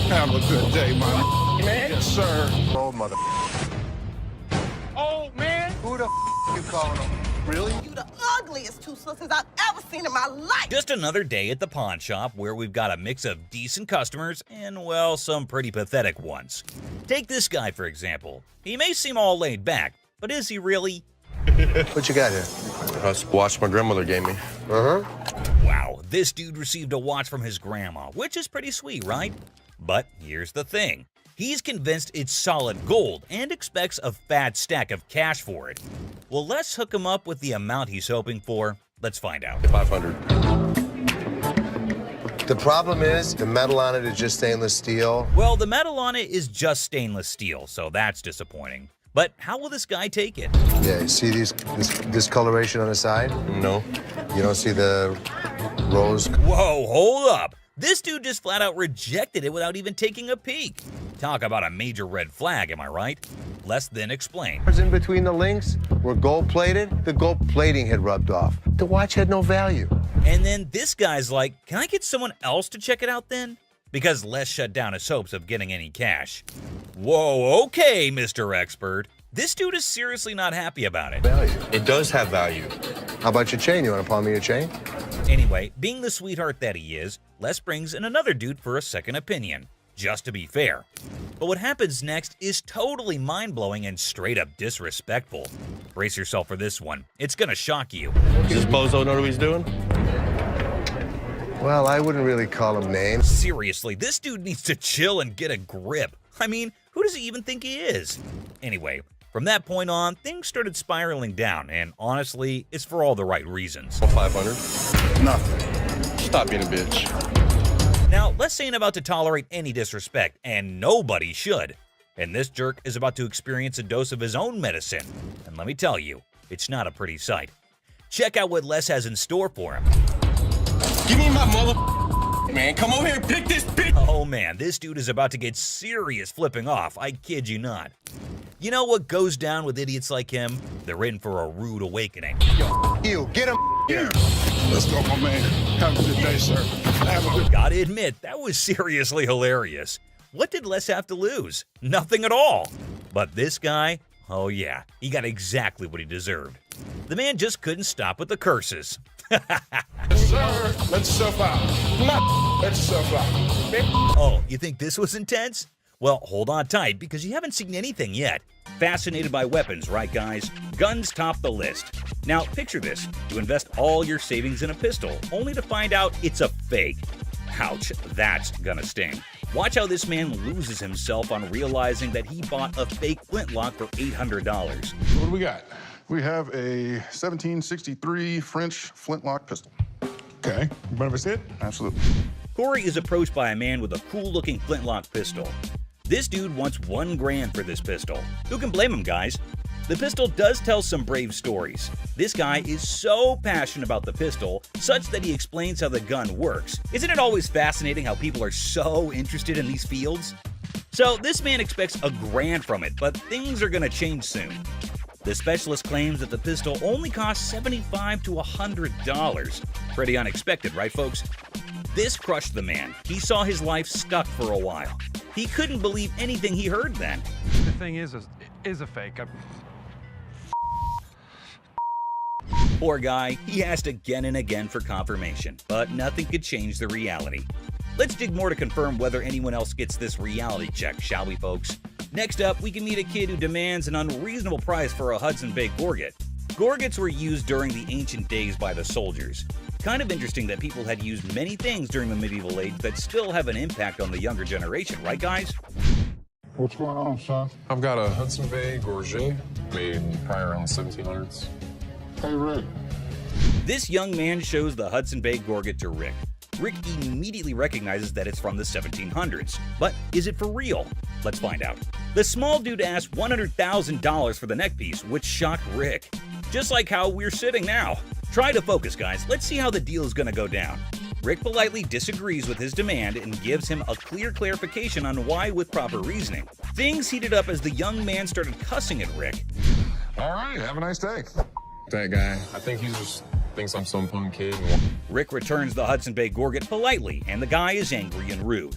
Have a good day, man. Man? Yes, sir. Old mother. Oh, man. Who the you calling him? Really? You the ugliest two sisters I've ever seen in my life. Just another day at the pawn shop where we've got a mix of decent customers and, well, some pretty pathetic ones. Take this guy, for example. He may seem all laid back, but is he really? What you got here? A watch my grandmother gave me. Wow, this dude received a watch from his grandma, which is pretty sweet, right? But here's the thing. He's convinced it's solid gold and expects a fat stack of cash for it. Well, let's hook him up with the amount he's hoping for. Let's find out. 500. The problem is the metal on it is just stainless steel. Well, the metal on it is just stainless steel, so that's disappointing. But how will this guy take it? Yeah, you see this discoloration on the side? No. You don't see the rose? Whoa, hold up. This dude just flat out rejected it without even taking a peek. Talk about a major red flag, am I right? Less than explain. In between the links were gold plated. The gold plating had rubbed off. The watch had no value. And then this guy's like, can I get someone else to check it out then? Because Les shut down his hopes of getting any cash. Whoa, okay, Mr. Expert. This dude is seriously not happy about it. Value. It does have value. How about your chain? You want to pawn me your chain? Anyway, being the sweetheart that he is, Les brings in another dude for a second opinion, just to be fair. But what happens next is totally mind-blowing and straight up disrespectful. Brace yourself for this one. It's gonna shock you. Does this bozo know what he's doing? Well, I wouldn't really call him names. Seriously, this dude needs to chill and get a grip. I mean, who does he even think he is? Anyway, from that point on, things started spiraling down, and honestly, it's for all the right reasons. 500. Nothing. Stop being a bitch. Now, Les ain't about to tolerate any disrespect, and nobody should. And this jerk is about to experience a dose of his own medicine. And let me tell you, it's not a pretty sight. Check out what Les has in store for him. Give me my mother. Man, come over here and pick this bitch. Oh man, this dude is about to get serious flipping off, I kid you not. You know what goes down with idiots like him? They're in for a rude awakening. You, get him here. Let's go, my man. Have a good day, sir. Have a good Gotta admit, that was seriously hilarious. What did Les have to lose? Nothing at all. But this guy, oh yeah, he got exactly what he deserved. The man just couldn't stop with the curses. sir. Let yourself out. Let yourself out. Oh, you think this was intense? Well, hold on tight because you haven't seen anything yet. Fascinated by weapons, right guys? Guns top the list. Now, picture this. You invest all your savings in a pistol, only to find out it's a fake. Ouch, that's gonna sting. Watch how this man loses himself on realizing that he bought a fake flintlock for $800. What do we got? We have a 1763 French flintlock pistol. Okay. You mind if I see it? Absolutely. Corey is approached by a man with a cool-looking flintlock pistol. This dude wants $1 grand for this pistol. Who can blame him, guys? The pistol does tell some brave stories. This guy is so passionate about the pistol, such that he explains how the gun works. Isn't it always fascinating how people are so interested in these fields? So this man expects $1 grand from it, but things are gonna change soon. The specialist claims that the pistol only costs $75 to $100. Pretty unexpected, right folks? This crushed the man. He saw his life stuck for a while. He couldn't believe anything he heard then. The thing is a fake. Poor guy, he asked again and again for confirmation, but nothing could change the reality. Let's dig more to confirm whether anyone else gets this reality check, shall we folks? Next up, we can meet a kid who demands an unreasonable price for a Hudson Bay Gorget. Gorgets were used during the ancient days by the soldiers. Kind of interesting that people had used many things during the medieval age that still have an impact on the younger generation, right guys? What's going on, son? I've got a Hudson Bay Gorget made probably around the 1700s. Hey, Rick. This young man shows the Hudson Bay Gorget to Rick. Rick immediately recognizes that it's from the 1700s. But is it for real? Let's find out. The small dude asked $100,000 for the neckpiece, which shocked Rick. Just like how we're sitting now. Try to focus, guys. Let's see how the deal is gonna go down. Rick politely disagrees with his demand and gives him a clear clarification on why with proper reasoning. Things heated up as the young man started cussing at Rick. All right. Have a nice day. That guy, I think he just thinks I'm some punk kid. Rick returns the Hudson Bay Gorget politely, and the guy is angry and rude.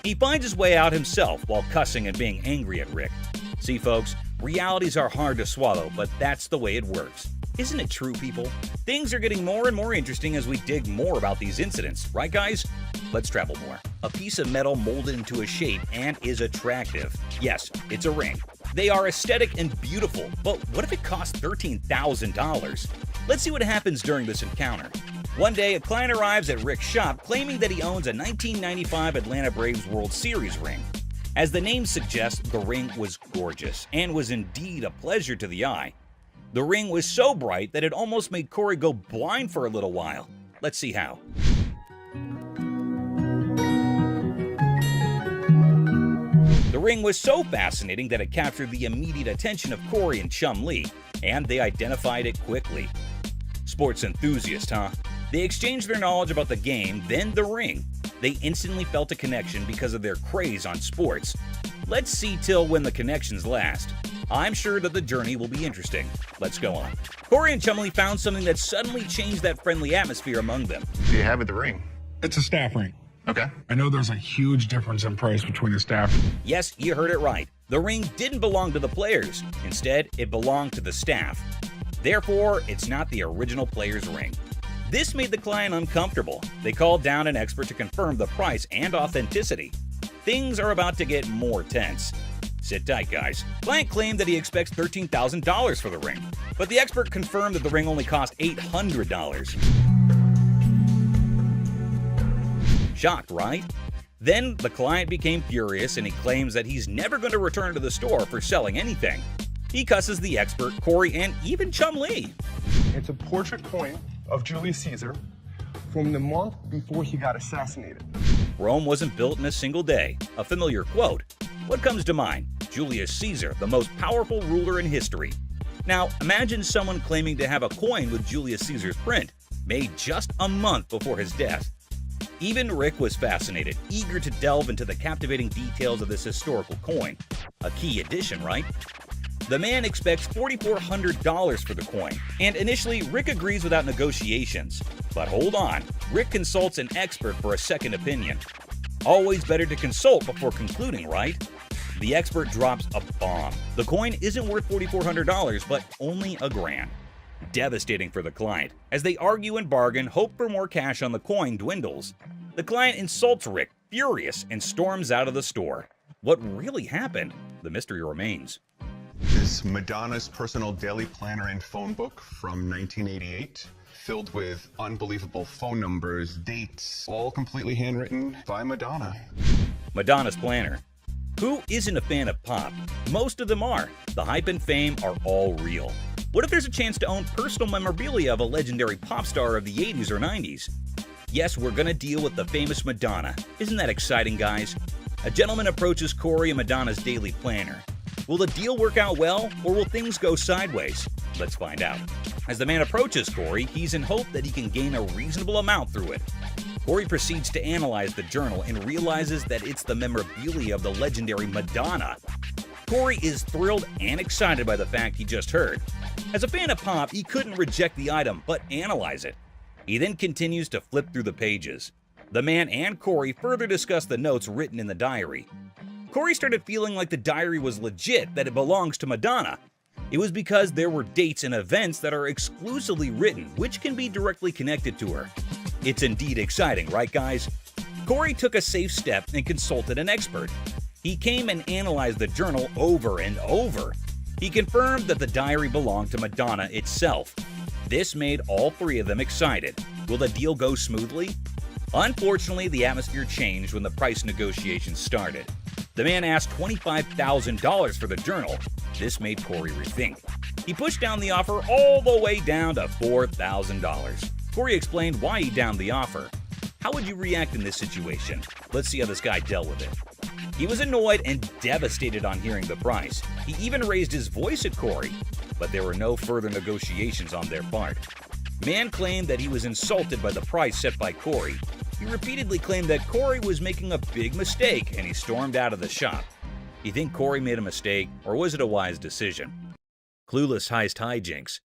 He finds his way out himself while cussing and being angry at Rick. See, folks, realities are hard to swallow, but that's the way it works. Isn't it true, people? Things are getting more and more interesting as we dig more about these incidents, right guys? Let's travel more. A piece of metal molded into a shape and is attractive. Yes, it's a ring. They are aesthetic and beautiful, but what if it costs $13,000? Let's see what happens during this encounter. One day, a client arrives at Rick's shop claiming that he owns a 1995 Atlanta Braves World Series ring. As the name suggests, the ring was gorgeous and was indeed a pleasure to the eye. The ring was so bright that it almost made Corey go blind for a little while. Let's see how. The ring was so fascinating that it captured the immediate attention of Corey and Chum Lee, and they identified it quickly. Sports enthusiasts, huh? They exchanged their knowledge about the game, then the ring. They instantly felt a connection because of their craze on sports. Let's see till when the connections last. I'm sure that the journey will be interesting. Let's go on. Corey and Chum Lee found something that suddenly changed that friendly atmosphere among them. Do you have it, the ring? It's a staff ring. Okay. I know there's a huge difference in price between the staff. Yes, you heard it right. The ring didn't belong to the players. Instead, it belonged to the staff. Therefore, it's not the original player's ring. This made the client uncomfortable. They called down an expert to confirm the price and authenticity. Things are about to get more tense. Sit tight, guys. Client claimed that he expects $13,000 for the ring, but the expert confirmed that the ring only cost $800. Shocked, right? Then the client became furious and he claims that he's never going to return to the store for selling anything. He cusses the expert, Corey, and even Chum Lee. It's a portrait coin of Julius Caesar from the month before he got assassinated. Rome wasn't built in a single day. A familiar quote. What comes to mind? Julius Caesar, the most powerful ruler in history. Now, imagine someone claiming to have a coin with Julius Caesar's print, made just a month before his death. Even Rick was fascinated, eager to delve into the captivating details of this historical coin. A key addition, right? The man expects $4,400 for the coin, and initially Rick agrees without negotiations. But hold on, Rick consults an expert for a second opinion. Always better to consult before concluding, right? The expert drops a bomb. The coin isn't worth $4,400, but only $1,000. Devastating for the client. As they argue and bargain, hope for more cash on the coin dwindles. The client insults Rick, furious, and storms out of the store. What really happened? The mystery remains. This Madonna's personal daily planner and phone book from 1988, filled with unbelievable phone numbers, dates, all completely handwritten by Madonna. Madonna's planner. Who isn't a fan of pop? Most of them are. The hype and fame are all real. What if there's a chance to own personal memorabilia of a legendary pop star of the 80s or 90s? Yes, we're gonna deal with the famous Madonna. Isn't that exciting, guys? A gentleman approaches Corey and Madonna's daily planner. Will the deal work out well, or will things go sideways? Let's find out. As the man approaches Corey, he's in hope that he can gain a reasonable amount through it. Corey proceeds to analyze the journal and realizes that it's the memorabilia of the legendary Madonna. Corey is thrilled and excited by the fact he just heard. As a fan of pop, he couldn't reject the item, but analyze it. He then continues to flip through the pages. The man and Corey further discuss the notes written in the diary. Corey started feeling like the diary was legit, that it belongs to Madonna. It was because there were dates and events that are exclusively written, which can be directly connected to her. It's indeed exciting, right guys? Corey took a safe step and consulted an expert. He came and analyzed the journal over and over. He confirmed that the diary belonged to Madonna itself. This made all three of them excited. Will the deal go smoothly? Unfortunately, the atmosphere changed when the price negotiations started. The man asked $25,000 for the journal. This made Corey rethink. He pushed down the offer all the way down to $4,000. Corey explained why he downed the offer. How would you react in this situation? Let's see how this guy dealt with it. He was annoyed and devastated on hearing the price. He even raised his voice at Corey, but there were no further negotiations on their part. Man claimed that he was insulted by the price set by Corey. He repeatedly claimed that Corey was making a big mistake and he stormed out of the shop. You think Corey made a mistake, or was it a wise decision? Clueless heist hijinks.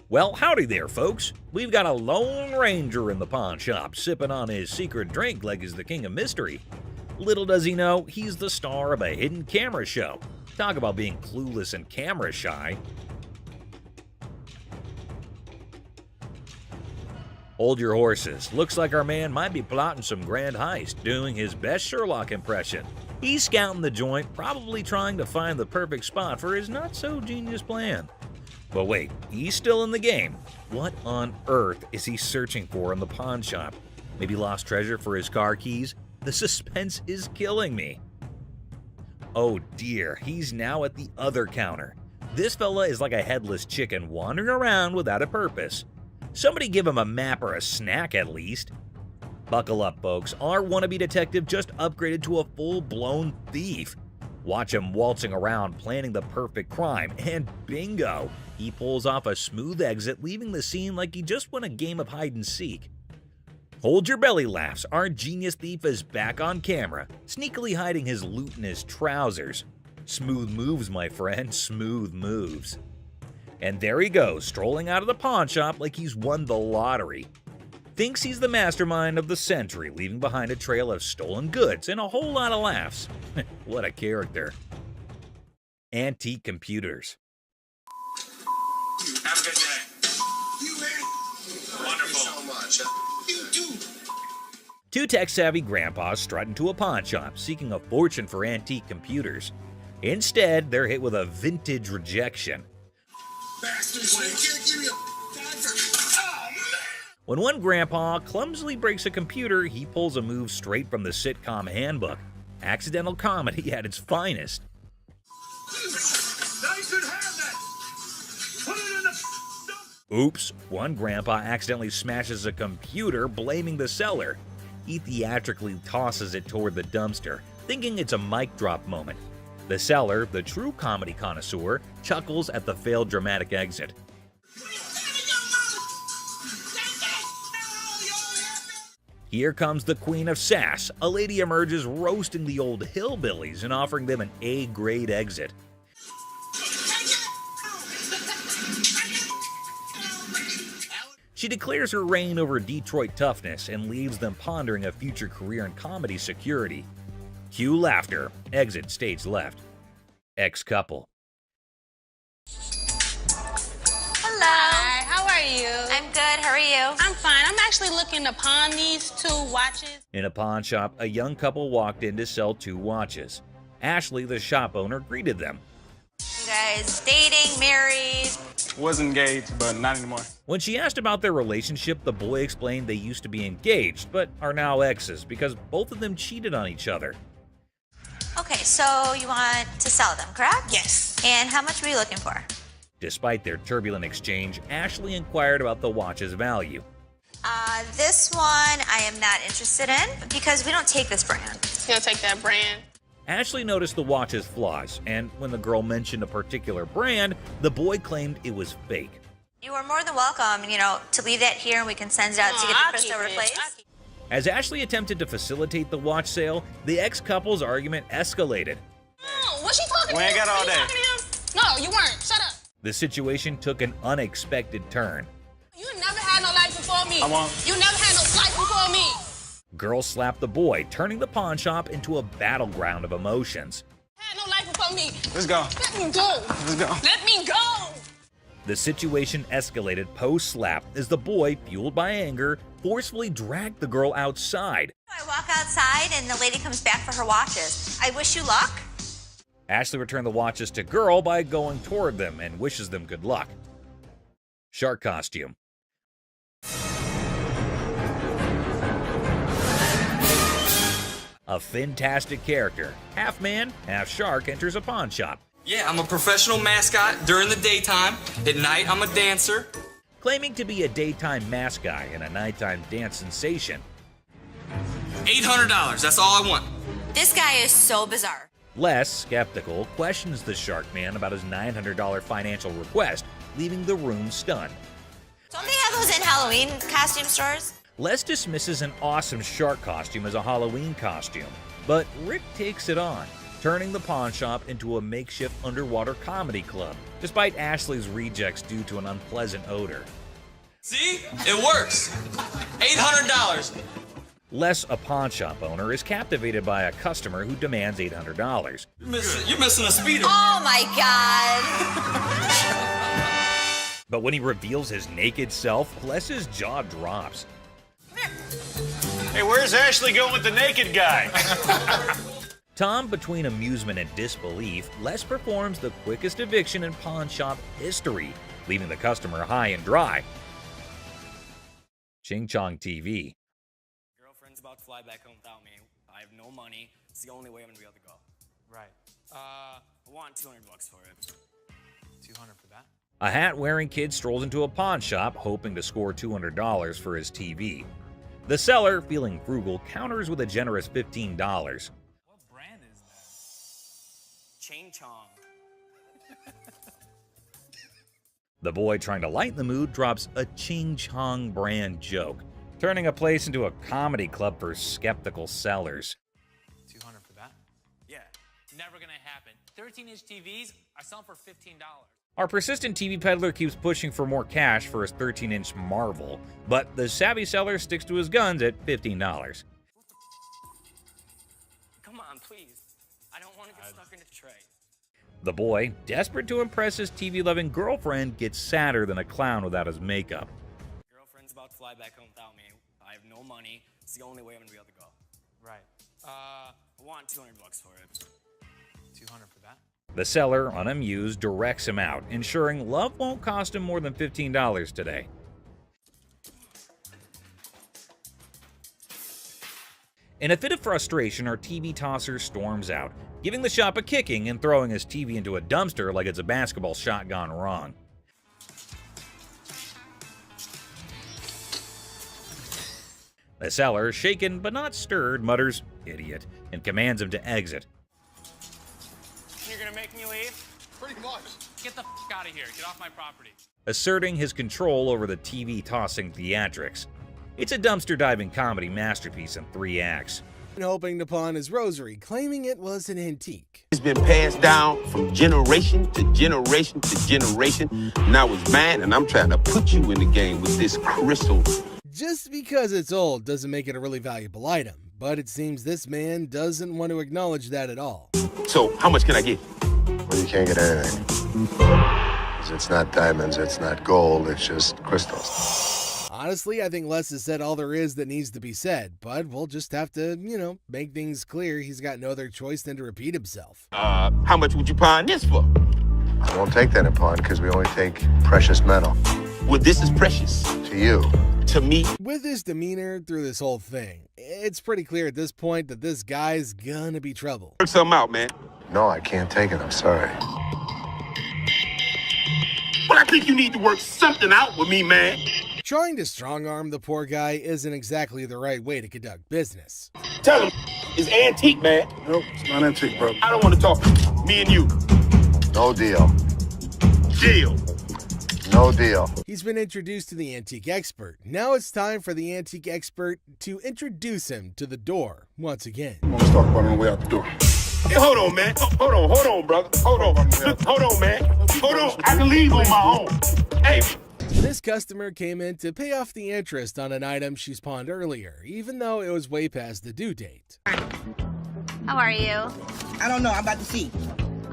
Well, howdy there, folks. We've got a Lone Ranger in the pawn shop sipping on his secret drink like he's the king of mystery. Little does he know, he's the star of a hidden camera show. Talk about being clueless and camera shy. Hold your horses. Looks like our man might be plotting some grand heist, doing his best Sherlock impression. He's scouting the joint, probably trying to find the perfect spot for his not-so-genius plan. But wait, he's still in the game. What on earth is he searching for in the pawn shop? Maybe lost treasure for his car keys? The suspense is killing me. Oh dear, he's now at the other counter. This fella is like a headless chicken wandering around without a purpose. Somebody give him a map or a snack at least. Buckle up, folks. Our wannabe detective just upgraded to a full-blown thief. Watch him waltzing around planning the perfect crime, and bingo! He pulls off a smooth exit, leaving the scene like he just won a game of hide-and-seek. Hold your belly laughs, our genius thief is back on camera, sneakily hiding his loot in his trousers. Smooth moves, my friend, smooth moves. And there he goes, strolling out of the pawn shop like he's won the lottery. Thinks he's the mastermind of the century, leaving behind a trail of stolen goods and a whole lot of laughs. What a character. Antique computers. Have a good day. You man. Wonderful. So much. You do. Two tech-savvy grandpas strut into a pawn shop, seeking a fortune for antique computers. Instead, they're hit with a vintage rejection. Bastards, you can't give me a dime for. Oh, man. When one grandpa clumsily breaks a computer, he pulls a move straight from the sitcom handbook. Accidental comedy at its finest. Now you should have that. Put it in the. Oops, one grandpa accidentally smashes a computer, blaming the seller. He theatrically tosses it toward the dumpster, thinking it's a mic drop moment. The seller, the true comedy connoisseur, chuckles at the failed dramatic exit. Here comes the queen of sass. A lady emerges roasting the old hillbillies and offering them an A-grade exit. She declares her reign over Detroit toughness and leaves them pondering a future career in comedy security. Cue laughter. Exit stage left. Ex-couple. Hello. Hi, how are you? I'm good, how are you? I'm fine. I'm actually looking to pawn these 2 watches. In a pawn shop, a young couple walked in to sell 2 watches. Ashley, the shop owner, greeted them. You guys dating, married? Was engaged, but not anymore. When she asked about their relationship, the boy explained they used to be engaged, but are now exes because both of them cheated on each other. Okay, so you want to sell them, correct? Yes. And how much were you looking for? Despite their turbulent exchange, Ashley inquired about the watch's value. This one I am not interested in because we don't take this brand. You don't take that brand. Ashley noticed the watch's flaws, and when the girl mentioned a particular brand, the boy claimed it was fake. You are more than welcome, to leave that here and we can send it out to get the crystal replaced. As Ashley attempted to facilitate the watch sale, the ex-couple's argument escalated. Oh, what's she talking We to ain't him? got all Were you day. talking to him? No, you weren't. Shut up. The situation took an unexpected turn. You never had no life before me. I won't. You never had no life before me. Girl slapped the boy, turning the pawn shop into a battleground of emotions. Had no life before me. Let's go. Let me go. Let's go. Let me go. The situation escalated post-slap as the boy, fueled by anger, forcefully dragged the girl outside. I walk outside and the lady comes back for her watches. I wish you luck. Ashley returned the watches to girl by going toward them and wishes them good luck. Shark costume. A fantastic character, half man, half shark, enters a pawn shop. Yeah, I'm a professional mascot during the daytime. At night, I'm a dancer. Claiming to be a daytime mask guy and a nighttime dance sensation. $800, that's all I want. This guy is so bizarre. Les, skeptical, questions the shark man about his $900 financial request, leaving the room stunned. Don't they have those in Halloween costume stores? Les dismisses an awesome shark costume as a Halloween costume, but Rick takes it on, turning the pawn shop into a makeshift underwater comedy club, despite Ashley's rejects due to an unpleasant odor. See? It works. $800. Les, a pawn shop owner, is captivated by a customer who demands $800. You're missing a speeder. Oh my God. But when he reveals his naked self, Les's jaw drops. Hey, where's Ashley going with the naked guy? Tom, between amusement and disbelief, Les performs the quickest eviction in pawn shop history, leaving the customer high and dry. Ching Chong TV. Girlfriend's about to fly back home without me. I have no money. It's the only way I'm gonna be able to go. Right. I want $200 for it. 200 for that? A hat-wearing kid strolls into a pawn shop, hoping to score $200 for his TV. The seller, feeling frugal, counters with a generous $15. What brand is that? Ching Chong. The boy, trying to lighten the mood, drops a Ching Chong brand joke, turning a place into a comedy club for skeptical sellers. 200 for that? Yeah. Never gonna happen. 13-inch TVs, I sell them for $15. Our persistent TV peddler keeps pushing for more cash for his 13-inch Marvel, but the savvy seller sticks to his guns at $15. Come on, please. I don't want to get stuck in a tray. The boy, desperate to impress his TV-loving girlfriend, gets sadder than a clown without his makeup. Girlfriend's about to fly back home without me. I have no money. It's the only way I'm gonna be able to go. Right. I want $200 for it. 200 for that? The seller, unamused, directs him out, ensuring love won't cost him more than $15 today. In a fit of frustration, our TV tosser storms out, giving the shop a kicking and throwing his TV into a dumpster like it's a basketball shot gone wrong. The seller, shaken but not stirred, mutters, "Idiot," and commands him to exit. You're gonna make me leave? Pretty much. Get the f out of here. Get off my property. Asserting his control over the TV-tossing theatrics. It's a dumpster-diving comedy masterpiece in 3 acts. Hoping to pawn his rosary, claiming it was an antique. It's been passed down from generation to generation to generation. Now it's mine, and I'm trying to put you in the game with this crystal. Just because it's old doesn't make it a really valuable item, but it seems this man doesn't want to acknowledge that at all. So, how much can I get? Well, you can't get anything. 'Cause it's not diamonds, it's not gold, it's just crystals. Honestly, I think Les has said all there is that needs to be said, but we'll just have to, make things clear. He's got no other choice than to repeat himself. How much would you pawn this for? I won't take that in pawn because we only take precious metal. Well, this is precious. To you. To me. With his demeanor through this whole thing, it's pretty clear at this point that this guy's gonna be trouble. Work something out, man. No, I can't take it, I'm sorry. Well, I think you need to work something out with me, man. Trying to strong-arm the poor guy isn't exactly the right way to conduct business. Tell him it's antique, man. Nope, it's not antique, bro. I don't want to talk. Me and you. No deal. Deal. No deal. He's been introduced to the antique expert. Now it's time for the antique expert to introduce him to the door once again. Let's talk about it on the way out the door. Hey, hold on, man. Hold on, brother. Hold on. Hold on, man. Hold on. I can leave on my own. Hey. This customer came in to pay off the interest on an item she's pawned earlier, even though it was way past the due date. How are you? I don't know. I'm about to see.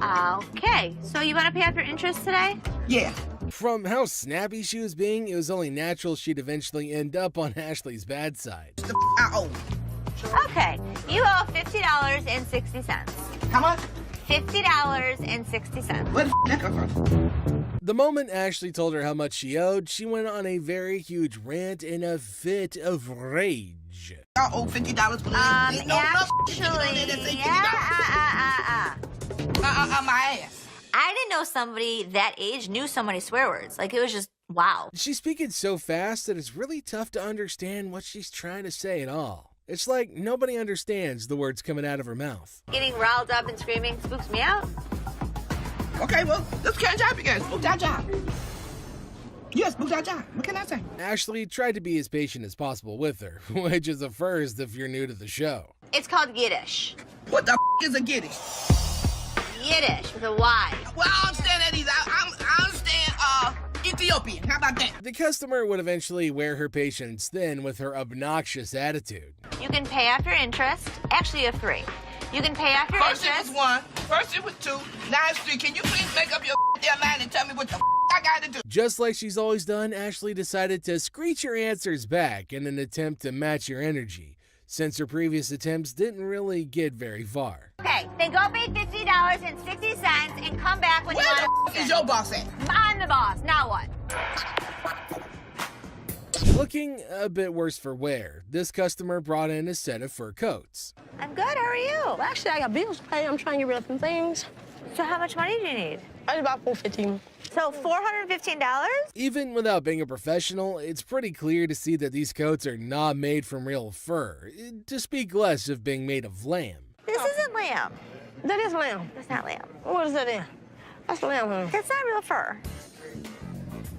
Okay, so you want to pay off your interest today? Yeah. From how snappy she was being, it was only natural she'd eventually end up on Ashley's bad side. I owe. Okay, you owe $50.60. How much? $50.60. Where the that come from? The moment Ashley told her how much she owed, she went on a very huge rant in a fit of rage. I owe $50 for Actually, my ass. I didn't know somebody that age knew so many swear words. Like, it was just, wow. She's speaking so fast that it's really tough to understand what she's trying to say at all. It's like nobody understands the words coming out of her mouth. Getting riled up and screaming spooks me out. Okay, well, let's catch up again. Spook that job. Yes, spook that job. What can I say? Ashley tried to be as patient as possible with her, which is a first if you're new to the show. It's called Yiddish. What the is a Yiddish? Yiddish with a Y. Well, I understand that either. I understand Ethiopian. How about that? The customer would eventually wear her patience thin with her obnoxious attitude. You can pay after interest. Actually, you have 3. You can pay after First interest. it was 1. First it was 2. Now it's 3. Can you please make up your damn mind and tell me what the I got to do? Just like she's always done, Ashley decided to screech her answers back in an attempt to match her energy, since her previous attempts didn't really get very far. Okay, then go pay $50.60 and come back when Where you the want to. is your boss at? I'm the boss. Now what? Looking a bit worse for wear, this customer brought in a set of fur coats. I'm good. How are you? Well, actually, I got bills to pay. I'm trying to get rid of some things. So how much money do you need? I need about $415. So $415? Even without being a professional, it's pretty clear to see that these coats are not made from real fur, to speak less of being made of lamb. This isn't lamb. That is lamb. That's not lamb. What is that in? That's lamb, honey. That's not real fur.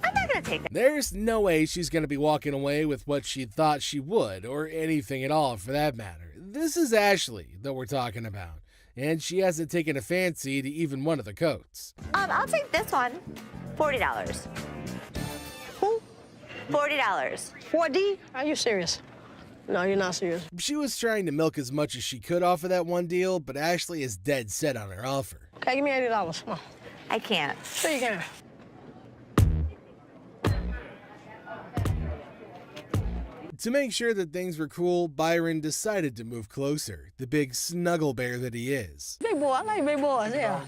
I'm not gonna take that. There's no way she's gonna be walking away with what she thought she would, or anything at all for that matter. This is Ashley that we're talking about, and she hasn't taken a fancy to even one of the coats. I'll take this one. $40. Who? $40. 4D? Are you serious? No, you're not serious. She was trying to milk as much as she could off of that one deal, but Ashley is dead set on her offer. Okay, give me $80. Come on. I can't. Sure you can. To make sure that things were cool, Byron decided to move closer, the big snuggle bear that he is. Big boy, I like big boys, yeah.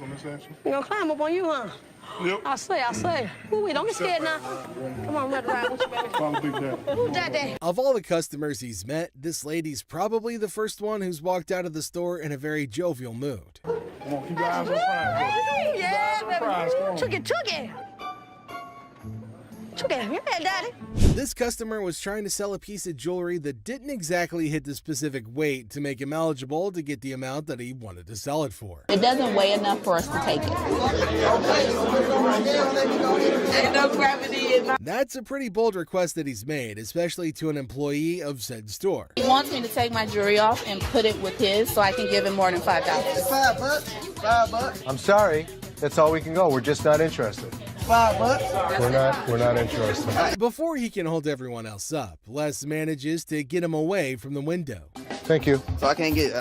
You gonna climb up on you, huh? Yep. I say. Ooh, don't get scared now. Come on, let ride with you, baby. Follow Big Daddy. Who's that there? Of all the customers he's met, this lady's probably the first one who's walked out of the store in a very jovial mood. Come on, keep your eyes on prize. Yeah, Prize, come on. baby. Chuggy. Yeah, daddy. This customer was trying to sell a piece of jewelry that didn't exactly hit the specific weight to make him eligible to get the amount that he wanted to sell it for. It doesn't weigh enough for us to take it. Ain't no gravity in my... That's a pretty bold request that he's made, especially to an employee of said store. He wants me to take my jewelry off and put it with his so I can give him more than $5. $5. $5. I'm sorry. That's all we can go. We're just not interested. $5. We're not interested. Before he can hold everyone else up, Les manages to get him away from the window. Thank you. So I can't get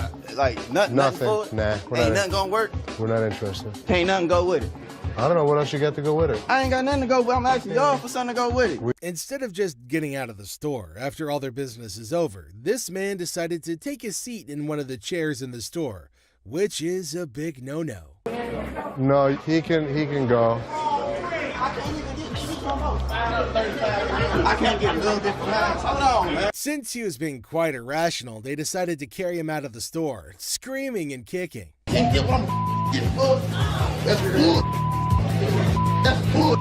nothing for it? Nah, Ain't nothing gonna work? We're not interested. Ain't nothing go with it. I don't know what else you got to go with it. I ain't got nothing to go with. I'm asking y'all for something to go with it. Instead of just getting out of the store after all their business is over, this man decided to take a seat in one of the chairs in the store, which is a big no-no. No, he can go. I can't get a little bit from that. Hold on, man. Since he was being quite irrational, they decided to carry him out of the store, screaming and kicking. Can't get one. Get full. That's good. That's good.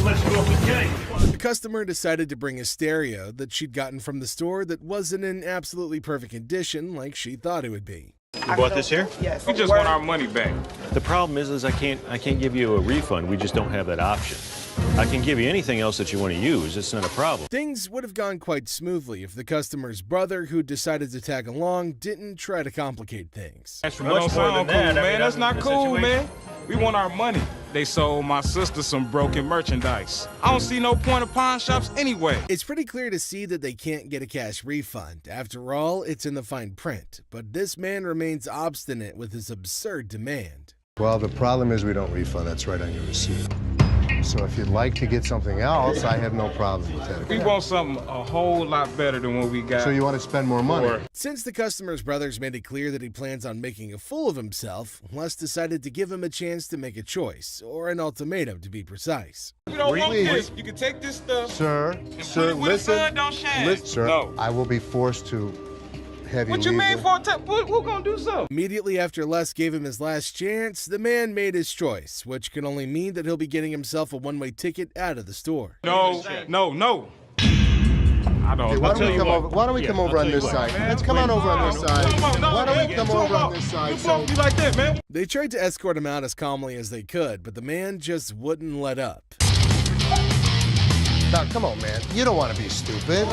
Let's go with the game. The customer decided to bring a stereo that she'd gotten from the store that wasn't in absolutely perfect condition like she thought it would be. You bought this here? Yes. We just want our money back. The problem is I can't give you a refund. We just don't have that option. I can give you anything else that you want to use. It's not a problem. Things would have gone quite smoothly if the customer's brother, who decided to tag along, didn't try to complicate things. That's much more than that. Man, that's not cool, man. We want our money. They sold my sister some broken merchandise. I don't see no point of pawn shops anyway. It's pretty clear to see that they can't get a cash refund. After all, it's in the fine print. But this man remains obstinate with his absurd demand. Well, the problem is we don't refund. That's right on your receipt. So if you'd like to get something else, I have no problem with that. We want something a whole lot better than what we got. So you want to spend more money? Since the customer's brothers made it clear that he plans on making a fool of himself, Les decided to give him a chance to make a choice, or an ultimatum to be precise. You don't want this. You can take this stuff. Sir, listen. Don't shine. Listen, sir, no. I will be forced to have you What you leave mean for? Who gonna do so? Immediately after Les gave him his last chance, the man made his choice, which can only mean that he'll be getting himself a one-way ticket out of the store. No. I don't. Hey, why don't we come over on this side? Let's come on over on this side. Why don't we come over on this side? You be like that, man. They tried to escort him out as calmly as they could, but the man just wouldn't let up. Now, come on, man. You don't want to be stupid.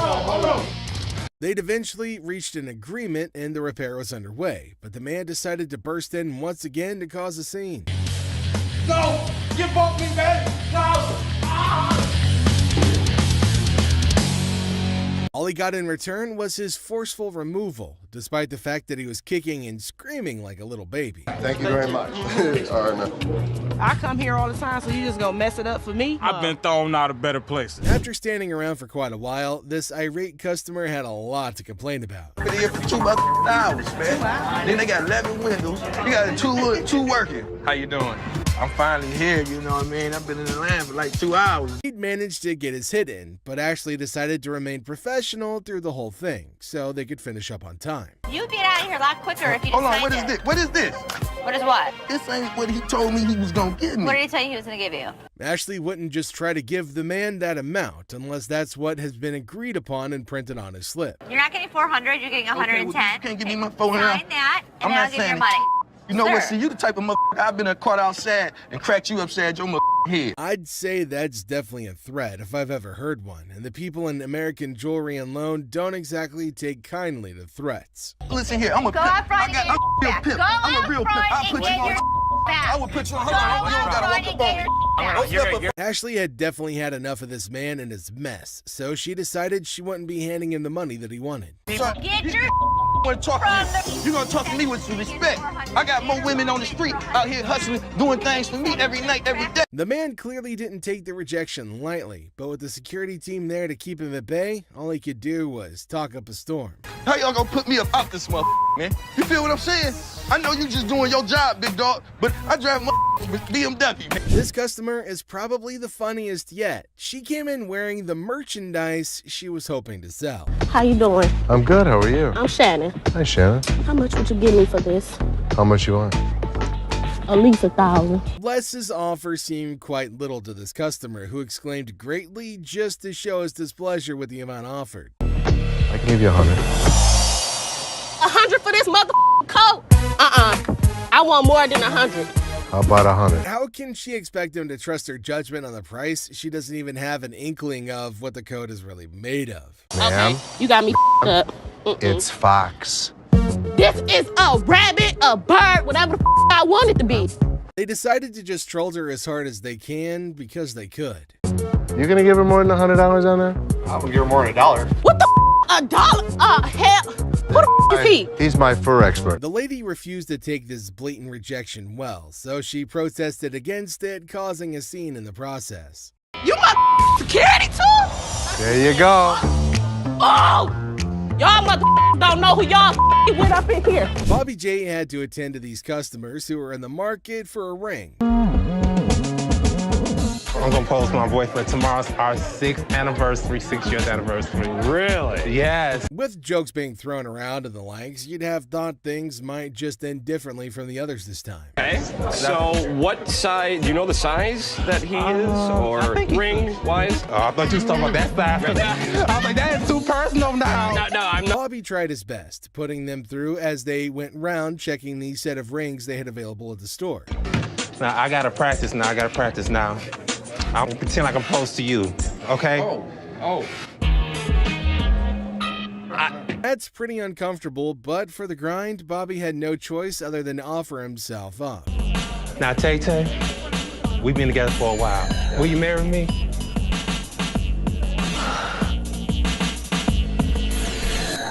They'd eventually reached an agreement and the repair was underway, but the man decided to burst in once again to cause a scene. No! Get off me, man! No! All he got in return was his forceful removal, despite the fact that he was kicking and screaming like a little baby. Thank you very much. All right, man. I come here all the time, so you just gonna mess it up for me? I've been thrown out of better places. After standing around for quite a while, this irate customer had a lot to complain about. Been here for 2 hours, man. Then they got 11 windows. You got two working. How you doing? I'm finally here, you know what I mean? I've been in the line for like 2 hours. He'd managed to get his hit in, but Ashley decided to remain professional through the whole thing, so they could finish up on time. You'd get out of here a lot quicker if you Hold on, signed what is it. this? What is this? What is what? This ain't what he told me he was gonna give me. What did he tell you he was going to give you? Ashley wouldn't just try to give the man that amount unless that's what has been agreed upon and printed on his slip. You're not getting 400, you're getting 110. Okay, well, you can't give me my 400. Sign that, and I'm then I'll not give you your saying money. You know what? Sir. See, you the type of motherfucker I've been caught outside and cracked you upside your head. I'd say that's definitely a threat if I've ever heard one, and the people in American Jewelry and Loan don't exactly take kindly to threats. Listen here, I'm a Go pimp. out front and get I'm your a back. pimp. Go I'm a out real front pimp. I'll and put get you your on. back. I will put you on. Go Hold on. out You don't gotta front walk and up get on your me. back. Don't step up. Ashley had definitely had enough of this man and his mess, so she decided she wouldn't be handing him the money that he wanted. Son, Get your you gonna talk to me. You gonna talk to me with some respect. I got more women on the street out here hustling, doing things for me every night, every day. The man clearly didn't take the rejection lightly, but with the security team there to keep him at bay, all he could do was talk up a storm. How y'all gonna put me up out this motherfucker, man? You feel what I'm saying? I know you just doing your job, big dog, but I drive with BMW, man. This customer is probably the funniest yet. She came in wearing the merchandise she was hoping to sell. How you doing? I'm good. How are you? I'm Shannon. Hi, Shannon. How much would you give me for this? How much you want? At least 1,000. Les's offer seemed quite little to this customer, who exclaimed greatly just to show his displeasure with the amount offered. I can give you 100. 100 for this motherfucking coat? I want more than 100. How about 100? How can she expect him to trust her judgment on the price? She doesn't even have an inkling of what the coat is really made of. Ma'am, You got me up. it's Fox. This is a rabbit, a bird, whatever the I want it to be. They decided to just troll her as hard as they can because they could. You gonna give her more than $100 on that? I'm gonna give her more than $1. What the $1? Hell. Who the is he? He's my fur expert. The lady refused to take this blatant rejection well, so she protested against it, causing a scene in the process. You my security too? There you go. Oh! Y'all motherfuckers don't know who y'all went up in here. Bobby J had to attend to these customers who were in the market for a ring. I'm gonna pose my boyfriend. Tomorrow's our 6th anniversary, 6 years anniversary. Really? Yes. With jokes being thrown around and the likes, you'd have thought things might just end differently from the others this time. Okay. So what size? Do you know the size that he is, or ring wise? I thought you was talking about that size. I was like, that is too personal now. No, I'm not. Bobby tried his best, putting them through as they went round checking the set of rings they had available at the store. Now I gotta practice now. I'm gonna pretend like I'm close to you, okay? Oh. That's pretty uncomfortable, but for the grind, Bobby had no choice other than to offer himself up. Now, Tay, we've been together for a while. Will you marry me?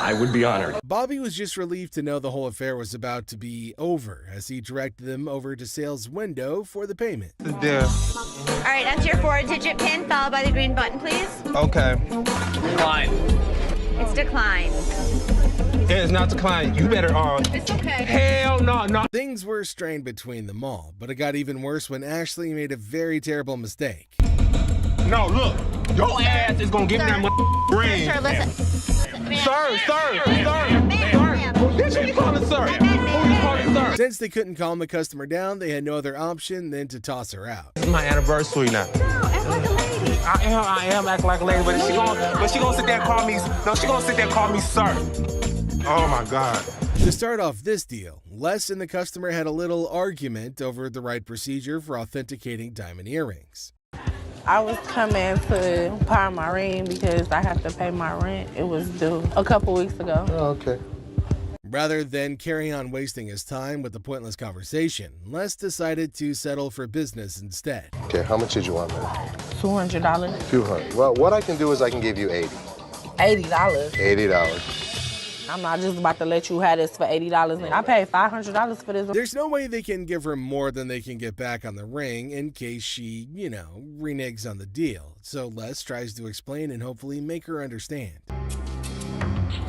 I would be honored. Bobby was just relieved to know the whole affair was about to be over as he directed them over to sales window for the payment. All right, that's your 4-digit PIN, followed by the green button, please. Okay. Decline. It's declined. It is not declined. You better It's okay. Hell no. Things were strained between them all, but it got even worse when Ashley made a very terrible mistake. No, look. Your ass is gonna give me that ring. Sir, listen. Sir. This who you calling sir? Who you calling sir? Since they couldn't calm the customer down, they had no other option than to toss her out. This is my anniversary now. No, act like a lady. I am acting like a lady, but she gonna sit there and call me. No, she gonna sit there and call me sir. Oh my God. To start off this deal, Les and the customer had a little argument over the right procedure for authenticating diamond earrings. I was coming to pawn my ring because I have to pay my rent. It was due a couple weeks ago. Oh, okay. Rather than carry on wasting his time with the pointless conversation, Les decided to settle for business instead. Okay, how much did you want, man? $200. 200. Well, what I can do is I can give you 80. $80. $80. I'm not just about to let you have this for $80. I paid $500 for this. There's no way they can give her more than they can get back on the ring in case she, reneges on the deal. So Les tries to explain and hopefully make her understand.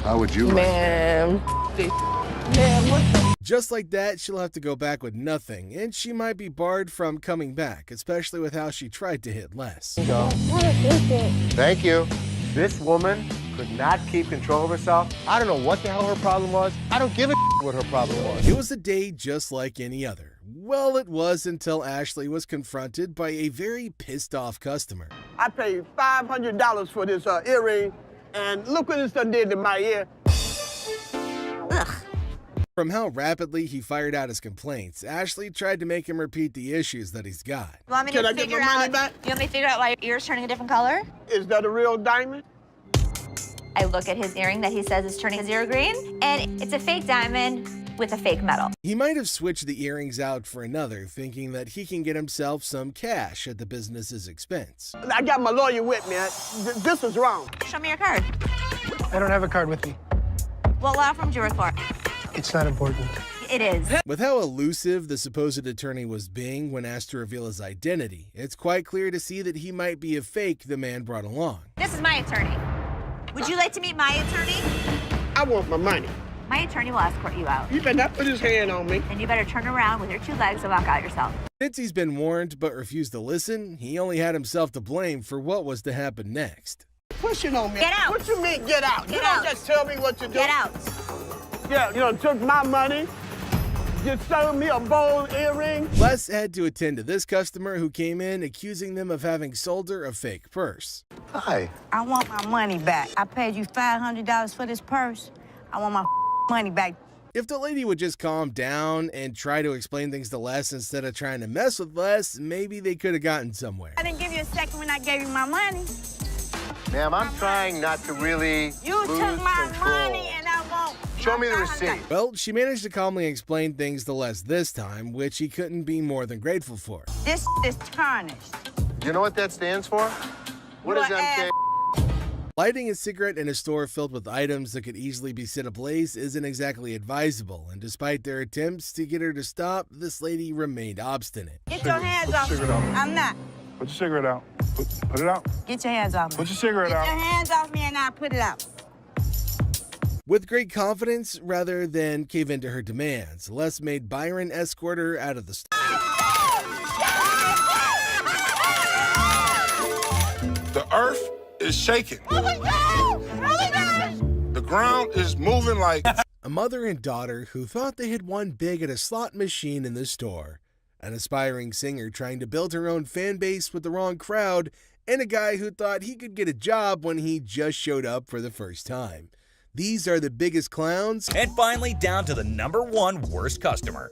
How would you Man, what the? Just like that, she'll have to go back with nothing, and she might be barred from coming back, especially with how she tried to hit Les. Thank you. This woman could not keep control of herself. I don't know what the hell her problem was. I don't give a what her problem was. It was a day just like any other. Well, it was until Ashley was confronted by a very pissed off customer. I paid $500 for this earring, and look what this done did to my ear. Ugh. From how rapidly he fired out his complaints, Ashley tried to make him repeat the issues that he's got. You want me Can to I get figure my money out? back? You want me to figure out why your ear's turning a different color? Is that a real diamond? I look at his earring that he says is turning 0 green, and it's a fake diamond with a fake metal. He might have switched the earrings out for another, thinking that he can get himself some cash at the business's expense. I got my lawyer with me. This is wrong. Show me your card. I don't have a card with me. What law firm do you work for? It's not important. It is. With how elusive the supposed attorney was being when asked to reveal his identity, it's quite clear to see that he might be a fake the man brought along. This is my attorney. Would you like to meet my attorney? I want my money. My attorney will escort you out. You better not put his hand on me. And you better turn around with your 2 legs and walk out yourself. Since he's been warned but refused to listen, he only had himself to blame for what was to happen next. Pushing on me. Get out. What you mean, get out? Get You out. don't just tell me what to do. Get out. Yeah, took my money. Just sold me a gold earring. Les had to attend to this customer who came in accusing them of having sold her a fake purse. Hi. I want my money back. I paid you $500 for this purse. I want my money back. If the lady would just calm down and try to explain things to Les instead of trying to mess with Les, maybe they could have gotten somewhere. I didn't give you a second when I gave you my money. Ma'am, I'm trying not to really You lose took my control. money and I won't. Show me the receipt. Well, she managed to calmly explain things to Les this time, which he couldn't be more than grateful for. This is tarnished. You know what that stands for? What is MK? Lighting a cigarette in a store filled with items that could easily be set ablaze isn't exactly advisable, and despite their attempts to get her to stop, this lady remained obstinate. Get your hands off me. I'm not. Put your cigarette out. Put it out. Get your hands off me. Put your cigarette Get out. your hands off me and I'll put it out. With great confidence, rather than cave into her demands, Les made Byron escort her out of the store. The earth is shaking. The ground is moving like... A mother and daughter who thought they had won big at a slot machine in the store, an aspiring singer trying to build her own fan base with the wrong crowd, and a guy who thought he could get a job when he just showed up for the first time. These are the biggest clowns. And finally, down to the #1 worst customer.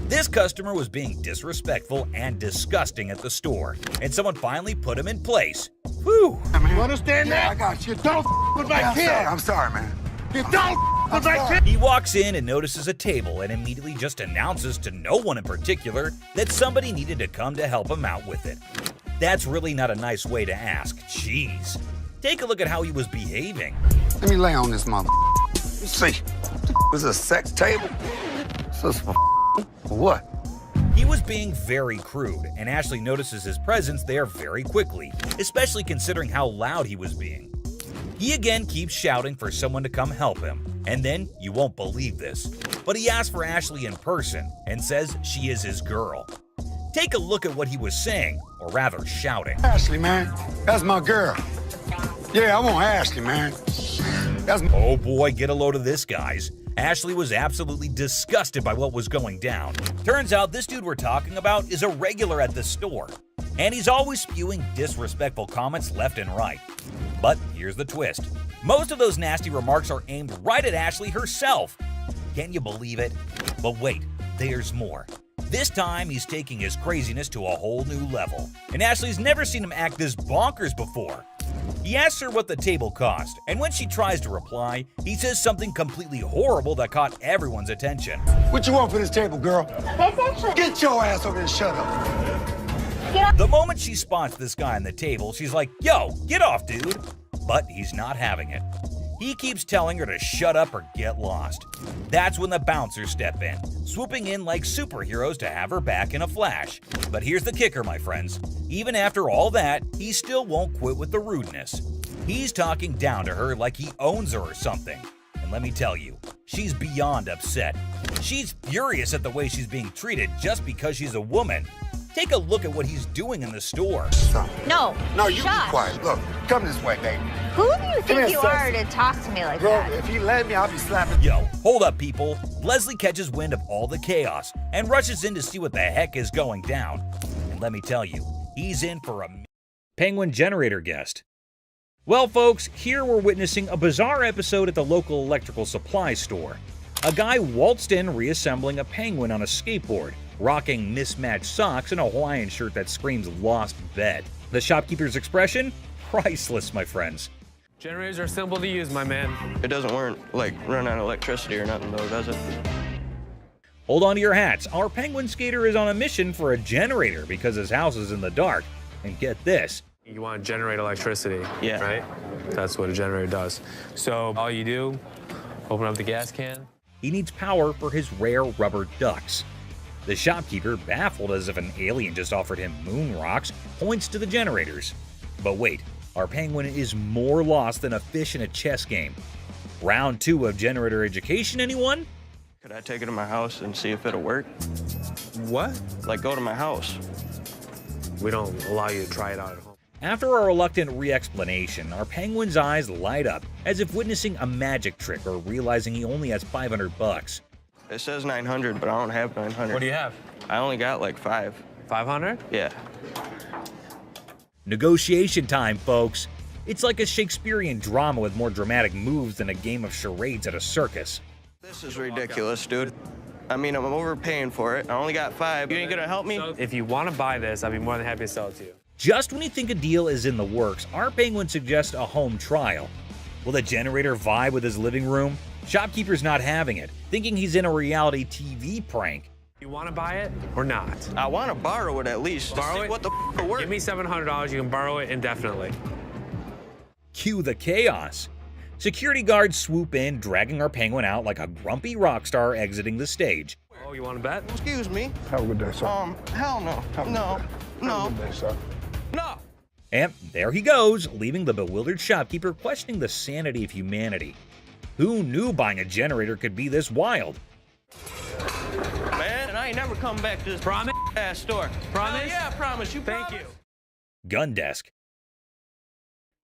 This customer was being disrespectful and disgusting at the store, and someone finally put him in place. Whew! You understand that? I got you. Don't with my kid. I'm sorry, man. You don't with my kid. He walks in and notices a table and immediately just announces to no one in particular that somebody needed to come to help him out with it. That's really not a nice way to ask. Jeez. Take a look at how he was behaving. Let me lay on this mother. You see, was this a sex table? So it's for what? He was being very crude, and Ashley notices his presence there very quickly, especially considering how loud he was being. He again keeps shouting for someone to come help him, and then, you won't believe this, but he asks for Ashley in person and says she is his girl. Take a look at what he was saying, or rather shouting. Ashley, man, that's my girl. Yeah, I want Ashley, man. Oh boy, get a load of this, guys. Ashley was absolutely disgusted by what was going down. Turns out this dude we're talking about is a regular at this store, and he's always spewing disrespectful comments left and right. But here's the twist. Most of those nasty remarks are aimed right at Ashley herself. Can you believe it? But wait, there's more. This time, he's taking his craziness to a whole new level, and Ashley's never seen him act this bonkers before. He asks her what the table cost, and when she tries to reply, he says something completely horrible that caught everyone's attention. What you want for this table, girl? Get your ass over here and shut up. The moment she spots this guy on the table, she's like, "Yo, get off, dude." But he's not having it. He keeps telling her to shut up or get lost. That's when the bouncers step in, swooping in like superheroes to have her back in a flash. But here's the kicker, my friends. Even after all that, he still won't quit with the rudeness. He's talking down to her like he owns her or something. And let me tell you, she's beyond upset. She's furious at the way she's being treated just because she's a woman. Take a look at what he's doing in the store. No. No, you be Shush. quiet. Look, come this way, baby. Who do you Come think here, you are to talk to me like Bro, that? if you let me, I'll be slapping. Yo, hold up, people. Leslie catches wind of all the chaos and rushes in to see what the heck is going down. And let me tell you, he's in for a Penguin generator guest. Well, folks, here we're witnessing a bizarre episode at the local electrical supply store. A guy waltzed in reassembling a penguin on a skateboard, rocking mismatched socks and a Hawaiian shirt that screams lost bed. The shopkeeper's expression? Priceless, my friends. Generators are simple to use, my man. It doesn't run on electricity or nothing, though, does it? Hold on to your hats. Our penguin skater is on a mission for a generator because his house is in the dark. And get this. You want to generate electricity, right? That's what a generator does. So all you do, open up the gas can. He needs power for his rare rubber ducks. The shopkeeper, baffled as if an alien just offered him moon rocks, points to the generators. But wait, our penguin is more lost than a fish in a chess game. Round 2 of generator education, anyone? Could I take it to my house and see if it'll work? What? Like, go to my house. We don't allow you to try it out at home. After a reluctant re-explanation, our penguin's eyes light up, as if witnessing a magic trick or realizing he only has $500. It says 900, but I don't have 900. What do you have? I only got like 5. 500? Yeah. Negotiation time, folks. It's like a Shakespearean drama with more dramatic moves than a game of charades at a circus. This is ridiculous, dude. I mean, I'm overpaying for it. I only got 5. You ain't gonna help me? If you want to buy this, I'd be more than happy to sell it to you. Just when you think a deal is in the works, our penguin suggests a home trial. Will the generator vibe with his living room? Shopkeeper's not having it, thinking he's in a reality TV prank. You want to buy it or not? I want to borrow it at least. Borrow to see it? what the f work. Give me $700. You can borrow it indefinitely. Cue the chaos. Security guards swoop in, dragging our penguin out like a grumpy rock star exiting the stage. Oh, you want to bet? Excuse me. Have a good day, sir. Hell no. No. Have a good day, sir. No. And there he goes, leaving the bewildered shopkeeper questioning the sanity of humanity. Who knew buying a generator could be this wild? Man, I ain't never come back to this ass store. Promise? Hell yeah, I promise. You Thank promise? you. Gun desk.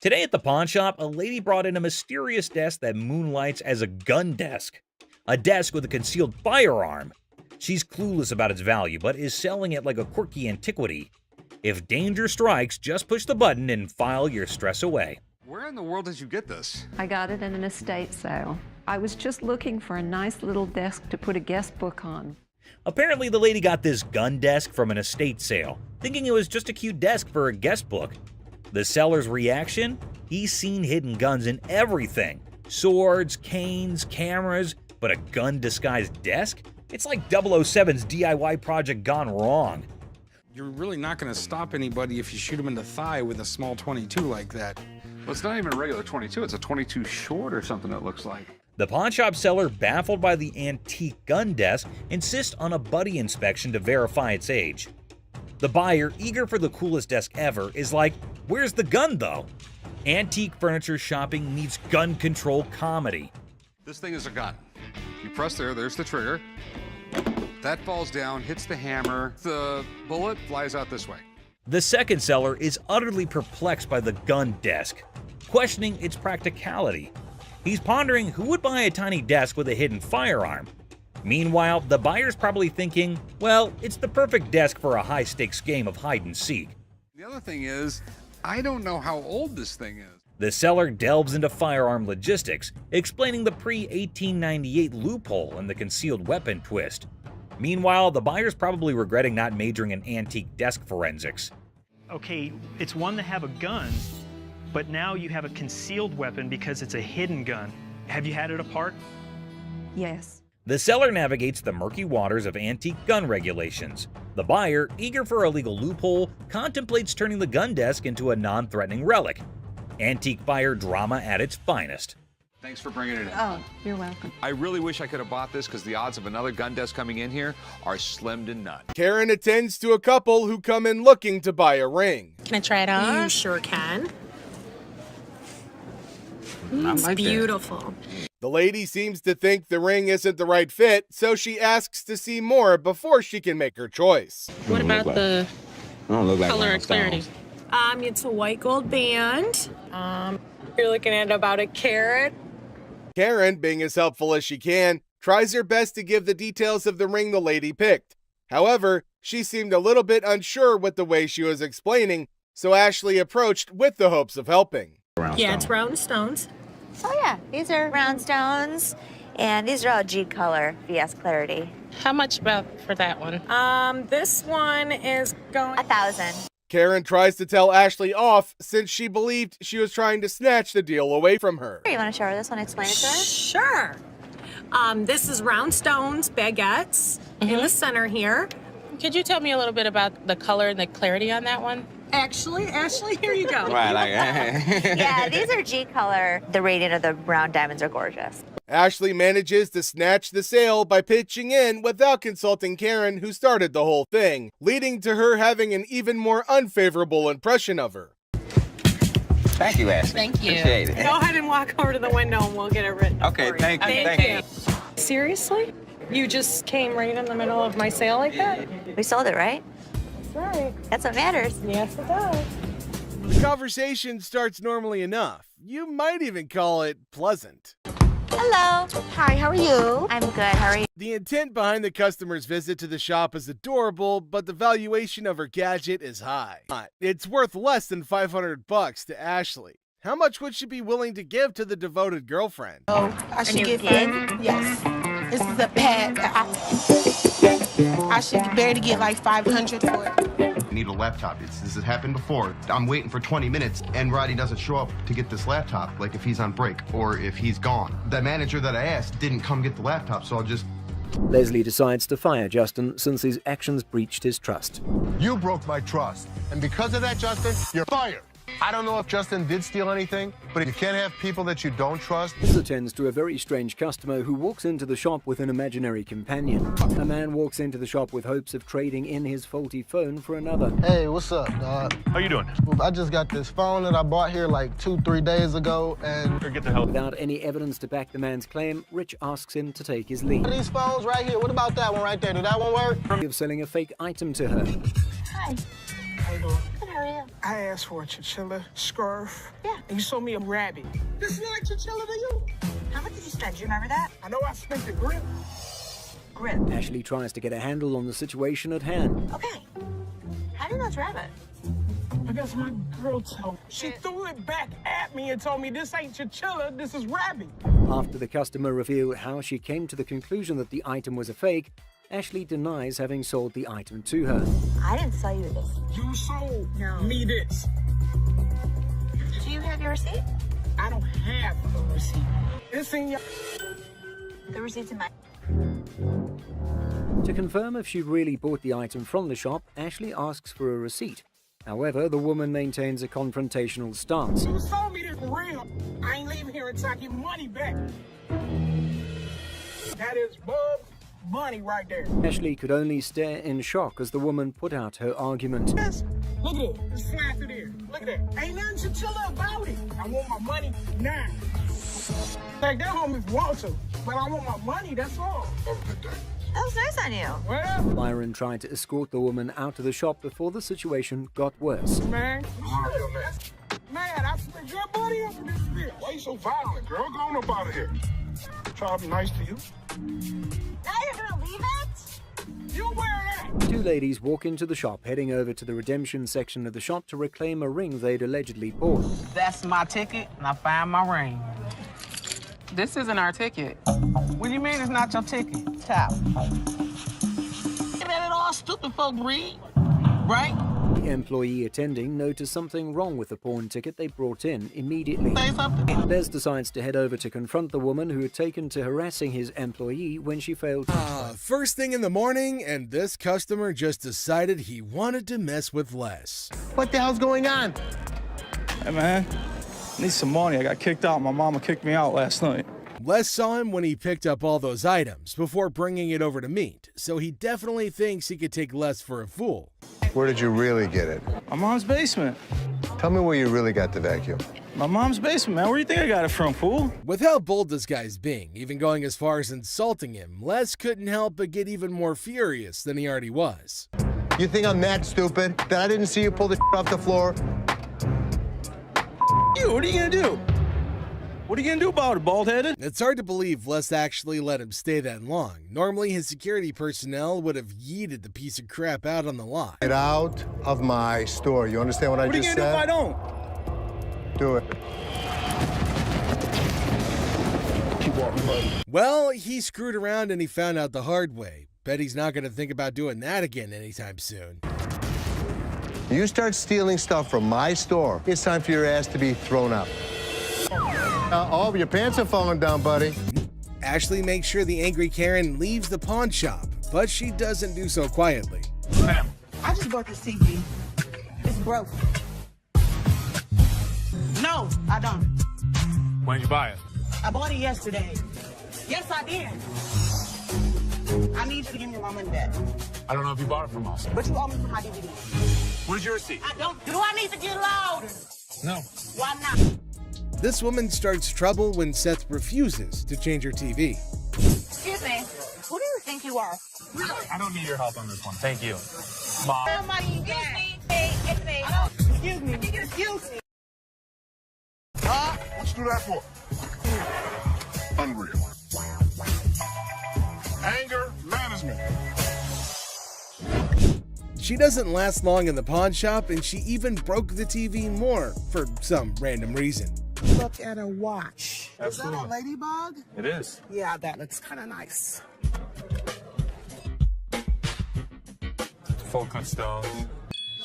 Today at the pawn shop, a lady brought in a mysterious desk that moonlights as a gun desk. A desk with a concealed firearm. She's clueless about its value, but is selling it like a quirky antiquity. If danger strikes, just push the button and file your stress away. Where in the world did you get this? I got it in an estate sale. I was just looking for a nice little desk to put a guest book on. Apparently, the lady got this gun desk from an estate sale, thinking it was just a cute desk for a guest book. The seller's reaction? He's seen hidden guns in everything. Swords, canes, cameras, but a gun-disguised desk? It's like 007's DIY project gone wrong. You're really not going to stop anybody if you shoot him in the thigh with a small 22 like that. Well, it's not even a regular 22. It's a 22 short or something it looks like. The pawn shop seller, baffled by the antique gun desk, insists on a buddy inspection to verify its age. The buyer, eager for the coolest desk ever, is like, where's the gun though? Antique furniture shopping needs gun control comedy. This thing is a gun. You press there's the trigger. That falls down, hits the hammer. The bullet flies out this way. The second seller is utterly perplexed by the gun desk, questioning its practicality. He's pondering who would buy a tiny desk with a hidden firearm. Meanwhile, the buyer's probably thinking, well, it's the perfect desk for a high-stakes game of hide-and-seek. The other thing is, I don't know how old this thing is. The seller delves into firearm logistics, explaining the pre-1898 loophole and the concealed weapon twist. Meanwhile, the buyer's probably regretting not majoring in antique desk forensics. Okay, it's one to have a gun, but now you have a concealed weapon because it's a hidden gun. Have you had it apart? Yes. The seller navigates the murky waters of antique gun regulations. The buyer, eager for a legal loophole, contemplates turning the gun desk into a non-threatening relic. Antique buyer drama at its finest. Thanks for bringing it in. Oh, you're welcome. I really wish I could have bought this because the odds of another gun desk coming in here are slim to none. Karen attends to a couple who come in looking to buy a ring. Can I try it on? You sure can. It's beautiful. The lady seems to think the ring isn't the right fit, so she asks to see more before she can make her choice. What about the color and Rhinestones. clarity? It's a white gold band. You're looking at about a carat. Karen, being as helpful as she can, tries her best to give the details of the ring the lady picked. However, she seemed a little bit unsure with the way she was explaining, so Ashley approached with the hopes of helping. Yeah, it's round stones. Oh yeah, these are round stones, and these are all G color, VS clarity. How much about for that one? This one is going 1,000. Karen tries to tell Ashley off since she believed she was trying to snatch the deal away from her. You want to show her this one? Explain it to her. Sure. This is round stones, baguettes in the center here. Could you tell me a little bit about the color and the clarity on that one? Actually, here you go. Yeah, these are G color. The radiant of the round diamonds are gorgeous. Ashley manages to snatch the sale by pitching in without consulting Karen, who started the whole thing, leading to her having an even more unfavorable impression of her. Thank you, Ashley. Thank you. Appreciate it. Go ahead and walk over to the window and we'll get it written. Okay, for thank you. Thank you. Seriously? You just came right in the middle of my sale like that? We sold it, right? That's right. That's what matters. Yes, it does. The conversation starts normally enough. You might even call it pleasant. Hello. Hi, how are you? I'm good. How are you? The intent behind the customer's visit to the shop is adorable, but the valuation of her gadget is high. It's worth less than $500 to Ashley. How much would she be willing to give to the devoted girlfriend? Oh, I should give yes. This is a pad. I should barely get like 500 for it. I need a laptop. This has happened before. I'm waiting for 20 minutes and Roddy doesn't show up to get this laptop, like if he's on break or if he's gone. The manager that I asked didn't come get the laptop, so I'll just... Leslie decides to fire Justin since his actions breached his trust. You broke my trust. And because of that, Justin, you're fired. I don't know if Justin did steal anything, but you can't have people that you don't trust. This attends to a very strange customer who walks into the shop with an imaginary companion. A man walks into the shop with hopes of trading in his faulty phone for another. Hey, what's up, dog? How you doing? Well, I just got this phone that I bought here like 2-3 days ago, and... Get the hell. Without any evidence to back the man's claim, Rich asks him to take his lead. These phones right here, what about that one right there? Did that one work? Of selling a fake item to her. Hi. How you doing? Good, how are you? I asked for a chinchilla scarf. Yeah. And you sold me a rabbit. This is like chinchilla to you. How much did you spend? Do you remember that? I know I spent the grip. Grip. Ashley tries to get a handle on the situation at hand. Okay. How do you know it's rabbit? I guess my girl told me. She threw it back at me and told me this ain't chinchilla, this is rabbit. After the customer revealed how she came to the conclusion that the item was a fake, Ashley denies having sold the item to her. I didn't sell you this. You sold me this. Do you have your receipt? I don't have a receipt. It's in your... The receipt's in my... To confirm if she really bought the item from the shop, Ashley asks for a receipt. However, the woman maintains a confrontational stance. You sold me this real. I ain't leaving here until I get money back. That is Bub's money right there. Ashley could only stare in shock as the woman put out her argument. Yes. Look at it. It's flying through there. Look at that. Ain't nothing chinchilla about it. I want my money now. Take that home if you want to. But I want my money, that's all. That was nice on you. Well, Byron tried to escort the woman out of the shop before the situation got worse. man, I spent your money up in this bitch. Why you so violent, girl? Go on up out of here. Try to be nice to you. Now you're gonna leave it? You wear that. Two ladies walk into the shop, heading over to the redemption section of the shop to reclaim a ring they'd allegedly bought. That's my ticket, and I found my ring. This isn't our ticket. What do you mean it's not your ticket? Tap. That all stupid folk read, right? The employee attending noticed something wrong with the pawn ticket they brought in immediately. Say something. Les decides to head over to confront the woman who had taken to harassing his employee when she failed. First thing in the morning, and this customer just decided he wanted to mess with Les. What the hell's going on? Hey, man. Need some money. I got kicked out. My mama kicked me out last night. Les saw him when he picked up all those items before bringing it over to meet, so he definitely thinks he could take Les for a fool. Where did you really get it? My mom's basement. Tell me where you really got the vacuum. My mom's basement, man. Where do you think I got it from, fool? With how bold this guy's being, even going as far as insulting him, Les couldn't help but get even more furious than he already was. You think I'm that stupid that I didn't see you pull the off the floor? You, what are you gonna do? What are you gonna do about it, bald-headed? It's hard to believe Les actually let him stay that long. Normally, his security personnel would have yeeted the piece of crap out on the lot. Get out of my store. You understand what I just said? What are you gonna do if I don't? Do it. Keep walking, buddy. Well, he screwed around and he found out the hard way. Bet he's not going to think about doing that again anytime soon. You start stealing stuff from my store, it's time for your ass to be thrown out. Oh, your pants are falling down, buddy. Ashley makes sure the angry Karen leaves the pawn shop, but she doesn't do so quietly. Ma'am, I just bought this TV. It's broke. No, I don't. When'd you buy it? I bought it yesterday. Yes, I did. I need you to give me my money back. I don't know if you bought it from us. But you owe me for my DVD. Where's your receipt? I don't. Do I need to get louder? No. Why not? This woman starts trouble when Seth refuses to change her TV. Excuse me. Who do you think you are? I don't need your help on this one. Thank you. Mom. Excuse me. Hey, excuse me. Excuse me. Huh? What you do that for? Unreal. Anger management. She doesn't last long in the pawn shop, and she even broke the TV more for some random reason. Look at her watch. Absolutely. Is that a ladybug? It is. Yeah, that looks kind of nice. Full cut stones.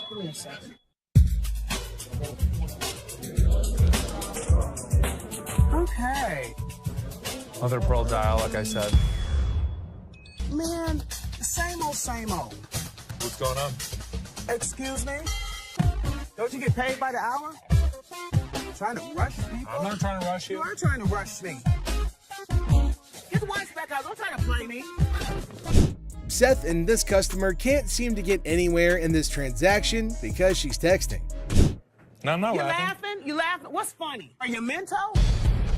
Give me a second. Okay. Mother of pearl dial, like I said. Man, same old, same old. What's going on? Excuse me? Don't you get paid by the hour? Trying to rush people? I'm not trying to rush you. You are trying to rush me. Get the watch back out. Don't try to play me. Seth and this customer can't seem to get anywhere in this transaction because she's texting. No, I'm not You laughing. laughing? You laughing? What's funny? Are you mental?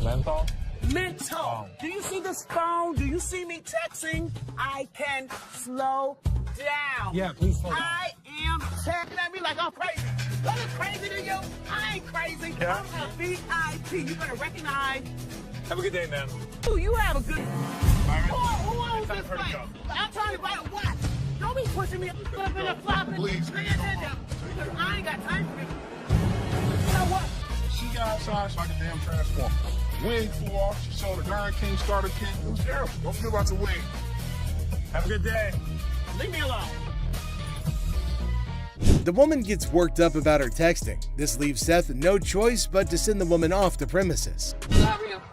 Menthol? Mental. Oh. Do you see this phone? Do you see me texting? I can slow down. Yeah, please slow down. I am texting at me like I'm crazy. What is crazy to you? I ain't crazy. Yeah. I'm a VIP. You better recognize. Have a good day, man. Ooh, you have a good. Byron, Who owns it's time this for her to place? go. I'm trying to buy a watch. Don't be pushing me up in the flopping. Please. Pay attention. I ain't got time for this. You know what? She got outside like a damn transformer. Wing flew off. She saw the Iron King starter king. It was terrible. Don't forget about the wing. Have a good day. Leave me alone. The woman gets worked up about her texting. This leaves Seth no choice but to send the woman off the premises.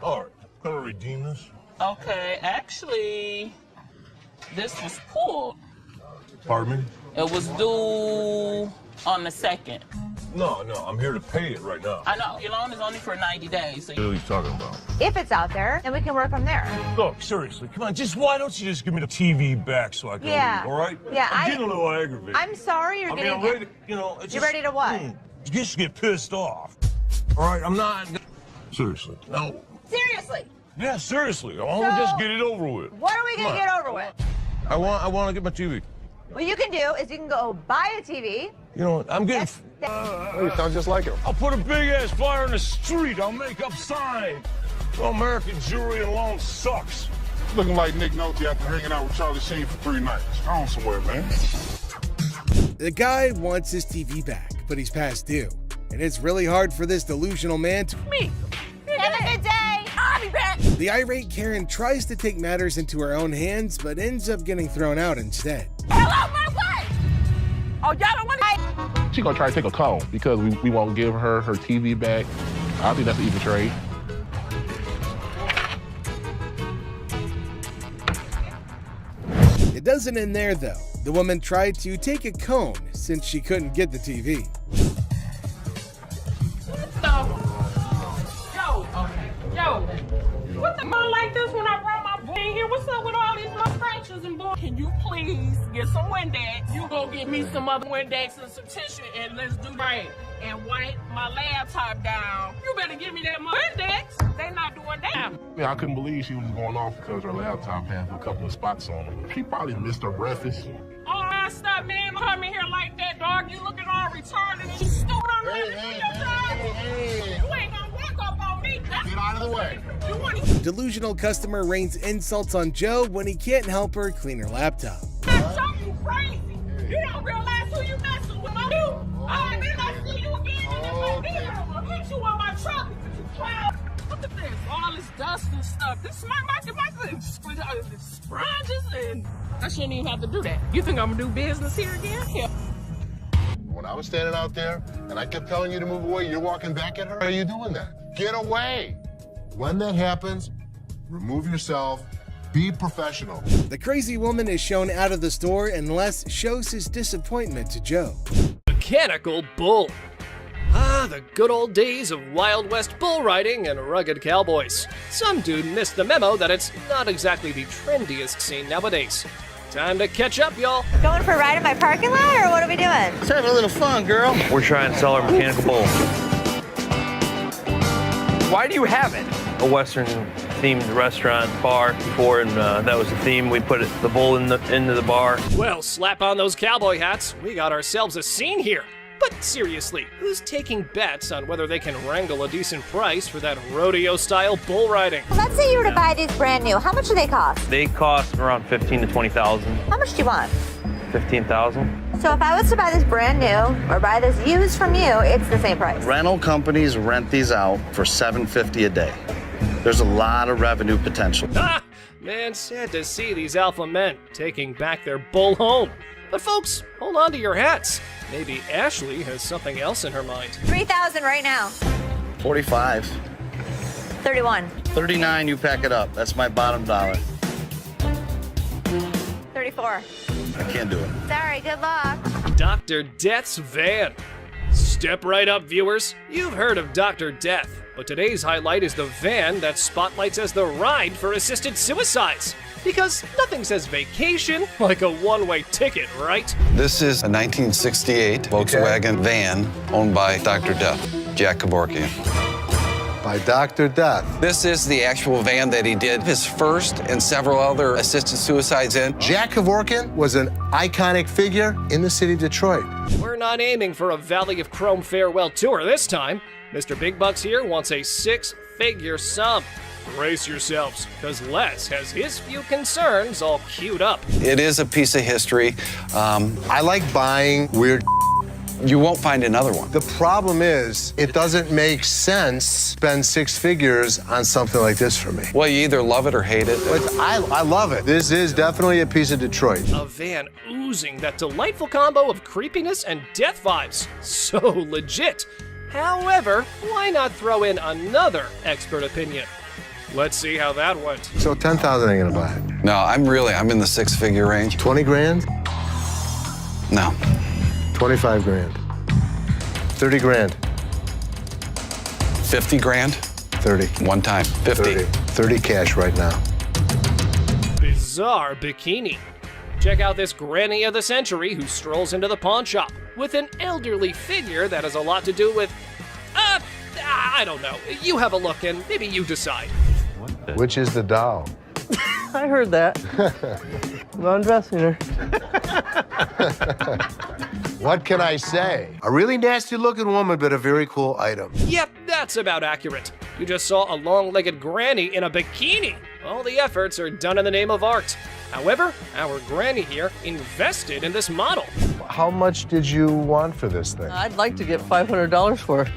All right, gonna redeem this. Okay, actually, this was pulled. Pardon me? It was due on the 2nd. No, I'm here to pay it right now. I know, your loan is only for 90 days. So What are you talking about? If it's out there, then we can work from there. Look, seriously, come on, why don't you just give me the TV back so I can Yeah. leave, all right? Yeah, I'm getting a little aggravated. I'm sorry you're getting. I'm ready, it's You're just- ready to what? Just get pissed off. All right, I'm not. Seriously, no. Seriously. Yeah, seriously, I want to just get it over with. What are we gonna Come get on. over with? I want to get my TV. What you can do is you can go buy a TV. You know what? I'm getting. You sound just like him. I'll put a big ass flyer in the street. I'll make up signs. Well, American jewelry alone sucks. Looking like Nick Nolte after hanging out with Charlie Sheen for 3 nights. Go on somewhere, man. The guy wants his TV back, but he's past due. And it's really hard for this delusional man to Me. Have a good day. I'll be back. The irate Karen tries to take matters into her own hands, but ends up getting thrown out instead. Hello, my wife. Oh, y'all don't want to. She gonna try to take a call because we won't give her TV back. I think that's an even trade. It doesn't end there though. The woman tried to take a cone since she couldn't get the TV. please get some Windex. You go get me some other Windex and some tissue, and let's do right. And wipe my laptop down. You better give me that Windex. They not doing that. Yeah, I couldn't believe she was going off because her laptop had a couple of spots on it. She probably missed her breakfast. Oh, stop, man. Don't come in here like that, dog. You looking all retarded and you stupid on your job. You ain't gonna walk up on me. Get out of the way. You want Delusional customer rains insults on Joe when he can't help her clean her laptop. you crazy. You don't realize who you messing with. I did not see you again in that video. I'll hit you on my truck. Look at this. All this dust and stuff. This my sponges, and I shouldn't even have to do that. You think I'm gonna do business here again? Yeah. When I was standing out there and I kept telling you to move away, you're walking back at her? Why are you doing that? Get away. When that happens, remove yourself. Be professional. The crazy woman is shown out of the store and Les shows his disappointment to Joe. Mechanical bull. Ah, the good old days of Wild West bull riding and rugged cowboys. Some dude missed the memo that it's not exactly the trendiest scene nowadays. Time to catch up, y'all. Going for a ride in my parking lot, or what are we doing? Let's have a little fun, girl. We're trying to sell our mechanical bull. Why do you have it? A Western-themed restaurant bar before, and that was the theme. We put the bull into the bar. Well, slap on those cowboy hats. We got ourselves a scene here. But seriously, who's taking bets on whether they can wrangle a decent price for that rodeo-style bull riding? Let's say you were to buy these brand new. How much do they cost? They cost around $15,000 to $20,000. How much do you want? $15,000. So if I was to buy this brand new or buy this used from you, it's the same price. Rental companies rent these out for $750 a day. There's a lot of revenue potential. Ah, man, sad to see these alpha men taking back their bull home. But folks, hold on to your hats. Maybe Ashley has something else in her mind. $3,000 right now. 45. 31. 39, you pack it up. That's my bottom dollar. 34. I can't do it. Sorry, good luck. Dr. Death's van. Step right up, viewers. You've heard of Dr. Death, but today's highlight is the van that spotlights as the ride for assisted suicides. Because nothing says vacation like a one-way ticket, right? This is a 1968 Volkswagen van owned by Dr. Death, Jack Kevorkian. By Dr. Death. This is the actual van that he did his first and several other assisted suicides in. Jack Kevorkian was an iconic figure in the city of Detroit. We're not aiming for a Valley of Chrome farewell tour this time. Mr. Big Bucks here wants a six-figure sum. Brace yourselves, because Les has his few concerns all queued up. It is a piece of history. I like buying weird. You won't find another one. The problem is, it doesn't make sense to spend six figures on something like this for me. Well, you either love it or hate it. But I love it. This is definitely a piece of Detroit. A van oozing that delightful combo of creepiness and death vibes. So legit. However, why not throw in another expert opinion? Let's see how that went. So 10,000 ain't gonna buy it. No, I'm in the six-figure range. 20 grand? No. 25 grand. 30 grand. 50 grand? 30. One time. 50. 30 cash right now. Bizarre bikini. Check out this granny of the century who strolls into the pawn shop with an elderly figure that has a lot to do with, I don't know. You have a look and maybe you decide. Which is the doll? I heard that. I'm undressing her. What can I say? A really nasty looking woman, but a very cool item. Yep, that's about accurate. You just saw a long-legged granny in a bikini. All the efforts are done in the name of art. However, our granny here invested in this model. How much did you want for this thing? I'd like to get $500 for it.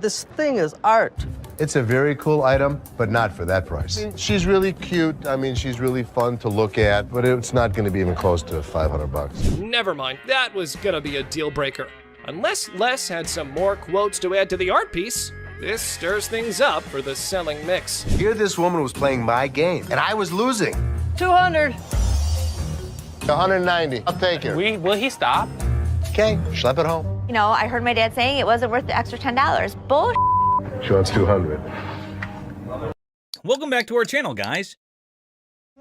This thing is art. It's a very cool item, but not for that price. She's really cute. I mean, she's really fun to look at, but it's not going to be even close to 500 bucks. Never mind, that was gonna be a deal breaker. Unless Les had some more quotes to add to the art piece, this stirs things up for the selling mix. Here this woman was playing my game, and I was losing. 200. 190. I'll take it. Will he stop? Okay, schlep it home. You know, I heard my dad saying it wasn't worth the extra $10. Bull. She wants 200. Welcome back to our channel, guys.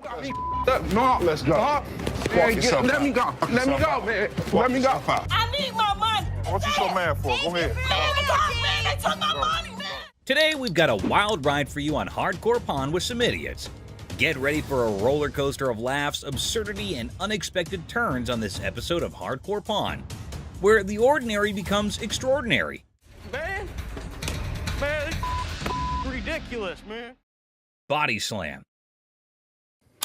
No, let's go. Let me go. Let me go, man. Let me go. I need my money. What you so mad for? Go ahead. Man, they took my money, man. Today, we've got a wild ride for you on Hardcore Pawn with some idiots. Get ready for a roller coaster of laughs, absurdity, and unexpected turns on this episode of Hardcore Pawn, where the ordinary becomes extraordinary. Man, ridiculous, man. Body slam.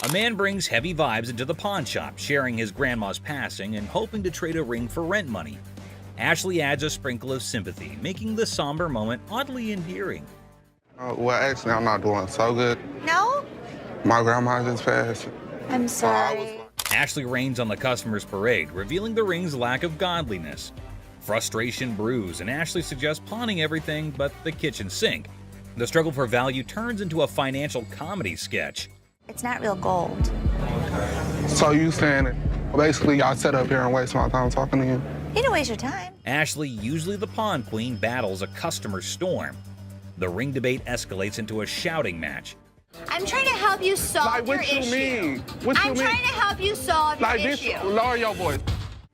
A man brings heavy vibes into the pawn shop, sharing his grandma's passing and hoping to trade a ring for rent money. Ashley adds a sprinkle of sympathy, making the somber moment oddly endearing. Well, actually, I'm not doing so good. No? My grandma just passed. I'm sorry. Ashley rains on the customer's parade, revealing the ring's lack of godliness. Frustration brews, and Ashley suggests pawning everything but the kitchen sink. The struggle for value turns into a financial comedy sketch. It's not real gold. So you saying that basically y'all set up here and waste my time talking to you? You don't waste your time. Ashley, usually the pawn queen, battles a customer storm. The ring debate escalates into a shouting match. I'm trying to help you solve your issue. What you mean? What you I'm mean? trying to help you solve your issue. Lower your voice.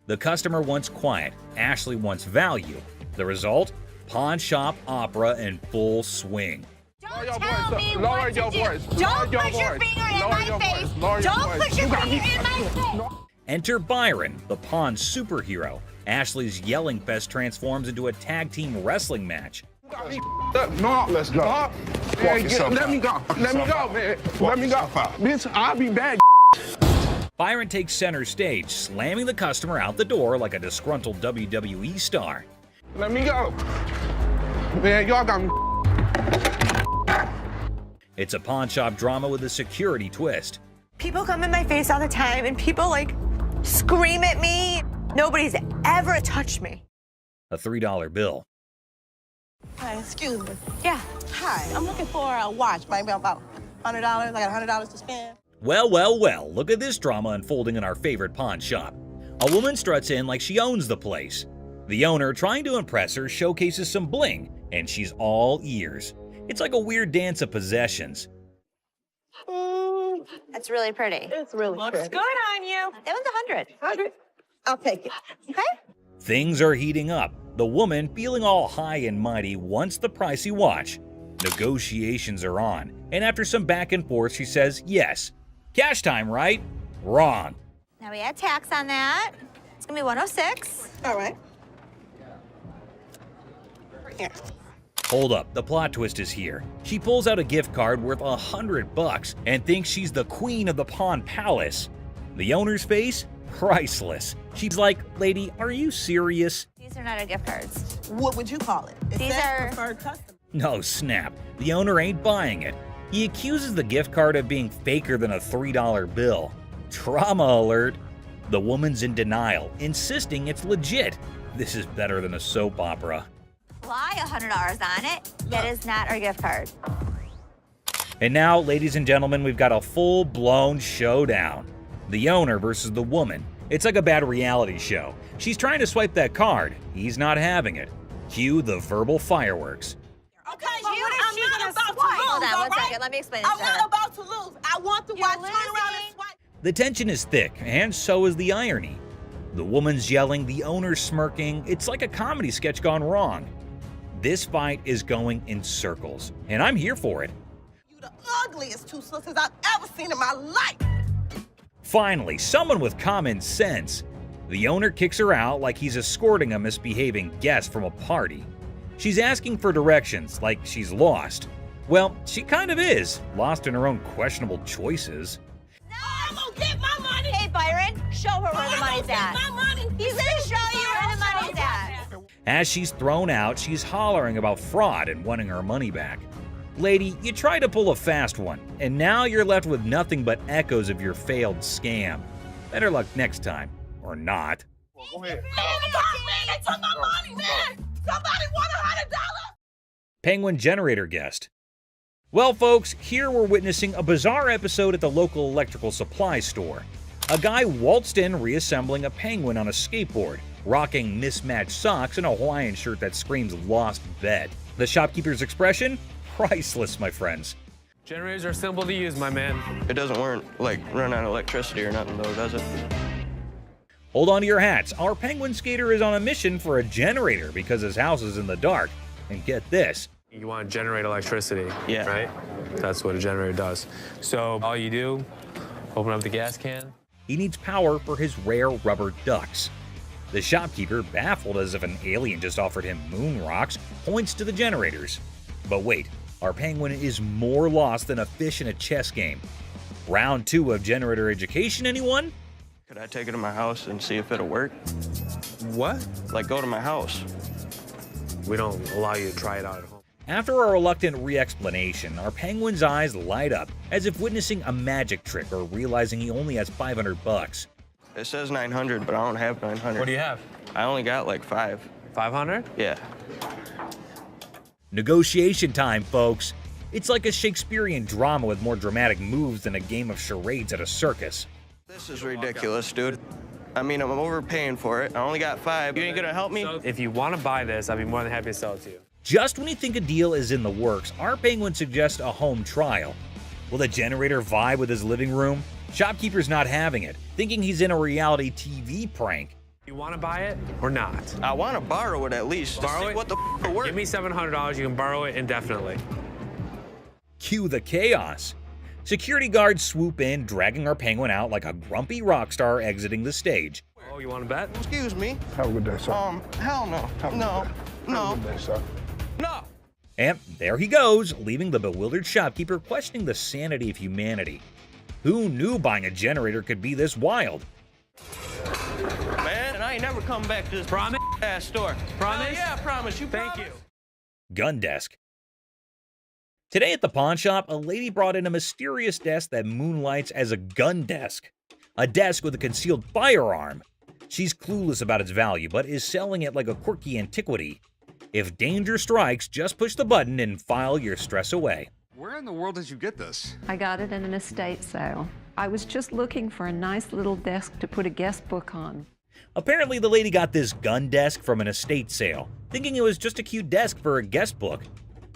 The customer wants quiet. Ashley wants value. The result? Pawn shop opera in full swing. Don't tell me what to do. Don't put your finger in my face. Don't put your finger in my face. Enter Byron, the pawn superhero. Ashley's yelling fest transforms into a tag team wrestling match. No, let's go. Let me go. Let me go, man. Let me go. Bitch, I'll be back. Byron takes center stage, slamming the customer out the door like a disgruntled WWE star. Let me go. Man, y'all got me. It's a pawn shop drama with a security twist. People come in my face all the time and people like scream at me. Nobody's ever touched me. A $3 bill. Hi, excuse me. Yeah. Hi, I'm looking for a watch, maybe about $100. I got $100 to spend. Well, look at this drama unfolding in our favorite pawn shop. A woman struts in like she owns the place. The owner, trying to impress her, showcases some bling, and she's all ears. It's like a weird dance of possessions. That's really pretty. It's really Looks pretty. good on you. That was 100. 100? I'll take it. Okay. Things are heating up. The woman, feeling all high and mighty, wants the pricey watch. Negotiations are on, and after some back and forth, she says yes. Cash time, right? Wrong. Now we add tax on that. It's gonna be 106. All right. Here. Hold up, the plot twist is here. She pulls out a gift card worth $100 and thinks she's the queen of the pawn palace. The owner's face? Priceless. She's like, lady, are you serious? These are not our gift cards. What would you call it? These are preferred customer. No snap. The owner ain't buying it. He accuses the gift card of being faker than a $3 bill. Trauma alert. The woman's in denial, insisting it's legit. This is better than a soap opera. Apply $100 on it. That is not our gift card. And now, ladies and gentlemen, we've got a full-blown showdown. The owner versus the woman. It's like a bad reality show. She's trying to swipe that card. He's not having it. Cue the verbal fireworks. Okay, Well, you, what is I'm she not gonna about to swipe? lose, Hold on all one right? second. Let me explain this I'm to her. not about to lose. I want the watch. Turn around and swipe. The tension is thick, and so is the irony. The woman's yelling, the owner's smirking. It's like a comedy sketch gone wrong. This fight is going in circles, and I'm here for it. You the ugliest two sisters I've ever seen in my life. Finally, someone with common sense. The owner kicks her out like he's escorting a misbehaving guest from a party. She's asking for directions like she's lost. Well, she kind of is, lost in her own questionable choices. I'm gonna get my money. Hey, Byron, show her where the money's at. My money. He's gonna show you where the money's at. As she's thrown out, she's hollering about fraud and wanting her money back. Lady, you tried to pull a fast one, and now you're left with nothing but echoes of your failed scam. Better luck next time, or not. Go ahead. Man, they took my money, man. Somebody want $100. Penguin generator guest. Well, folks, here we're witnessing a bizarre episode at the local electrical supply store. A guy waltzed in reassembling a penguin on a skateboard, rocking mismatched socks and a Hawaiian shirt that screams lost bet. The shopkeeper's expression? Priceless, my friends. Generators are simple to use, my man. It doesn't run on electricity or nothing, though, does it? Hold on to your hats. Our penguin skater is on a mission for a generator because his house is in the dark. And get this. You want to generate electricity, right? That's what a generator does. So all you do, open up the gas can. He needs power for his rare rubber ducks. The shopkeeper, baffled as if an alien just offered him moon rocks, points to the generators. But wait, our penguin is more lost than a fish in a chess game. Round 2 of generator education, anyone? Could I take it to my house and see if it'll work? What? Like, go to my house. We don't allow you to try it out at home. After a reluctant re-explanation, our penguin's eyes light up, as if witnessing a magic trick or realizing he only has $500. It says 900, but I don't have 900. What do you have? I only got like 5. 500? Yeah. Negotiation time, folks. It's like a Shakespearean drama with more dramatic moves than a game of charades at a circus. This is ridiculous, dude. I mean, I'm overpaying for it. I only got 5. You ain't gonna help me? If you want to buy this, I'd be more than happy to sell it to you. Just when you think a deal is in the works, our penguin suggests a home trial. Will the generator vibe with his living room? Shopkeeper's not having it, thinking he's in a reality TV prank. You want to buy it or not? I want to borrow it at least. Borrow it? What the f work? Give me $700. You can borrow it indefinitely. Cue the chaos. Security guards swoop in, dragging our penguin out like a grumpy rock star exiting the stage. Oh, you want to bet? Excuse me. Have a good day, sir. Hell no. No. Have a good day, sir. No. And there he goes, leaving the bewildered shopkeeper questioning the sanity of humanity. Who knew buying a generator could be this wild? Man, I ain't never come back to this ass store. Promise? Yeah, I promise. You Thank promise? you. Gun desk. Today at the pawn shop, a lady brought in a mysterious desk that moonlights as a gun desk. A desk with a concealed firearm. She's clueless about its value, but is selling it like a quirky antiquity. If danger strikes, just push the button and file your stress away. Where in the world did you get this? I got it in an estate sale. I was just looking for a nice little desk to put a guest book on. Apparently, the lady got this gun desk from an estate sale, thinking it was just a cute desk for a guest book.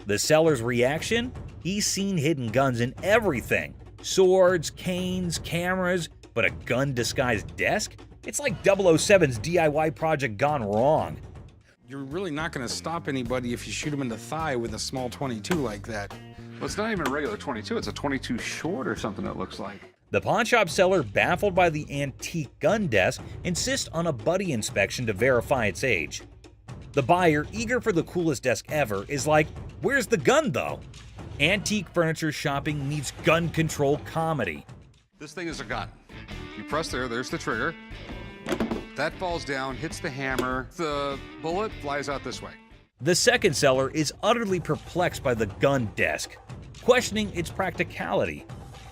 The seller's reaction? He's seen hidden guns in everything. Swords, canes, cameras, but a gun-disguised desk? It's like 007's DIY project gone wrong. You're really not going to stop anybody if you shoot him in the thigh with a small 22 like that. Well, it's not even a regular 22. It's a 22 short or something, it looks like. The pawnshop seller, baffled by the antique gun desk, insists on a buddy inspection to verify its age. The buyer, eager for the coolest desk ever, is like, where's the gun though? Antique furniture shopping needs gun control comedy. This thing is a gun. You press there's the trigger. That falls down, hits the hammer. The bullet flies out this way. The second seller is utterly perplexed by the gun desk, questioning its practicality.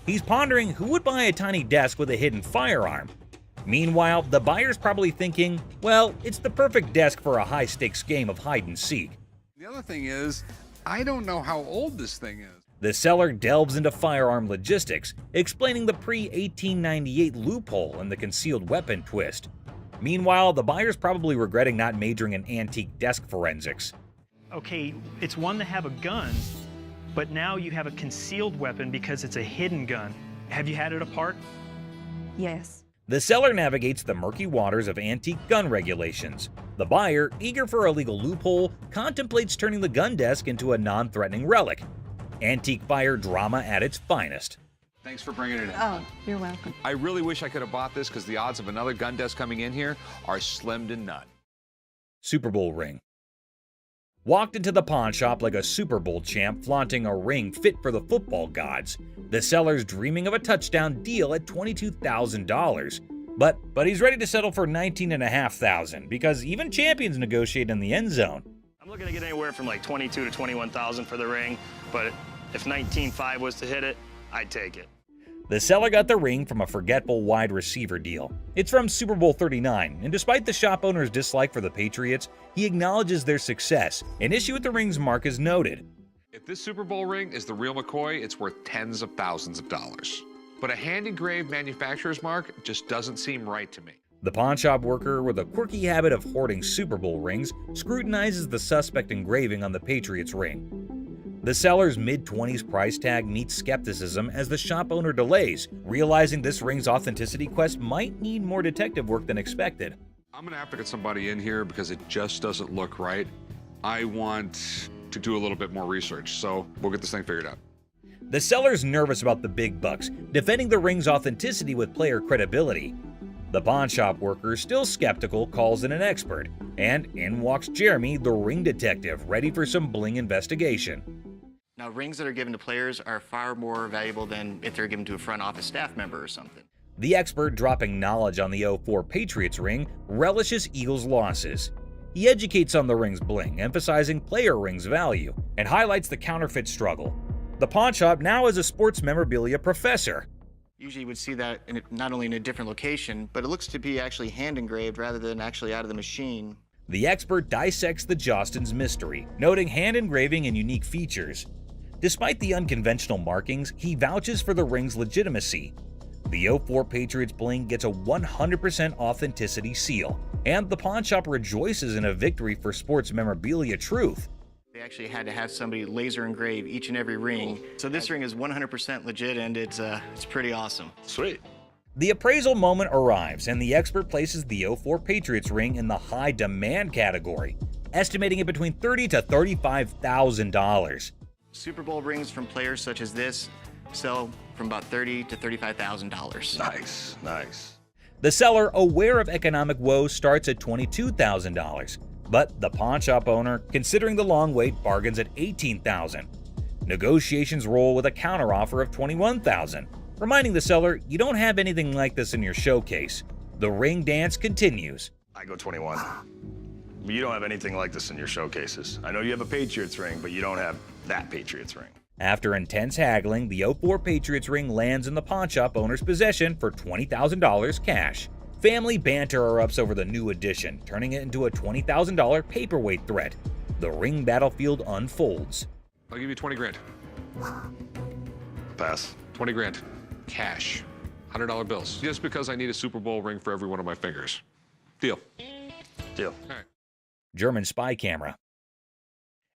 He's pondering who would buy a tiny desk with a hidden firearm. Meanwhile, the buyer's probably thinking, well, it's the perfect desk for a high-stakes game of hide-and-seek. The other thing is, I don't know how old this thing is. The seller delves into firearm logistics, explaining the pre-1898 loophole and the concealed weapon twist. Meanwhile, the buyer's probably regretting not majoring in antique desk forensics. Okay, it's one to have a gun, but now you have a concealed weapon because it's a hidden gun. Have you had it apart? Yes. The seller navigates the murky waters of antique gun regulations. The buyer, eager for a legal loophole, contemplates turning the gun desk into a non-threatening relic. Antique fire drama at its finest. Thanks for bringing it in. Oh, you're welcome. I really wish I could have bought this because the odds of another gun desk coming in here are slim to none. Super Bowl ring. Walked into the pawn shop like a Super Bowl champ flaunting a ring fit for the football gods. The seller's dreaming of a touchdown deal at $22,000. But he's ready to settle for $19,500 because even champions negotiate in the end zone. I'm looking to get anywhere from like $22,000 to $21,000 for the ring, but if $19,500 was to hit it, I'd take it. The seller got the ring from a forgetful wide receiver deal. It's from Super Bowl 39, and despite the shop owner's dislike for the Patriots, he acknowledges their success. An issue with the ring's mark is noted. If this Super Bowl ring is the real McCoy, it's worth tens of thousands of dollars. But a hand-engraved manufacturer's mark just doesn't seem right to me. The pawnshop worker, with a quirky habit of hoarding Super Bowl rings, scrutinizes the suspect engraving on the Patriots ring. The seller's mid-20s price tag meets skepticism as the shop owner delays, realizing this ring's authenticity quest might need more detective work than expected. I'm gonna have to get somebody in here because it just doesn't look right. I want to do a little bit more research, so we'll get this thing figured out. The seller's nervous about the big bucks, defending the ring's authenticity with player credibility. The pawn shop worker, still skeptical, calls in an expert, and in walks Jeremy, the ring detective, ready for some bling investigation. Now, rings that are given to players are far more valuable than if they're given to a front office staff member or something. The expert, dropping knowledge on the 04 Patriots ring, relishes Eagles' losses. He educates on the ring's bling, emphasizing player rings' value, and highlights the counterfeit struggle. The pawn shop now has a sports memorabilia professor. Usually you would see that not only in a different location, but it looks to be actually hand engraved rather than actually out of the machine. The expert dissects the Jostens mystery, noting hand engraving and unique features. Despite the unconventional markings, he vouches for the ring's legitimacy. The 04 Patriots bling gets a 100% authenticity seal, and the pawn shop rejoices in a victory for sports memorabilia truth. They actually had to have somebody laser engrave each and every ring. So this ring is 100% legit, and it's pretty awesome. Sweet. The appraisal moment arrives, and the expert places the 04 Patriots ring in the high demand category, estimating it between $30,000 to $35,000. Super Bowl rings from players such as this sell from about $30,000 to $35,000. Nice, nice. The seller, aware of economic woes, starts at $22,000, but the pawn shop owner, considering the long wait, bargains at $18,000. Negotiations roll with a counteroffer of $21,000, reminding the seller you don't have anything like this in your showcase. The ring dance continues. I go 21. You don't have anything like this in your showcases. I know you have a Patriots ring, but you don't have that Patriots ring. After intense haggling, the 04 Patriots ring lands in the pawn shop owner's possession for $20,000 cash. Family banter erupts over the new addition, turning it into a $20,000 paperweight threat. The ring battlefield unfolds. I'll give you 20 grand. Pass. 20 grand. Cash. $100 bills. Just because I need a Super Bowl ring for every one of my fingers. Deal. Deal. All right. German spy camera.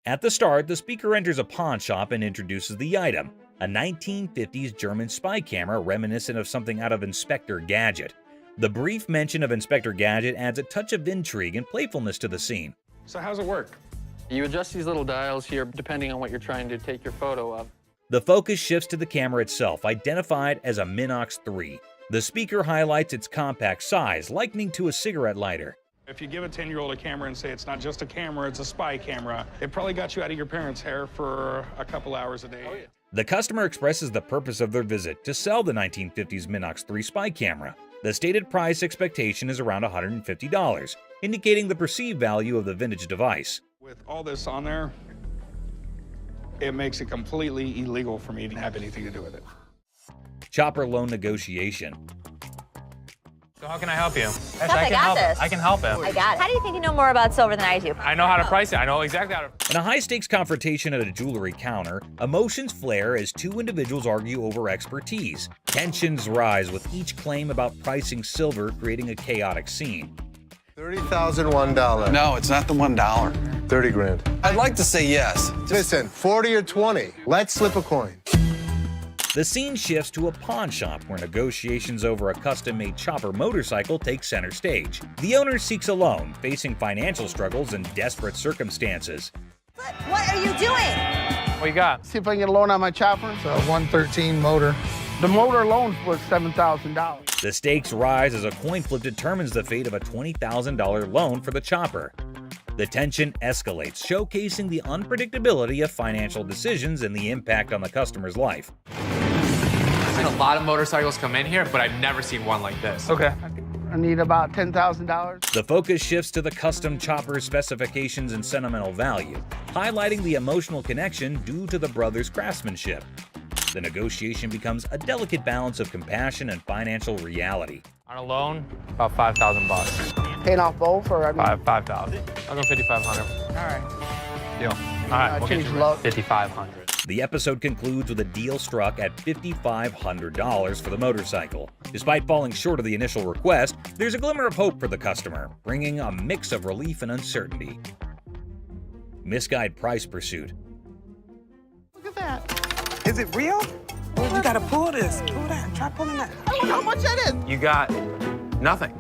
At the start, the speaker enters a pawn shop and introduces the item, a 1950s German spy camera reminiscent of something out of Inspector Gadget. The brief mention of Inspector Gadget adds a touch of intrigue and playfulness to the scene. So how's it work? You adjust these little dials here depending on what you're trying to take your photo of. The focus shifts to the camera itself, identified as a Minox 3. The speaker highlights its compact size, likening to a cigarette lighter. If you give a 10-year-old a camera and say it's not just a camera, it's a spy camera, it probably got you out of your parents' hair for a couple hours a day. Oh, yeah. The customer expresses the purpose of their visit to sell the 1950s Minox 3 spy camera. The stated price expectation is around $150, indicating the perceived value of the vintage device. With all this on there, it makes it completely illegal for me to have anything to do with it. Chopper loan negotiation. So how can I help you? Yes, I got this. I can help him. I got it. How do you think you know more about silver than I do? I know how to price it. I know exactly how to. In a high-stakes confrontation at a jewelry counter, emotions flare as two individuals argue over expertise. Tensions rise with each claim about pricing silver, creating a chaotic scene. $30,001. No, it's not the $1. 30 grand. I'd like to say yes. Listen, 40 or 20. Let's slip a coin. The scene shifts to a pawn shop where negotiations over a custom-made chopper motorcycle take center stage. The owner seeks a loan, facing financial struggles and desperate circumstances. What are you doing? What you got? See if I can get a loan on my chopper. It's a 113 motor. The motor alone was $7,000. The stakes rise as a coin flip determines the fate of a $20,000 loan for the chopper. The tension escalates, showcasing the unpredictability of financial decisions and the impact on the customer's life. I've seen a lot of motorcycles come in here, but I've never seen one like this. Okay. I need about $10,000. The focus shifts to the custom chopper's specifications and sentimental value, highlighting the emotional connection due to the brothers' craftsmanship. The negotiation becomes a delicate balance of compassion and financial reality. On a loan, about $5,000. Paying off both, or I mean? 5,000. I'll go 5,500. All right. Deal. All right, we'll get you 5,500. The episode concludes with a deal struck at $5,500 for the motorcycle. Despite falling short of the initial request, there's a glimmer of hope for the customer, bringing a mix of relief and uncertainty. Misguided price pursuit. Look at that. Is it real? You gotta pull this. Pull that. Try pulling that. I don't know how much that is. You got nothing.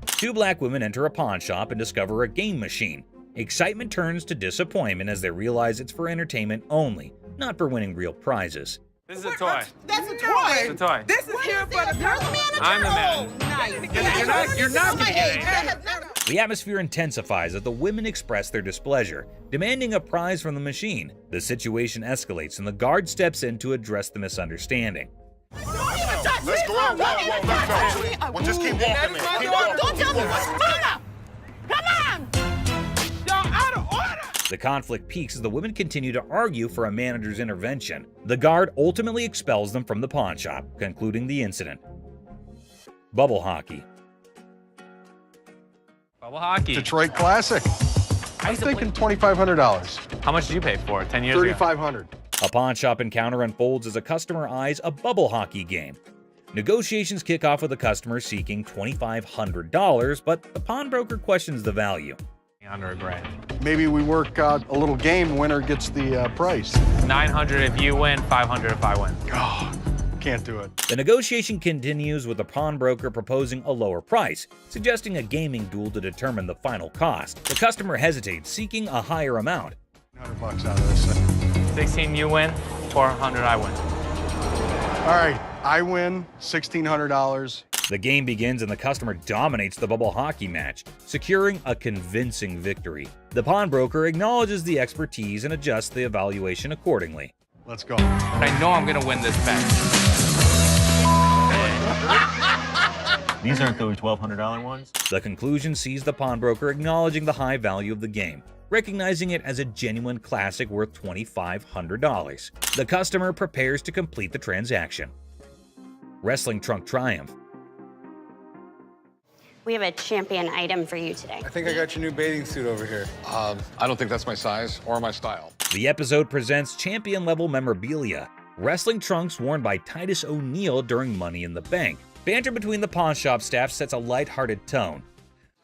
Two black women enter a pawn shop and discover a game machine. Excitement turns to disappointment as they realize it's for entertainment only, not for winning real prizes. This is a toy. That's a toy. It's a toy. This is here for the manager. I'm the man. Nice. You're not gonna get it. The atmosphere intensifies as the women express their displeasure, demanding a prize from the machine. The situation escalates and the guard steps in to address the misunderstanding. Let's go out. Let's go. One just keep walking, man. Keep walking. Don't tell me what's going on. Come on. Y'all out of order. The conflict peaks as the women continue to argue for a manager's intervention. The guard ultimately expels them from the pawn shop, concluding the incident. Bubble hockey. Bubble hockey. Detroit Classic. I'm thinking $2,500. How much did you pay for it 10 years ago? $3,500. A pawn shop encounter unfolds as a customer eyes a bubble hockey game. Negotiations kick off with a customer seeking $2,500, but the pawnbroker questions the value. Under $1,000. Maybe we work out a little game. Winner gets the price. 900 if you win, 500 if I win. Oh, can't do it. The negotiation continues with the pawnbroker proposing a lower price, suggesting a gaming duel to determine the final cost. The customer hesitates, seeking a higher amount. $100 out of this thing. 16 you win, 400 I win. All right, I win $1,600. The game begins and the customer dominates the bubble hockey match, securing a convincing victory. The pawnbroker acknowledges the expertise and adjusts the evaluation accordingly. Let's go. I know I'm gonna win this bet. These aren't those $1,200 ones? The conclusion sees the pawnbroker acknowledging the high value of the game, recognizing it as a genuine classic worth $2,500. The customer prepares to complete the transaction. Wrestling trunk triumph. We have a champion item for you today. I think I got your new bathing suit over here. I don't think that's my size or my style. The episode presents champion-level memorabilia, wrestling trunks worn by Titus O'Neil during Money in the Bank. Banter between the pawn shop staff sets a lighthearted tone.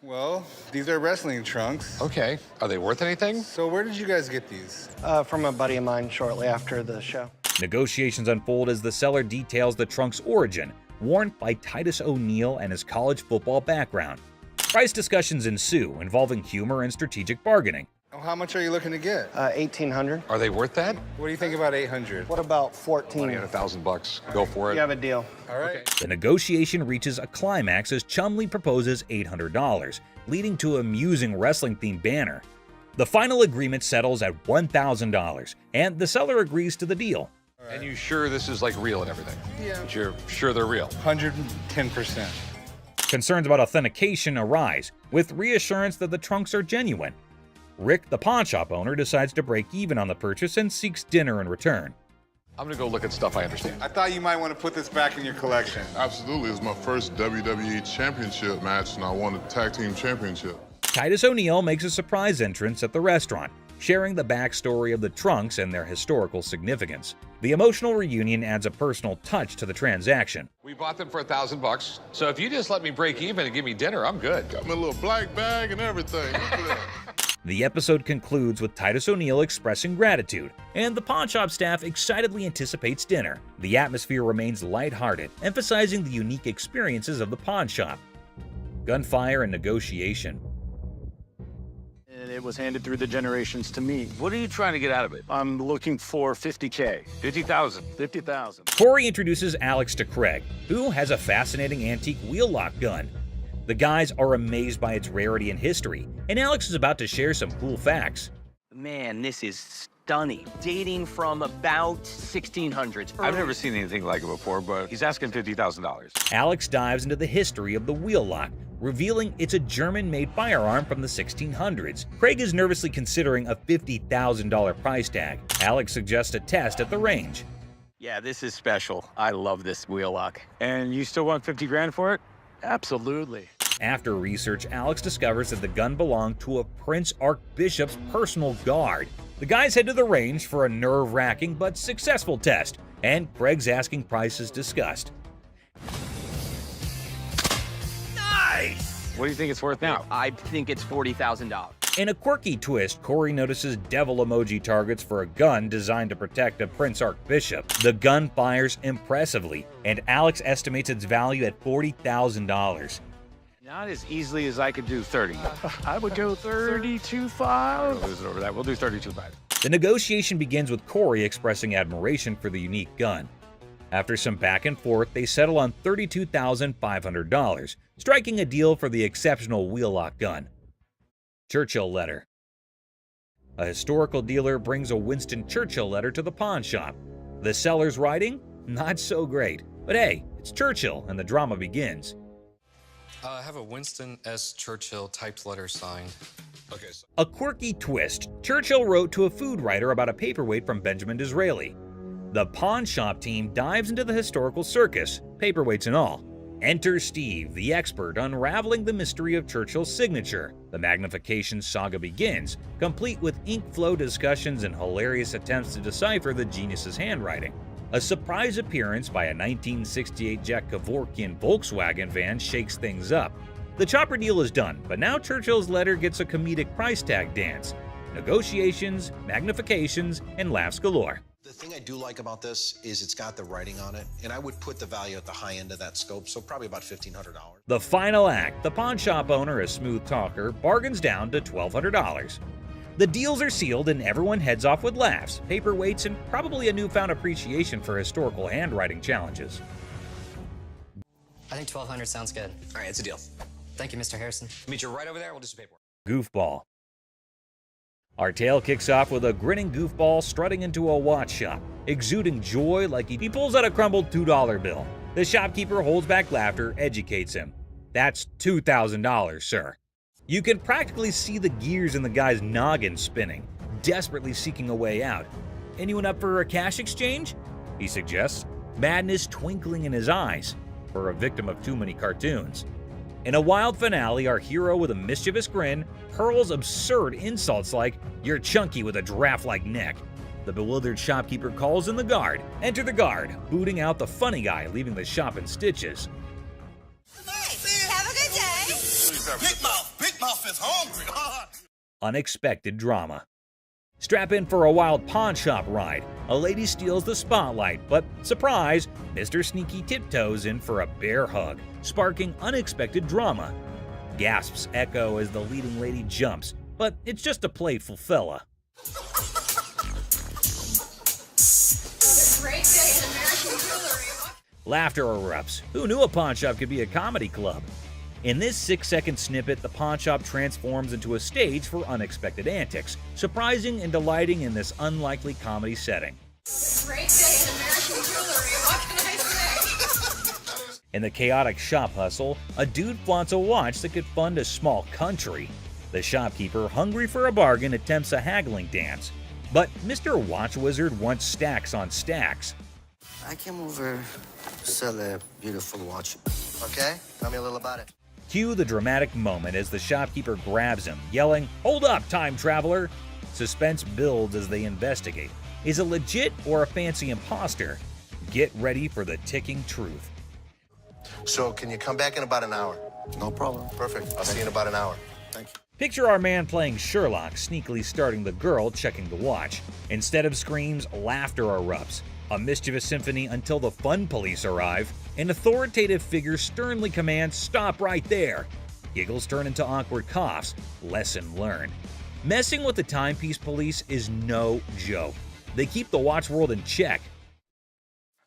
Well, these are wrestling trunks. Okay, are they worth anything? So where did you guys get these? From a buddy of mine shortly after the show. Negotiations unfold as the seller details the trunk's origin, worn by Titus O'Neil and his college football background. Price discussions ensue, involving humor and strategic bargaining. Oh, how much are you looking to get? 1,800. Are they worth that? What do you think about 800? What about 14? Money at $1,000. Go for it. You have a deal. All right. The negotiation reaches a climax as Chumley proposes $800, leading to an amusing wrestling-themed banner. The final agreement settles at $1,000, and the seller agrees to the deal. Right. And you sure this is like real and everything? Yeah. But you're sure they're real? 110%. Concerns about authentication arise, with reassurance that the trunks are genuine. Rick, the pawn shop owner, decides to break even on the purchase and seeks dinner in return. I'm gonna go look at stuff I understand. I thought you might want to put this back in your collection. Absolutely. It was my first WWE Championship match, and I won the Tag Team Championship. Titus O'Neil makes a surprise entrance at the restaurant, sharing the backstory of the trunks and their historical significance. The emotional reunion adds a personal touch to the transaction. We bought them for $1,000, so if you just let me break even and give me dinner, I'm good. Got me a little black bag and everything. The episode concludes with Titus O'Neil expressing gratitude, and the pawn shop staff excitedly anticipates dinner. The atmosphere remains lighthearted, emphasizing the unique experiences of the pawn shop. Gunfire and negotiation. And it was handed through the generations to me. What are you trying to get out of it? I'm looking for $50K. 50,000. 50,000. Corey introduces Alex to Craig, who has a fascinating antique wheel lock gun. The guys are amazed by its rarity and history, and Alex is about to share some cool facts. Man, this is stunning. Dating from about 1600s. I've never seen anything like it before, but he's asking $50,000. Alex dives into the history of the wheel lock, revealing it's a German-made firearm from the 1600s. Craig is nervously considering a $50,000 price tag. Alex suggests a test at the range. Yeah, this is special. I love this wheel lock. And you still want 50 grand for it? Absolutely. After research, Alex discovers that the gun belonged to a Prince Archbishop's personal guard. The guys head to the range for a nerve-wracking but successful test, and Craig's asking price is discussed. Nice! What do you think it's worth now? I think it's $40,000. In a quirky twist, Corey notices devil emoji targets for a gun designed to protect a Prince Archbishop. The gun fires impressively, and Alex estimates its value at $40,000. Not as easily as I could do 30. I would go 32.5. We'll lose it over that. We'll do 32.5. The negotiation begins with Corey expressing admiration for the unique gun. After some back and forth, they settle on $32,500, striking a deal for the exceptional wheel-lock gun. Churchill letter. A historical dealer brings a Winston Churchill letter to the pawn shop. The seller's writing? Not so great. But hey, it's Churchill, and the drama begins. I have a Winston S. Churchill typed letter signed. Okay. A quirky twist. Churchill wrote to a food writer about a paperweight from Benjamin Disraeli. The pawn shop team dives into the historical circus, paperweights and all. Enter Steve, the expert, unraveling the mystery of Churchill's signature. The magnification saga begins, complete with ink flow discussions and hilarious attempts to decipher the genius's handwriting. A surprise appearance by a 1968 Jack Kevorkian Volkswagen van shakes things up. The chopper deal is done, but now Churchill's letter gets a comedic price tag dance. Negotiations, magnifications, and laughs galore. The thing I do like about this is it's got the writing on it, and I would put the value at the high end of that scope, so probably about $1,500. The final act, the pawn shop owner, a smooth talker, bargains down to $1,200. The deals are sealed and everyone heads off with laughs, paperweights, and probably a newfound appreciation for historical handwriting challenges. I think 1,200 sounds good. All right, it's a deal. Thank you, Mr. Harrison. Meet you right over there. We'll do some paperwork. Goofball. Our tale kicks off with a grinning goofball strutting into a watch shop, exuding joy like he pulls out a crumbled $2 bill. The shopkeeper holds back laughter, educates him. That's $2,000, sir. You can practically see the gears in the guy's noggin spinning, desperately seeking a way out. Anyone up for a cash exchange? He suggests, madness twinkling in his eyes, for a victim of too many cartoons. In a wild finale, our hero with a mischievous grin hurls absurd insults like, "You're chunky with a giraffe-like neck." The bewildered shopkeeper calls in the guard. Enter the guard, booting out the funny guy, leaving the shop in stitches. Hey, have a good day. Big Mouth is hungry. Unexpected drama. Strap in for a wild pawn shop ride. A lady steals the spotlight, but surprise, Mr. Sneaky tiptoes in for a bear hug, sparking unexpected drama. Gasps echo as the leading lady jumps, but it's just a playful fella. Great day in American jewelry. Laughter erupts. Who knew a pawn shop could be a comedy club? In this 6-second snippet, the pawn shop transforms into a stage for unexpected antics, surprising and delighting in this unlikely comedy setting. Great day in American jewelry. What can I say? In the chaotic shop hustle, a dude flaunts a watch that could fund a small country. The shopkeeper, hungry for a bargain, attempts a haggling dance. But Mr. Watch Wizard wants stacks on stacks. I came over to sell a beautiful watch. Okay? Tell me a little about it. Cue the dramatic moment as the shopkeeper grabs him, yelling, "Hold up, time traveler!" Suspense builds as they investigate. Is it legit or a fancy imposter? Get ready for the ticking truth. So, can you come back in about an hour? No problem. Perfect. I'll see you in about an hour. Thank you. Picture our man playing Sherlock, sneakily starting the girl checking the watch. Instead of screams, laughter erupts. A mischievous symphony until the fun police arrive. An authoritative figure sternly commands, "Stop right there." Giggles turn into awkward coughs. Lesson learned. Messing with the timepiece police is no joke. They keep the watch world in check.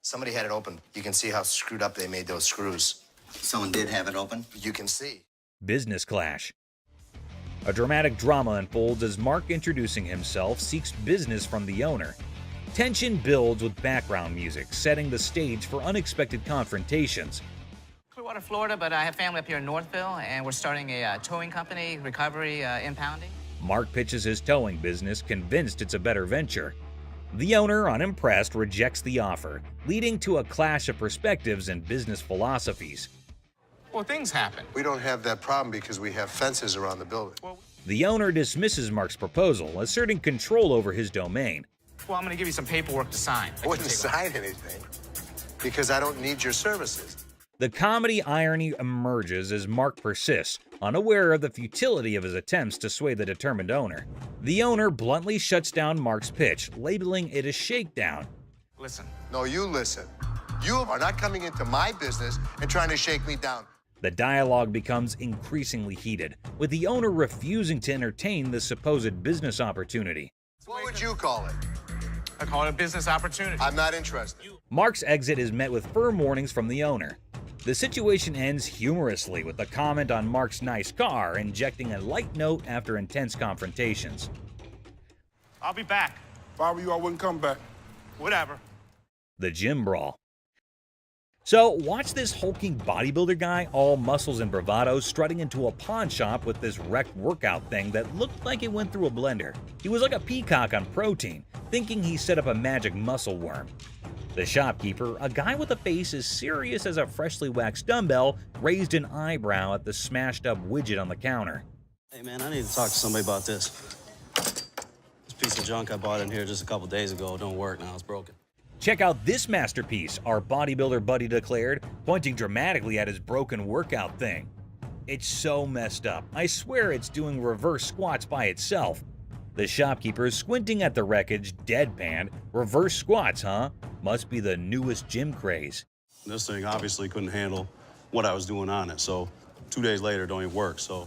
Somebody had it open. You can see how screwed up they made those screws. Someone did have it open? You can see. Business clash. A dramatic drama unfolds as Mark, introducing himself, seeks business from the owner. Tension builds with background music, setting the stage for unexpected confrontations. Clearwater, Florida, but I have family up here in Northville, and we're starting a towing company, recovery, impounding. Mark pitches his towing business, convinced it's a better venture. The owner, unimpressed, rejects the offer, leading to a clash of perspectives and business philosophies. Well, things happen. We don't have that problem because we have fences around the building. The owner dismisses Mark's proposal, asserting control over his domain. Well, I'm going to give you some paperwork to sign. I wouldn't sign anything because I don't need your services. The comedy irony emerges as Mark persists, unaware of the futility of his attempts to sway the determined owner. The owner bluntly shuts down Mark's pitch, labeling it a shakedown. Listen. No, you listen. You are not coming into my business and trying to shake me down. The dialogue becomes increasingly heated, with the owner refusing to entertain the supposed business opportunity. What would you call it? I call it a business opportunity. I'm not interested. Mark's exit is met with firm warnings from the owner. The situation ends humorously with a comment on Mark's nice car, injecting a light note after intense confrontations. I'll be back. If I were you, I wouldn't come back. Whatever. The gym brawl. So watch this hulking bodybuilder guy, all muscles and bravado, strutting into a pawn shop with this wrecked workout thing that looked like it went through a blender. He was like a peacock on protein, thinking he set up a magic muscle worm. The shopkeeper, a guy with a face as serious as a freshly waxed dumbbell, raised an eyebrow at the smashed up widget on the counter. Hey man, I need to talk to somebody about this. This piece of junk I bought in here just a couple days ago don't work now, it's broken. Check out this masterpiece, our bodybuilder buddy declared, pointing dramatically at his broken workout thing. It's so messed up. I swear it's doing reverse squats by itself. The shopkeeper is squinting at the wreckage, deadpan. Reverse squats, huh? Must be the newest gym craze. This thing obviously couldn't handle what I was doing on it, so 2 days later it don't even work, so.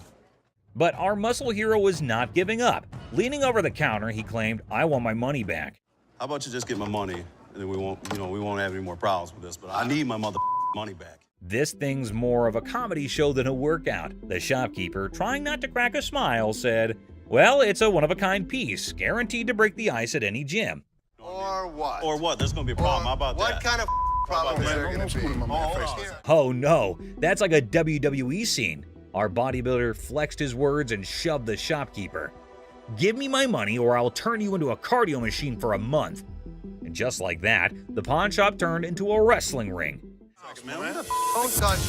But our muscle hero was not giving up. Leaning over the counter, he claimed, "I want my money back." How about you just get my money, and then we won't have any more problems with this, but I need my money back. This thing's more of a comedy show than a workout. The shopkeeper, trying not to crack a smile, said, "Well, it's a one-of-a-kind piece, guaranteed to break the ice at any gym." Or what? Or what? There's gonna be a problem. How about what that? What kind of problem is there gonna be? Oh no, that's like a WWE scene. Our bodybuilder flexed his words and shoved the shopkeeper. "Give me my money or I'll turn you into a cardio machine for a month." And just like that, the pawn shop turned into a wrestling ring. Don't touch.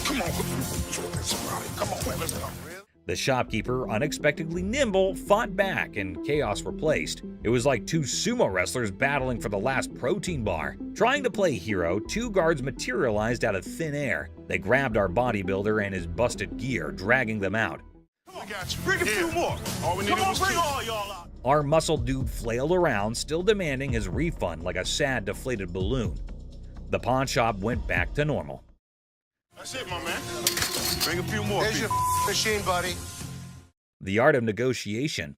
Come on, come on, man, let's go. The shopkeeper, unexpectedly nimble, fought back and chaos replaced. It was like two sumo wrestlers battling for the last protein bar. Trying to play hero, two guards materialized out of thin air. They grabbed our bodybuilder and his busted gear, dragging them out. We got you. Bring a few more. All we needed was bring all y'all out. Our muscle dude flailed around, still demanding his refund like a sad, deflated balloon. The pawn shop went back to normal. That's it, my man. Bring a few more. Here's your machine, buddy. The art of negotiation.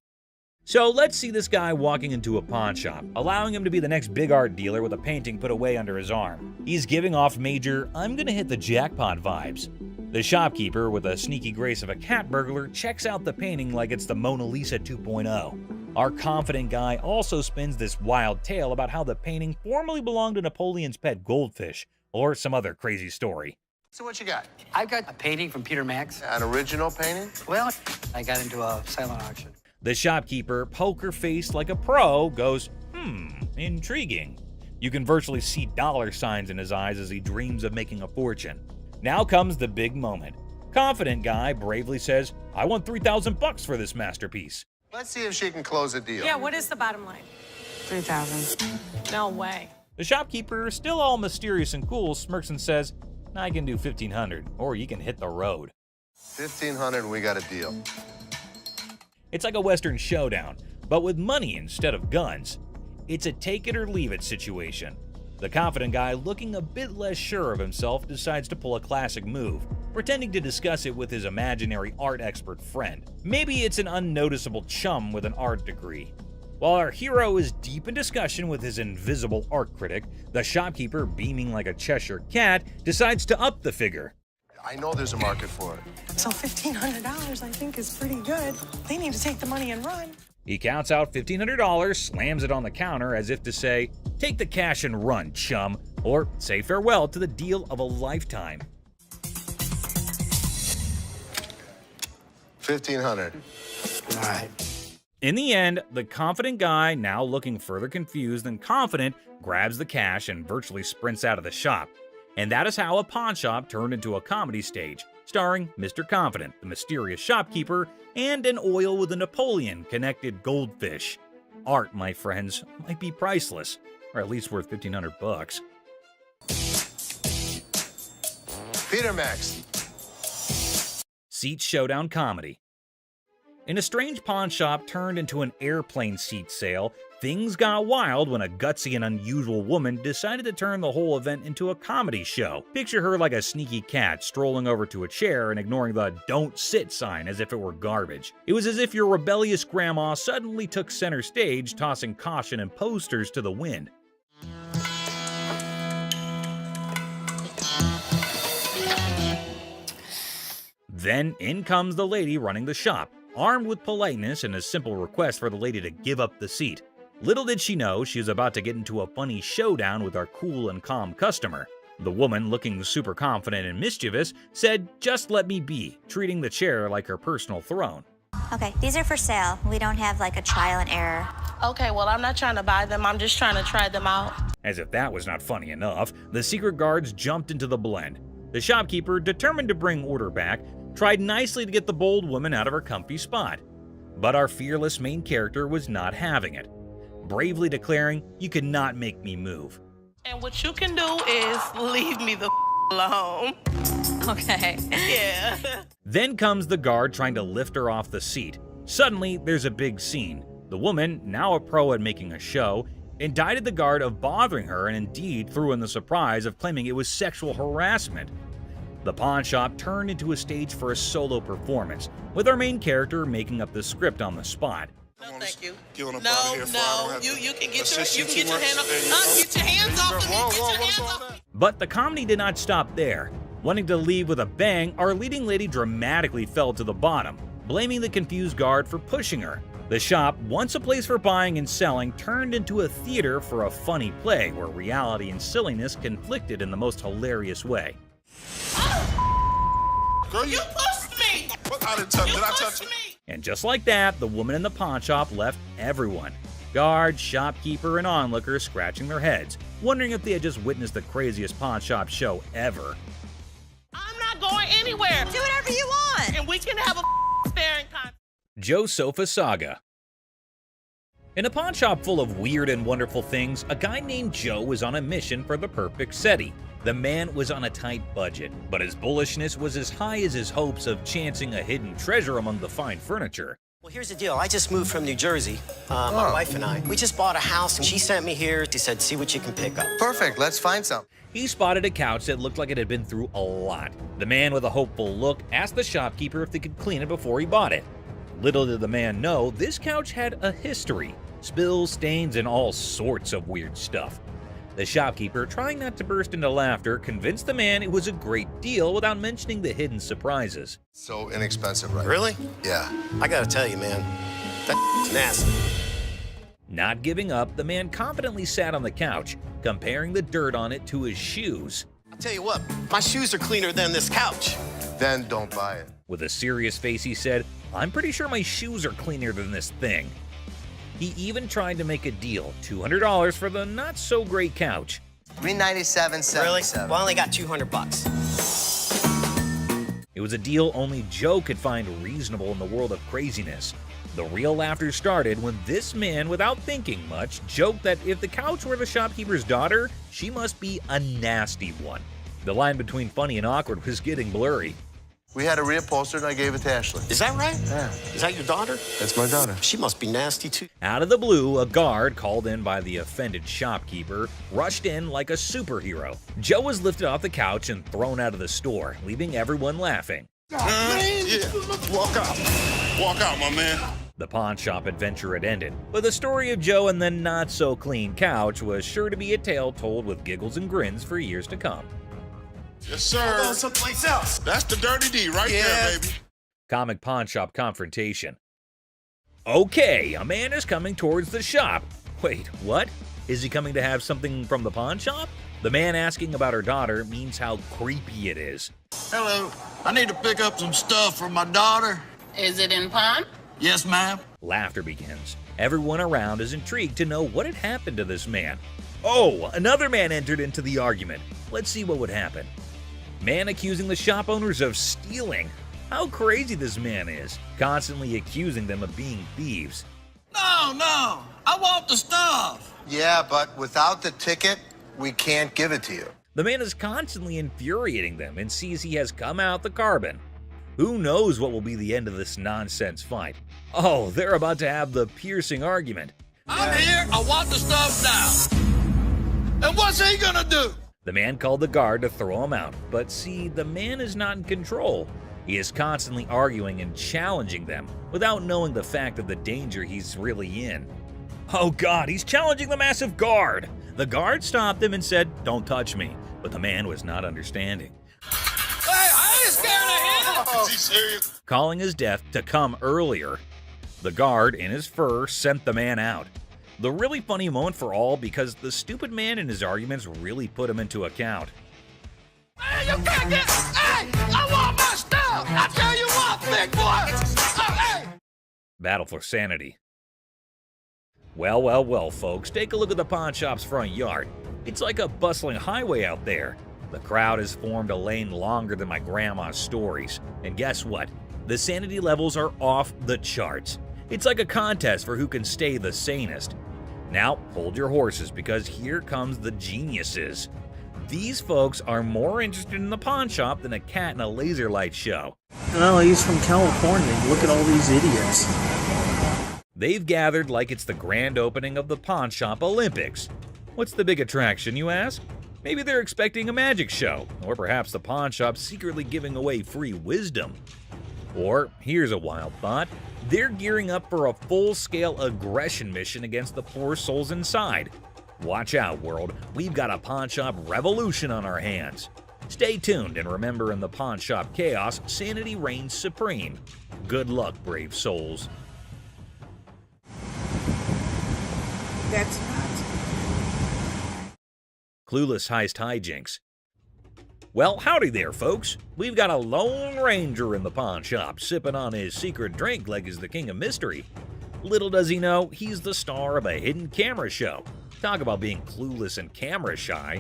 So let's see this guy walking into a pawn shop, allowing him to be the next big art dealer with a painting put away under his arm. He's giving off major, "I'm gonna hit the jackpot" vibes. The shopkeeper, with a sneaky grace of a cat burglar, checks out the painting like it's the Mona Lisa 2.0. Our confident guy also spins this wild tale about how the painting formerly belonged to Napoleon's pet goldfish, or some other crazy story. So what you got? I've got a painting from Peter Max. An original painting? Well, I got into a silent auction. The shopkeeper, poker-faced like a pro, goes, intriguing. You can virtually see dollar signs in his eyes as he dreams of making a fortune. Now comes the big moment. Confident guy bravely says, "I want $3,000 for this masterpiece." Let's see if she can close a deal. Yeah, what is the bottom line? 3,000. No way. The shopkeeper, still all mysterious and cool, smirks and says, "I can do 1,500, or you can hit the road." 1,500 and we got a deal. It's like a Western showdown, but with money instead of guns. It's a take it or leave it situation. The confident guy, looking a bit less sure of himself, decides to pull a classic move, pretending to discuss it with his imaginary art expert friend. Maybe it's an unnoticeable chum with an art degree. While our hero is deep in discussion with his invisible art critic, the shopkeeper, beaming like a Cheshire cat, decides to up the figure. I know there's a market for it. So $1,500 I think is pretty good. They need to take the money and run. He counts out $1,500, slams it on the counter as if to say, "Take the cash and run, chum," or say farewell to the deal of a lifetime. 1,500. All right. In the end, the confident guy, now looking further confused than confident, grabs the cash and virtually sprints out of the shop. And that is how a pawn shop turned into a comedy stage, starring Mr. Confident, the mysterious shopkeeper, and an oil with a Napoleon-connected goldfish. Art, my friends, might be priceless, or at least worth $1,500. Peter Max. Seat showdown comedy. In a strange pawn shop turned into an airplane seat sale, things got wild when a gutsy and unusual woman decided to turn the whole event into a comedy show. Picture her like a sneaky cat strolling over to a chair and ignoring the "don't sit" sign as if it were garbage. It was as if your rebellious grandma suddenly took center stage, tossing caution and posters to the wind. Then in comes the lady running the shop, armed with politeness and a simple request for the lady to give up the seat. Little did she know she was about to get into a funny showdown with our cool and calm customer. The woman, looking super confident and mischievous, said, "Just let me be," treating the chair like her personal throne. Okay, these are for sale. We don't have like a trial and error. Okay, well, I'm not trying to buy them. I'm just trying to try them out. As if that was not funny enough, the secret guards jumped into the blend. The shopkeeper, determined to bring order back, tried nicely to get the bold woman out of her comfy spot. But our fearless main character was not having it, bravely declaring, "You cannot make me move." And what you can do is leave me the alone. Okay. Yeah. Then comes the guard trying to lift her off the seat. Suddenly, there's a big scene. The woman, now a pro at making a show, indicted the guard of bothering her and indeed threw in the surprise of claiming it was sexual harassment. The pawn shop turned into a stage for a solo performance, with our main character making up the script on the spot. No, thank you. Get on up No, out of here before I no, don't have you to can get assist your you too much. hand off. There you go. Get your hands off of me. Whoa, Get whoa, your what's hands all off. that? But the comedy did not stop there. Wanting to leave with a bang, our leading lady dramatically fell to the bottom, blaming the confused guard for pushing her. The shop, once a place for buying and selling, turned into a theater for a funny play where reality and silliness conflicted in the most hilarious way. Girl, You pushed me. I didn't touch. Did I touch you? And just like that, the woman in the pawn shop left everyone. Guard, shopkeeper, and onlookers scratching their heads, wondering if they had just witnessed the craziest pawn shop show ever. I'm not going anywhere. Do whatever you want. And we can have a staring contest. Joe Sofa Saga. In a pawn shop full of weird and wonderful things, a guy named Joe was on a mission for the perfect SETI. The man was on a tight budget, but his bullishness was as high as his hopes of chancing a hidden treasure among the fine furniture. Well, here's the deal. I just moved from New Jersey. My wife and I. We just bought a house, and she sent me here. She said, "See what you can pick up." Perfect. Let's find some. He spotted a couch that looked like it had been through a lot. The man with a hopeful look asked the shopkeeper if they could clean it before he bought it. Little did the man know, this couch had a history. Spills, stains, and all sorts of weird stuff. The shopkeeper, trying not to burst into laughter, convinced the man it was a great deal without mentioning the hidden surprises. So inexpensive, right? Really? Yeah. I gotta tell you, man, that's nasty. Not giving up, the man confidently sat on the couch, comparing the dirt on it to his shoes. I'll tell you what, my shoes are cleaner than this couch. Then don't buy it. With a serious face, he said, "I'm pretty sure my shoes are cleaner than this thing." He even tried to make a deal, $200 for the not-so-great couch. $397.77. Really? Well, I only got $200. It was a deal only Joe could find reasonable in the world of craziness. The real laughter started when this man, without thinking much, joked that if the couch were the shopkeeper's daughter, she must be a nasty one. The line between funny and awkward was getting blurry. We had a reupholstered and I gave it to Ashley. Is that right? Yeah. Is that your daughter? That's my daughter. She must be nasty, too. Out of the blue, a guard, called in by the offended shopkeeper, rushed in like a superhero. Joe was lifted off the couch and thrown out of the store, leaving everyone laughing. Man, yeah. Walk out. Walk out, my man. The pawn shop adventure had ended, but the story of Joe and the not-so-clean couch was sure to be a tale told with giggles and grins for years to come. Yes, sir. I'll go someplace else. That's the dirty D right there, baby. Comic pawn shop confrontation. Okay, a man is coming towards the shop. Wait, what? Is he coming to have something from the pawn shop? The man asking about her daughter means how creepy it is. Hello, I need to pick up some stuff for my daughter. Is it in pawn? Yes, ma'am. Laughter begins. Everyone around is intrigued to know what had happened to this man. Oh, another man entered into the argument. Let's see what would happen. Man accusing the shop owners of stealing. How crazy this man is, constantly accusing them of being thieves. No, I want the stuff. Yeah, but without the ticket, we can't give it to you. The man is constantly infuriating them and sees he has come out the carbon. Who knows what will be the end of this nonsense fight? Oh, they're about to have the piercing argument. I'm here, I want the stuff now. And what's he gonna do? The man called the guard to throw him out, but see, the man is not in control. He is constantly arguing and challenging them without knowing the fact of the danger he's really in. Oh God, he's challenging the massive guard! The guard stopped him and said, "Don't touch me," but the man was not understanding. Hey, I ain't scared of him! Is he serious? Calling his death to come earlier. The guard, in his fur, sent the man out. The really funny moment for all because the stupid man in his arguments really put him into account. Hey, you can't get... Hey, I want my stuff! I tell you what, big boy! Hey! Battle for sanity. Well, folks, take a look at the pawn shop's front yard. It's like a bustling highway out there. The crowd has formed a lane longer than my grandma's stories. And guess what? The sanity levels are off the charts. It's like a contest for who can stay the sanest. Now, hold your horses because here comes the geniuses. These folks are more interested in the pawn shop than a cat in a laser light show. No, he's from California. Look at all these idiots. They've gathered like it's the grand opening of the Pawn Shop Olympics. What's the big attraction, you ask? Maybe they're expecting a magic show, or perhaps the pawn shop secretly giving away free wisdom. Or, here's a wild thought, they're gearing up for a full-scale aggression mission against the poor souls inside. Watch out, world, we've got a pawn shop revolution on our hands. Stay tuned and remember, in the pawn shop chaos, sanity reigns supreme. Good luck, brave souls. That's not. Clueless heist hijinks. Well, howdy there, folks. We've got a Lone Ranger in the pawn shop, sipping on his secret drink like he's the king of mystery. Little does he know, he's the star of a hidden camera show. Talk about being clueless and camera shy.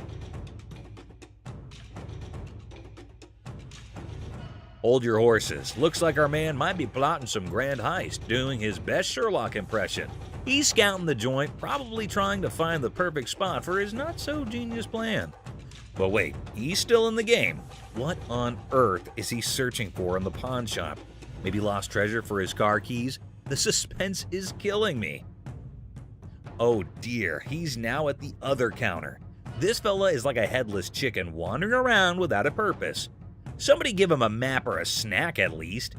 Hold your horses. Looks like our man might be plotting some grand heist, doing his best Sherlock impression. He's scouting the joint, probably trying to find the perfect spot for his not-so-genius plan. But wait, he's still in the game. What on earth is he searching for in the pawn shop? Maybe lost treasure for his car keys? The suspense is killing me. Oh dear, he's now at the other counter. This fella is like a headless chicken wandering around without a purpose. Somebody give him a map or a snack at least.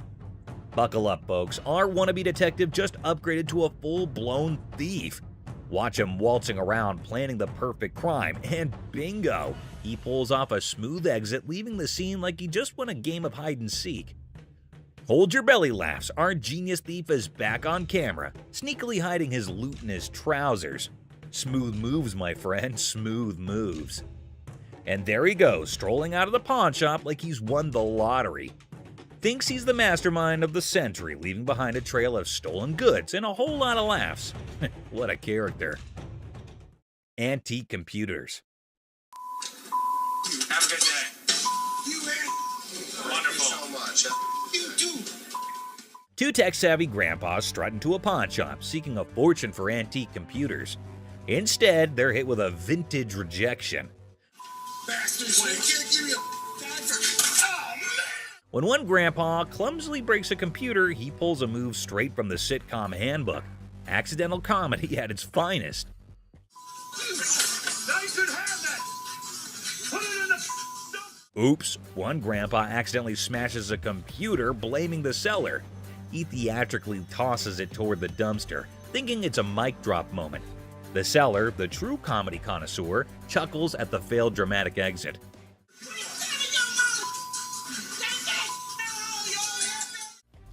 Buckle up, folks. Our wannabe detective just upgraded to a full-blown thief. Watch him waltzing around planning the perfect crime, and bingo! He pulls off a smooth exit, leaving the scene like he just won a game of hide-and-seek. Hold your belly laughs, our genius thief is back on camera, sneakily hiding his loot in his trousers. Smooth moves, my friend, smooth moves. And there he goes, strolling out of the pawn shop like he's won the lottery. Thinks he's the mastermind of the century, leaving behind a trail of stolen goods and a whole lot of laughs. What a character. Antique computers. Have a good day. You wonderful. So much. You too. Two tech-savvy grandpas strut into a pawn shop, seeking a fortune for antique computers. Instead, they're hit with a vintage rejection. Bastards, you can't give me a dime for... Oh, man. When one grandpa clumsily breaks a computer, he pulls a move straight from the sitcom handbook. Accidental comedy at its finest. Now you should have that. Put it in the... Oops, one grandpa accidentally smashes a computer, blaming the seller. He theatrically tosses it toward the dumpster, thinking it's a mic drop moment. The seller, the true comedy connoisseur, chuckles at the failed dramatic exit.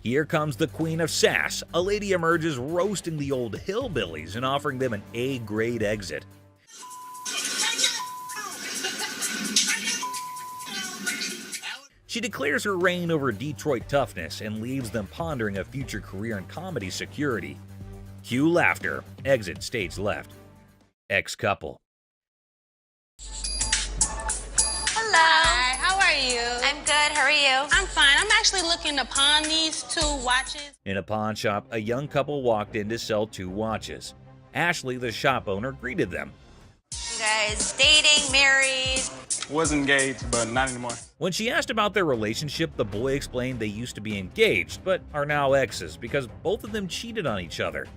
Here comes the queen of sass. A lady emerges roasting the old hillbillies and offering them an A-grade exit. She declares her reign over Detroit toughness and leaves them pondering a future career in comedy security. Cue laughter. Exit stage left. Ex-couple. Hello. Hi, how are you? I'm good. How are you? I'm fine. I'm actually looking to pawn these 2 watches. In a pawn shop, a young couple walked in to sell 2 watches. Ashley, the shop owner, greeted them. You guys dating, married? Was engaged, but not anymore. When she asked about their relationship, the boy explained they used to be engaged, but are now exes because both of them cheated on each other.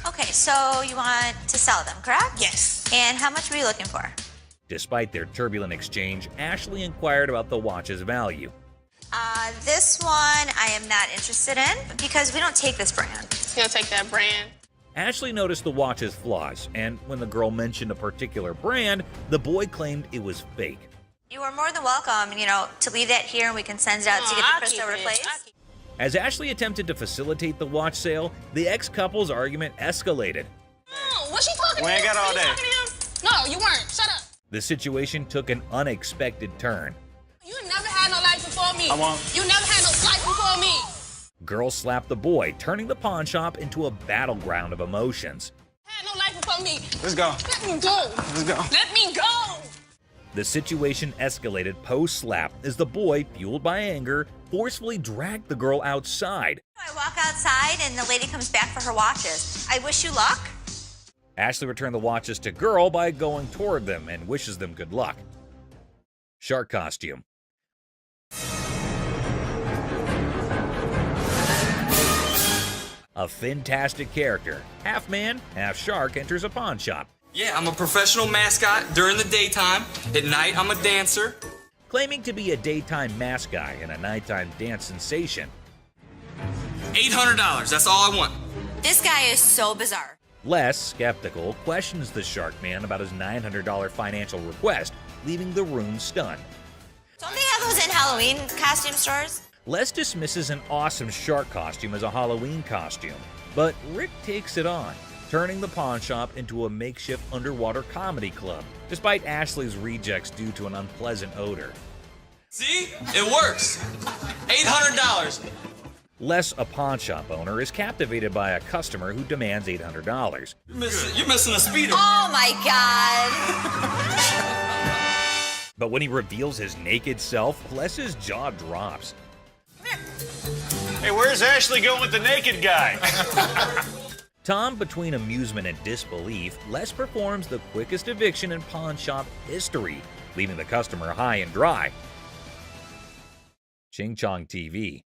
Okay, so you want to sell them, correct? Yes. And how much were you looking for? Despite their turbulent exchange, Ashley inquired about the watch's value. This one I am not interested in because we don't take this brand. You don't take that brand? Ashley noticed the watch's flaws, and when the girl mentioned a particular brand, the boy claimed it was fake. You are more than welcome, to leave that here and we can send it out to get the crystal replaced. As Ashley attempted to facilitate the watch sale, the ex-couple's argument escalated. Oh, what's she talking to? We ain't got all Were you day. talking to him? No, you weren't. Shut up. The situation took an unexpected turn. You never had no life before me. I won't. You never had no life before me. Girl slapped the boy, turning the pawn shop into a battleground of emotions. Had no life before me. Let's go. Let me go. Let's go. Let me go. The situation escalated post-slap as the boy, fueled by anger, forcefully dragged the girl outside. I walk outside and the lady comes back for her watches. I wish you luck. Ashley returned the watches to girl by going toward them and wishes them good luck. Shark costume. A fantastic character, half man, half shark, enters a pawn shop. Yeah, I'm a professional mascot during the daytime. At night, I'm a dancer. Claiming to be a daytime mascot and a nighttime dance sensation. $800, that's all I want. This guy is so bizarre. Les, skeptical, questions the shark man about his $900 financial request, leaving the room stunned. Don't they have those in Halloween costume stores? Les dismisses an awesome shark costume as a Halloween costume, but Rick takes it on, turning the pawn shop into a makeshift underwater comedy club, despite Ashley's rejects due to an unpleasant odor. See? It works. $800. Les, a pawn shop owner, is captivated by a customer who demands $800. You're missing a speeder. Oh my God. But when he reveals his naked self, Les's jaw drops. Hey, where's Ashley going with the naked guy? Tom, between amusement and disbelief, Les performs the quickest eviction in pawn shop history, leaving the customer high and dry. Ching Chong TV.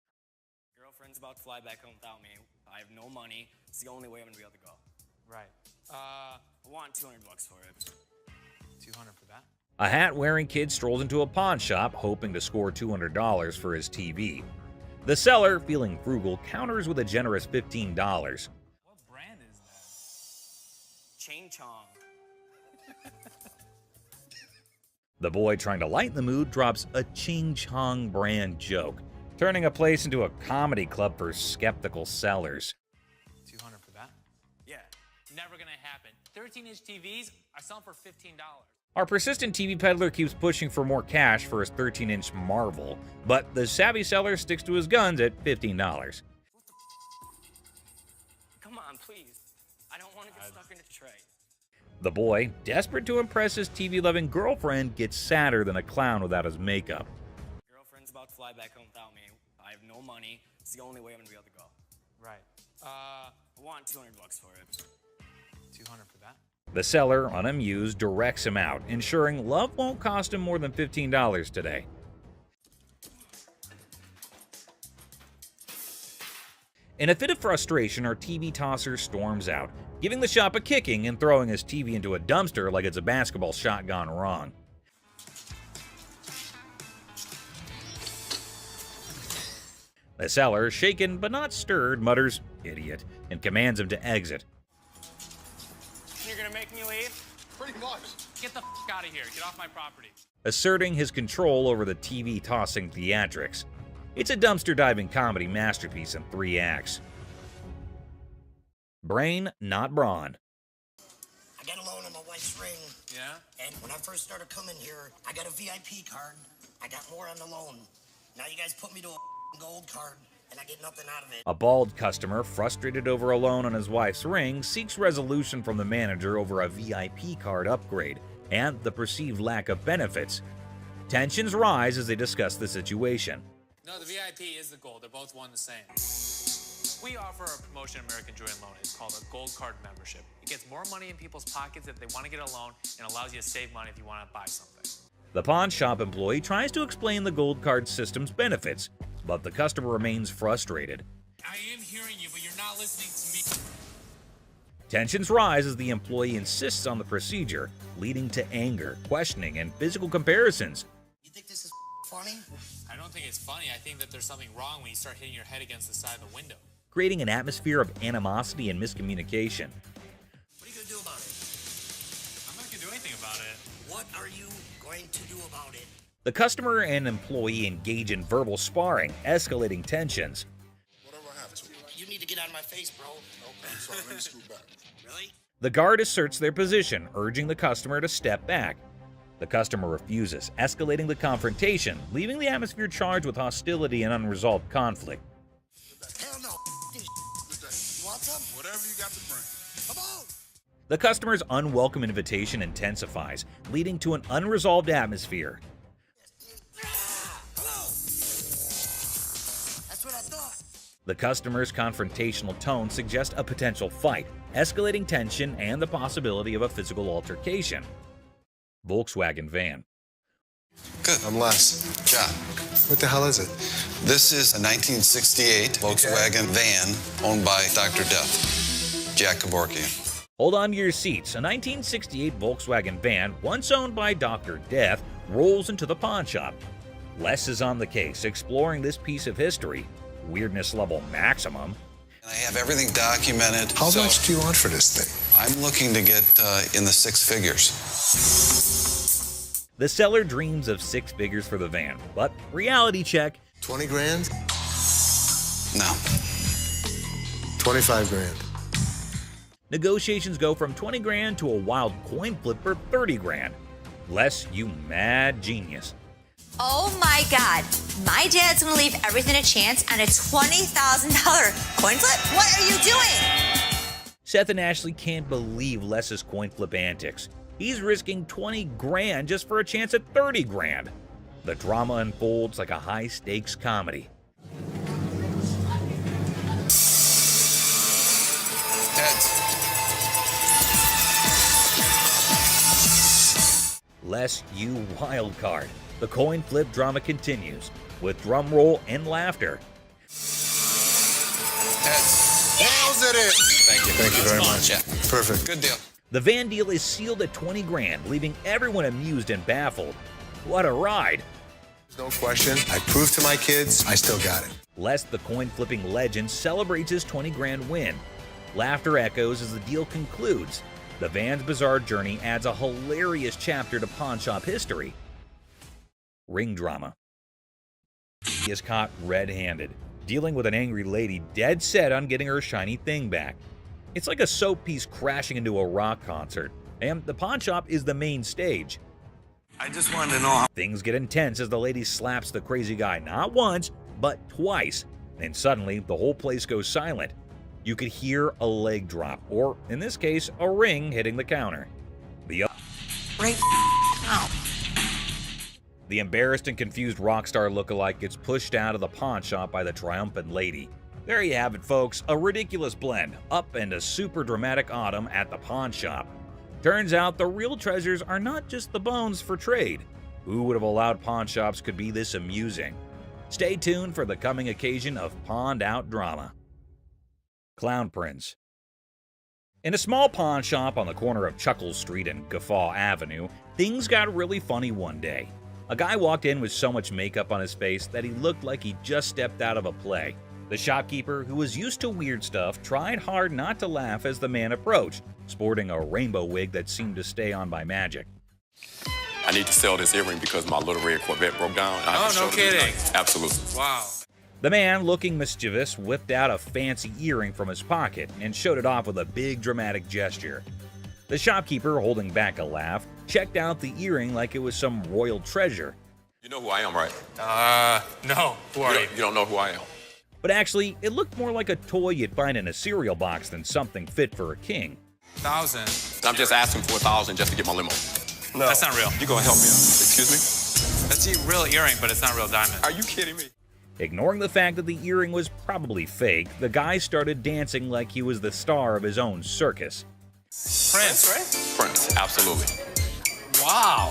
Girlfriend's about to fly back home without me. I have no money. It's the only way I'm gonna be able to go. Right. I want $200 for it. 200 for that? A hat-wearing kid strolls into a pawn shop, hoping to score $200 for his TV. The seller, feeling frugal, counters with a generous $15. What brand is that? Ching Chong. The boy, trying to lighten the mood, drops a Ching Chong brand joke, turning a place into a comedy club for skeptical sellers. 200 for that? Yeah, never gonna happen. 13-inch TVs, I sell them for $15. Our persistent TV peddler keeps pushing for more cash for his 13-inch Marvel, but the savvy seller sticks to his guns at $15. Come on, please. I don't want to get stuck in a tray. The boy, desperate to impress his TV-loving girlfriend, gets sadder than a clown without his makeup. Girlfriend's about to fly back home without me. I have no money. It's the only way I'm gonna be able to go. Right. I want $200 for it. 200 for that? The seller, unamused, directs him out, ensuring love won't cost him more than $15 today. In a fit of frustration, our TV tosser storms out, giving the shop a kicking and throwing his TV into a dumpster like it's a basketball shot gone wrong. The seller, shaken but not stirred, mutters, "Idiot," and commands him to exit. You're gonna make me leave? Pretty much. Get the f out of here. Get off my property. Asserting his control over the TV-tossing theatrics. It's a dumpster-diving comedy masterpiece in 3 acts. Brain, not brawn. I got a loan on my wife's ring. Yeah? And when I first started coming here, I got a VIP card. I got more on the loan. Now you guys put me to a gold card, and I get nothing out of it. A bald customer, frustrated over a loan on his wife's ring, seeks resolution from the manager over a VIP card upgrade and the perceived lack of benefits. Tensions rise as they discuss the situation. No, the VIP is the gold. They're both one the same. We offer a promotion at American Jewelry and Loan. It's called a Gold Card membership. It gets more money in people's pockets if they want to get a loan and allows you to save money if you want to buy something. The pawn shop employee tries to explain the Gold Card system's benefits, but the customer remains frustrated. I am hearing you, but you're not listening to me. Tensions rise as the employee insists on the procedure, leading to anger, questioning, and physical comparisons. You think this is funny? I don't think it's funny. I think that there's something wrong when you start hitting your head against the side of the window. Creating an atmosphere of animosity and miscommunication. What are you going to do about it? I'm not going to do anything about it. What are you going to do about it? The customer and employee engage in verbal sparring, escalating tensions. Whatever I have to. You need to get out of my face, bro. Okay, sorry, let me scoot back. Really? The guard asserts their position, urging the customer to step back. The customer refuses, escalating the confrontation, leaving the atmosphere charged with hostility and unresolved conflict. Hell no. You want some? Whatever you got to bring. Come on. The customer's unwelcome invitation intensifies, leading to an unresolved atmosphere. Hello. That's what I thought. The customer's confrontational tone suggests a potential fight, escalating tension and the possibility of a physical altercation. Volkswagen van. Good. I'm Les. John. What the hell is it? This is a 1968 Volkswagen van owned by Dr. Death, Jack Kevorkian. Hold on to your seats. A 1968 Volkswagen van, once owned by Dr. Death, rolls into the pawn shop. Les is on the case, exploring this piece of history. Weirdness level maximum. And I have everything documented. How much do you want for this thing? I'm looking to get in the six figures. The seller dreams of six figures for the van, but reality check. 20 grand? No. 25 grand. Negotiations go from 20 grand to a wild coin flip for 30 grand. Les, you mad genius. Oh my God. My dad's gonna leave everything to chance on a $20,000 coin flip? What are you doing? Seth and Ashley can't believe Les's coin flip antics. He's risking 20 grand just for a chance at 30 grand. The drama unfolds like a high-stakes comedy. Heads. Les, you wild card. The coin flip drama continues, with drum roll and laughter. Heads. Nails it! Thank you. Thank you very much. Yeah. Perfect. Good deal. The van deal is sealed at 20 grand, leaving everyone amused and baffled. What a ride! No question. I proved to my kids I still got it. Les, the coin flipping legend, celebrates his 20 grand win. Laughter echoes as the deal concludes. The van's bizarre journey adds a hilarious chapter to pawn shop history. Ring drama. He is caught red-handed, dealing with an angry lady dead set on getting her shiny thing back. It's like a soap piece crashing into a rock concert, and the pawn shop is the main stage. I just wanted to know how... Things get intense as the lady slaps the crazy guy not once, but twice, and suddenly the whole place goes silent. You could hear a leg drop, or in this case, a ring hitting the counter. Right now. The embarrassed and confused rock star lookalike gets pushed out of the pawn shop by the triumphant lady. There you have it, folks, a ridiculous blend, up and a super dramatic autumn at the pawn shop. Turns out the real treasures are not just the bones for trade. Who would have allowed pawn shops could be this amusing? Stay tuned for the coming occasion of pawned out drama. Clown Prince. In a small pawn shop on the corner of Chuckles Street and Guffaw Avenue, things got really funny one day. A guy walked in with so much makeup on his face that he looked like he just stepped out of a play. The shopkeeper, who was used to weird stuff, tried hard not to laugh as the man approached, sporting a rainbow wig that seemed to stay on by magic. I need to sell this earring because my little red Corvette broke down. Oh, no kidding. Absolutely. Wow. The man, looking mischievous, whipped out a fancy earring from his pocket and showed it off with a big dramatic gesture. The shopkeeper, holding back a laugh, checked out the earring like it was some royal treasure. You know who I am, right? No. Who are you? You don't know who I am. But actually, it looked more like a toy you'd find in a cereal box than something fit for a king. 1,000. I'm just asking for 1,000 just to get my limo. No. That's not real. You gonna help me out? Excuse me? That's a real earring, but it's not real diamond. Are you kidding me? Ignoring the fact that the earring was probably fake, the guy started dancing like he was the star of his own circus. Prince, right? Prince, absolutely. Wow.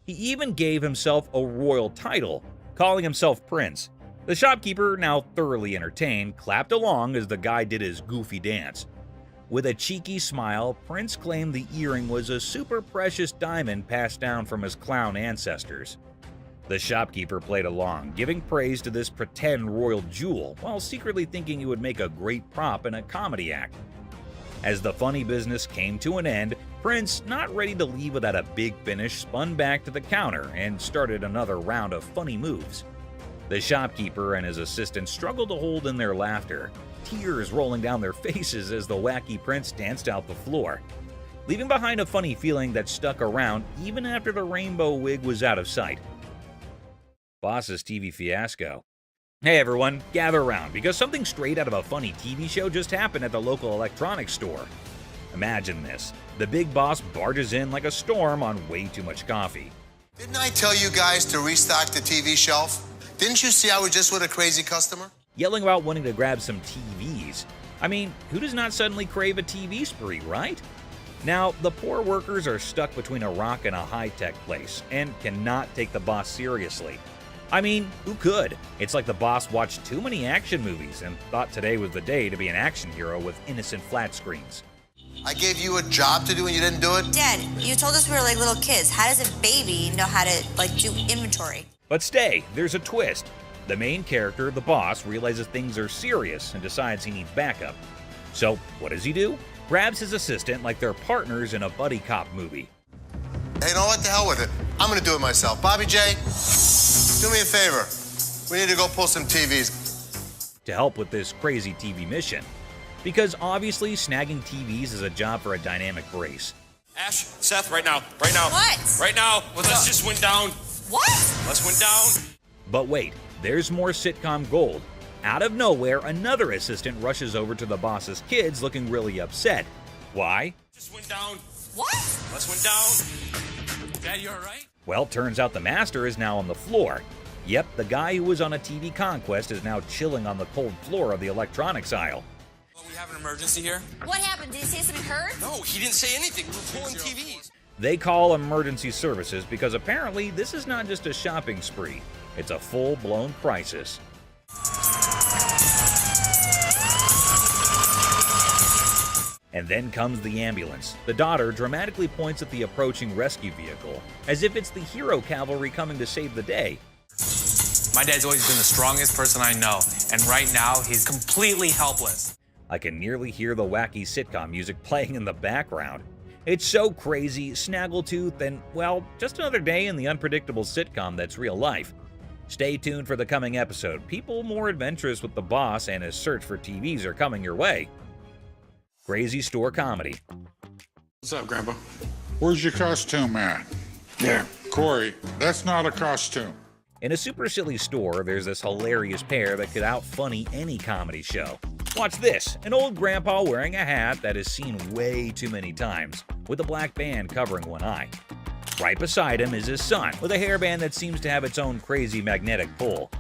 He even gave himself a royal title, calling himself Prince. The shopkeeper, now thoroughly entertained, clapped along as the guy did his goofy dance. With a cheeky smile, Prince claimed the earring was a super precious diamond passed down from his clown ancestors. The shopkeeper played along, giving praise to this pretend royal jewel, while secretly thinking it would make a great prop in a comedy act. As the funny business came to an end, Prince, not ready to leave without a big finish, spun back to the counter and started another round of funny moves. The shopkeeper and his assistant struggled to hold in their laughter, tears rolling down their faces as the wacky Prince danced out the floor, leaving behind a funny feeling that stuck around even after the rainbow wig was out of sight. Boss's TV fiasco. Hey everyone, gather around because something straight out of a funny TV show just happened at the local electronics store. Imagine this. The big boss barges in like a storm on way too much coffee. Didn't I tell you guys to restock the TV shelf? Didn't you see I was just with a crazy customer? Yelling about wanting to grab some TVs. I mean, who does not suddenly crave a TV spree, right? Now, the poor workers are stuck between a rock and a high-tech place and cannot take the boss seriously. I mean, who could? It's like the boss watched too many action movies and thought today was the day to be an action hero with innocent flat screens. I gave you a job to do and you didn't do it? Dad, you told us we were like little kids. How does a baby know how to, do inventory? But stay, there's a twist. The main character, the boss, realizes things are serious and decides he needs backup. So, what does he do? Grabs his assistant like they're partners in a buddy cop movie. Hey, you know what? The hell with it. I'm gonna do it myself. Bobby J, do me a favor. We need to go pull some TVs. To help with this crazy TV mission. Because obviously snagging TVs is a job for a dynamic brace. Ash, Seth, right now. Right now. What? Right now. Let's just went down. What? Let's went down. But wait, there's more sitcom gold. Out of nowhere, another assistant rushes over to the boss's kids looking really upset. Why? Just went down. What? Let's went down. Dad, you all right? Well, turns out the master is now on the floor. Yep, the guy who was on a TV conquest is now chilling on the cold floor of the electronics aisle. Well, we have an emergency here. What happened? Did he say something hurt? No, he didn't say anything. We're pulling TVs. They call emergency services because apparently this is not just a shopping spree. It's a full-blown crisis. And then comes the ambulance. The daughter dramatically points at the approaching rescue vehicle, as if it's the hero cavalry coming to save the day. My dad's always been the strongest person I know, and right now he's completely helpless. I can nearly hear the wacky sitcom music playing in the background. It's so crazy, snaggletooth, and, well, just another day in the unpredictable sitcom that's real life. Stay tuned for the coming episode. People more adventurous with the boss and his search for TVs are coming your way. Crazy store comedy. What's up, Grandpa? Where's your costume at? There. Corey, that's not a costume. In a super silly store, there's this hilarious pair that could out-funny any comedy show. Watch this, an old grandpa wearing a hat that is seen way too many times, with a black band covering one eye. Right beside him is his son, with a hairband that seems to have its own crazy magnetic pull.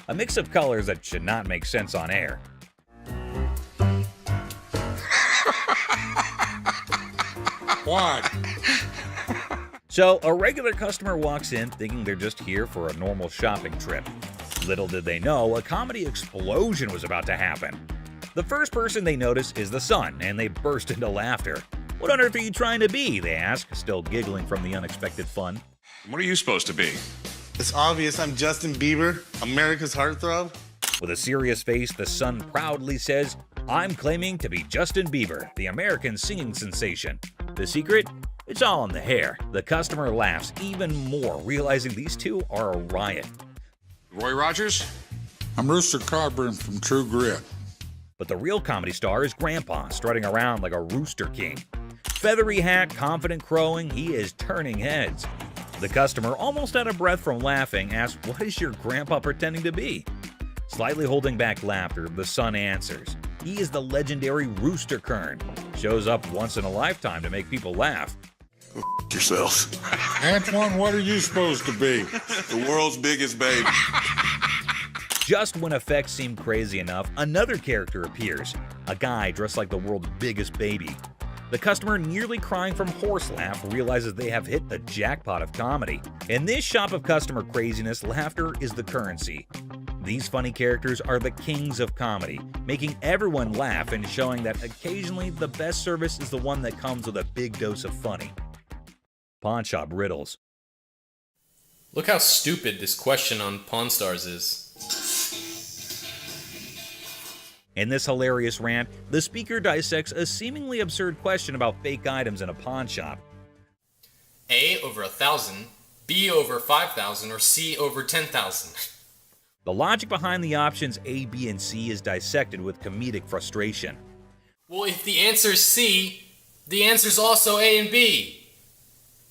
A mix of colors that should not make sense on air. What? So, a regular customer walks in thinking they're just here for a normal shopping trip. Little did they know, a comedy explosion was about to happen. The first person they notice is the son, and they burst into laughter. "What on earth are you trying to be?" they ask, still giggling from the unexpected fun. What are you supposed to be? It's obvious I'm Justin Bieber, America's heartthrob. With a serious face, the son proudly says, "I'm claiming to be Justin Bieber, the American singing sensation." The secret? It's all in the hair. The customer laughs even more, realizing these two are a riot. Roy Rogers? I'm Rooster Cogburn from True Grit. But the real comedy star is Grandpa, strutting around like a rooster king. Feathery hat, confident crowing, he is turning heads. The customer, almost out of breath from laughing, asks, "What is your grandpa pretending to be?" Slightly holding back laughter, the son answers, "He is the legendary Rooster Kern. Shows up once in a lifetime to make people laugh." Go yourself. Antoine, what are you supposed to be? The world's biggest baby. Just when effects seem crazy enough, another character appears, a guy dressed like the world's biggest baby. The customer, nearly crying from horse laugh, realizes they have hit the jackpot of comedy. In this shop of customer craziness, laughter is the currency. These funny characters are the kings of comedy, making everyone laugh and showing that occasionally the best service is the one that comes with a big dose of funny. Pawn Shop Riddles. Look how stupid this question on Pawn Stars is. In this hilarious rant, the speaker dissects a seemingly absurd question about fake items in a pawn shop. A over 1,000, B over 5,000, or C over 10,000. The logic behind the options A, B, and C is dissected with comedic frustration. Well, if the answer's C, the answer's also A and B.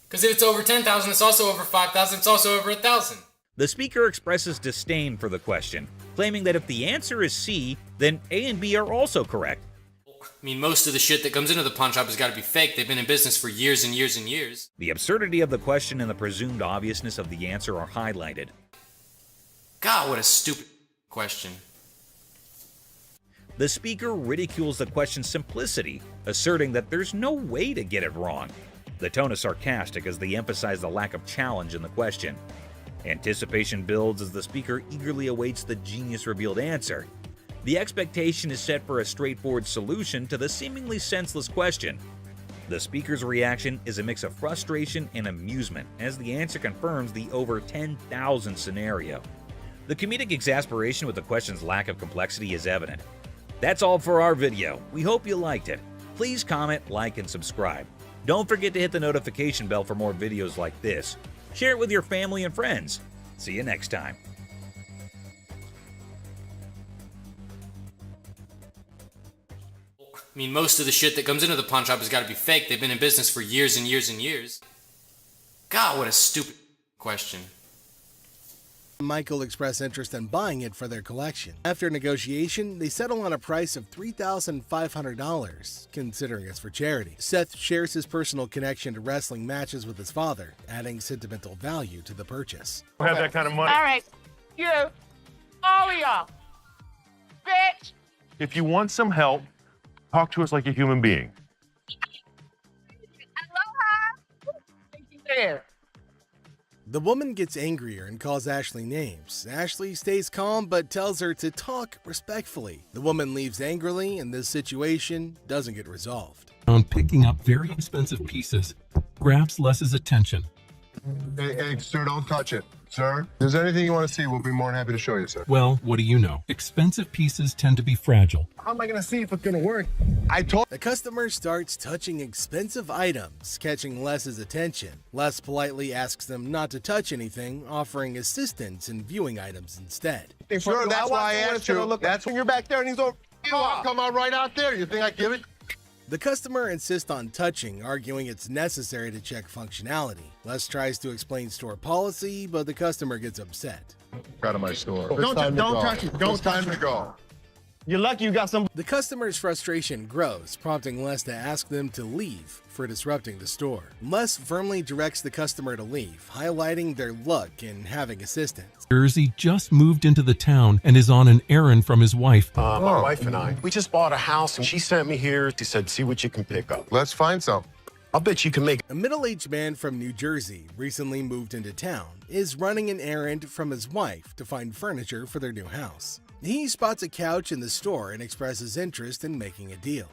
Because if it's over 10,000, it's also over 5,000, it's also over 1,000. The speaker expresses disdain for the question, claiming that if the answer is C, then A and B are also correct. I mean, most of the shit that comes into the pawn shop has got to be fake. They've been in business for years and years and years. The absurdity of the question and the presumed obviousness of the answer are highlighted. God, what a stupid question. The speaker ridicules the question's simplicity, asserting that there's no way to get it wrong. The tone is sarcastic as they emphasize the lack of challenge in the question. Anticipation builds as the speaker eagerly awaits the genius-revealed answer. The expectation is set for a straightforward solution to the seemingly senseless question. The speaker's reaction is a mix of frustration and amusement as the answer confirms the over 10,000 scenario. The comedic exasperation with the question's lack of complexity is evident. That's all for our video. We hope you liked it. Please comment, like, and subscribe. Don't forget to hit the notification bell for more videos like this. Share it with your family and friends. See you next time. I mean, most of the shit that comes into the pawn shop has got to be fake. They've been in business for years and years and years. God, what a stupid question. Michael expressed interest in buying it for their collection. After negotiation, they settle on a price of $3,500, considering it's for charity. Seth shares his personal connection to wrestling matches with his father, adding sentimental value to the purchase. I don't have that kind of money. All right, you, all of y'all, bitch. If you want some help, talk to us like a human being. Aloha. There. The woman gets angrier and calls Ashley names. Ashley stays calm but tells her to talk respectfully. The woman leaves angrily and this situation doesn't get resolved. On picking up very expensive pieces, grabs Les's attention. Hey, sir, don't touch it. Sir, if there's anything you want to see, we'll be more than happy to show you, sir. Well, what do you know? Expensive pieces tend to be fragile. How am I going to see if it's going to work? The customer starts touching expensive items, catching Les's attention. Les politely asks them not to touch anything, offering assistance in viewing items instead. Sure, that's why I asked you. That's when you're back there and he's over. I'll come out right out there. You think I give it? The customer insists on touching, arguing it's necessary to check functionality. Les tries to explain store policy, but the customer gets upset. Out of my store. Don't touch it. Don't time to go. You're lucky you got some. The customer's frustration grows, prompting Les to ask them to leave for disrupting the store. Les firmly directs the customer to leave, highlighting their luck in having assistance. Jersey just moved into the town and is on an errand from his wife. My wife and I, we just bought a house and she sent me here. She said, see what you can pick up. Let's find some. I'll bet you can make. A middle-aged man from New Jersey, recently moved into town, is running an errand from his wife to find furniture for their new house. He spots a couch in the store and expresses interest in making a deal.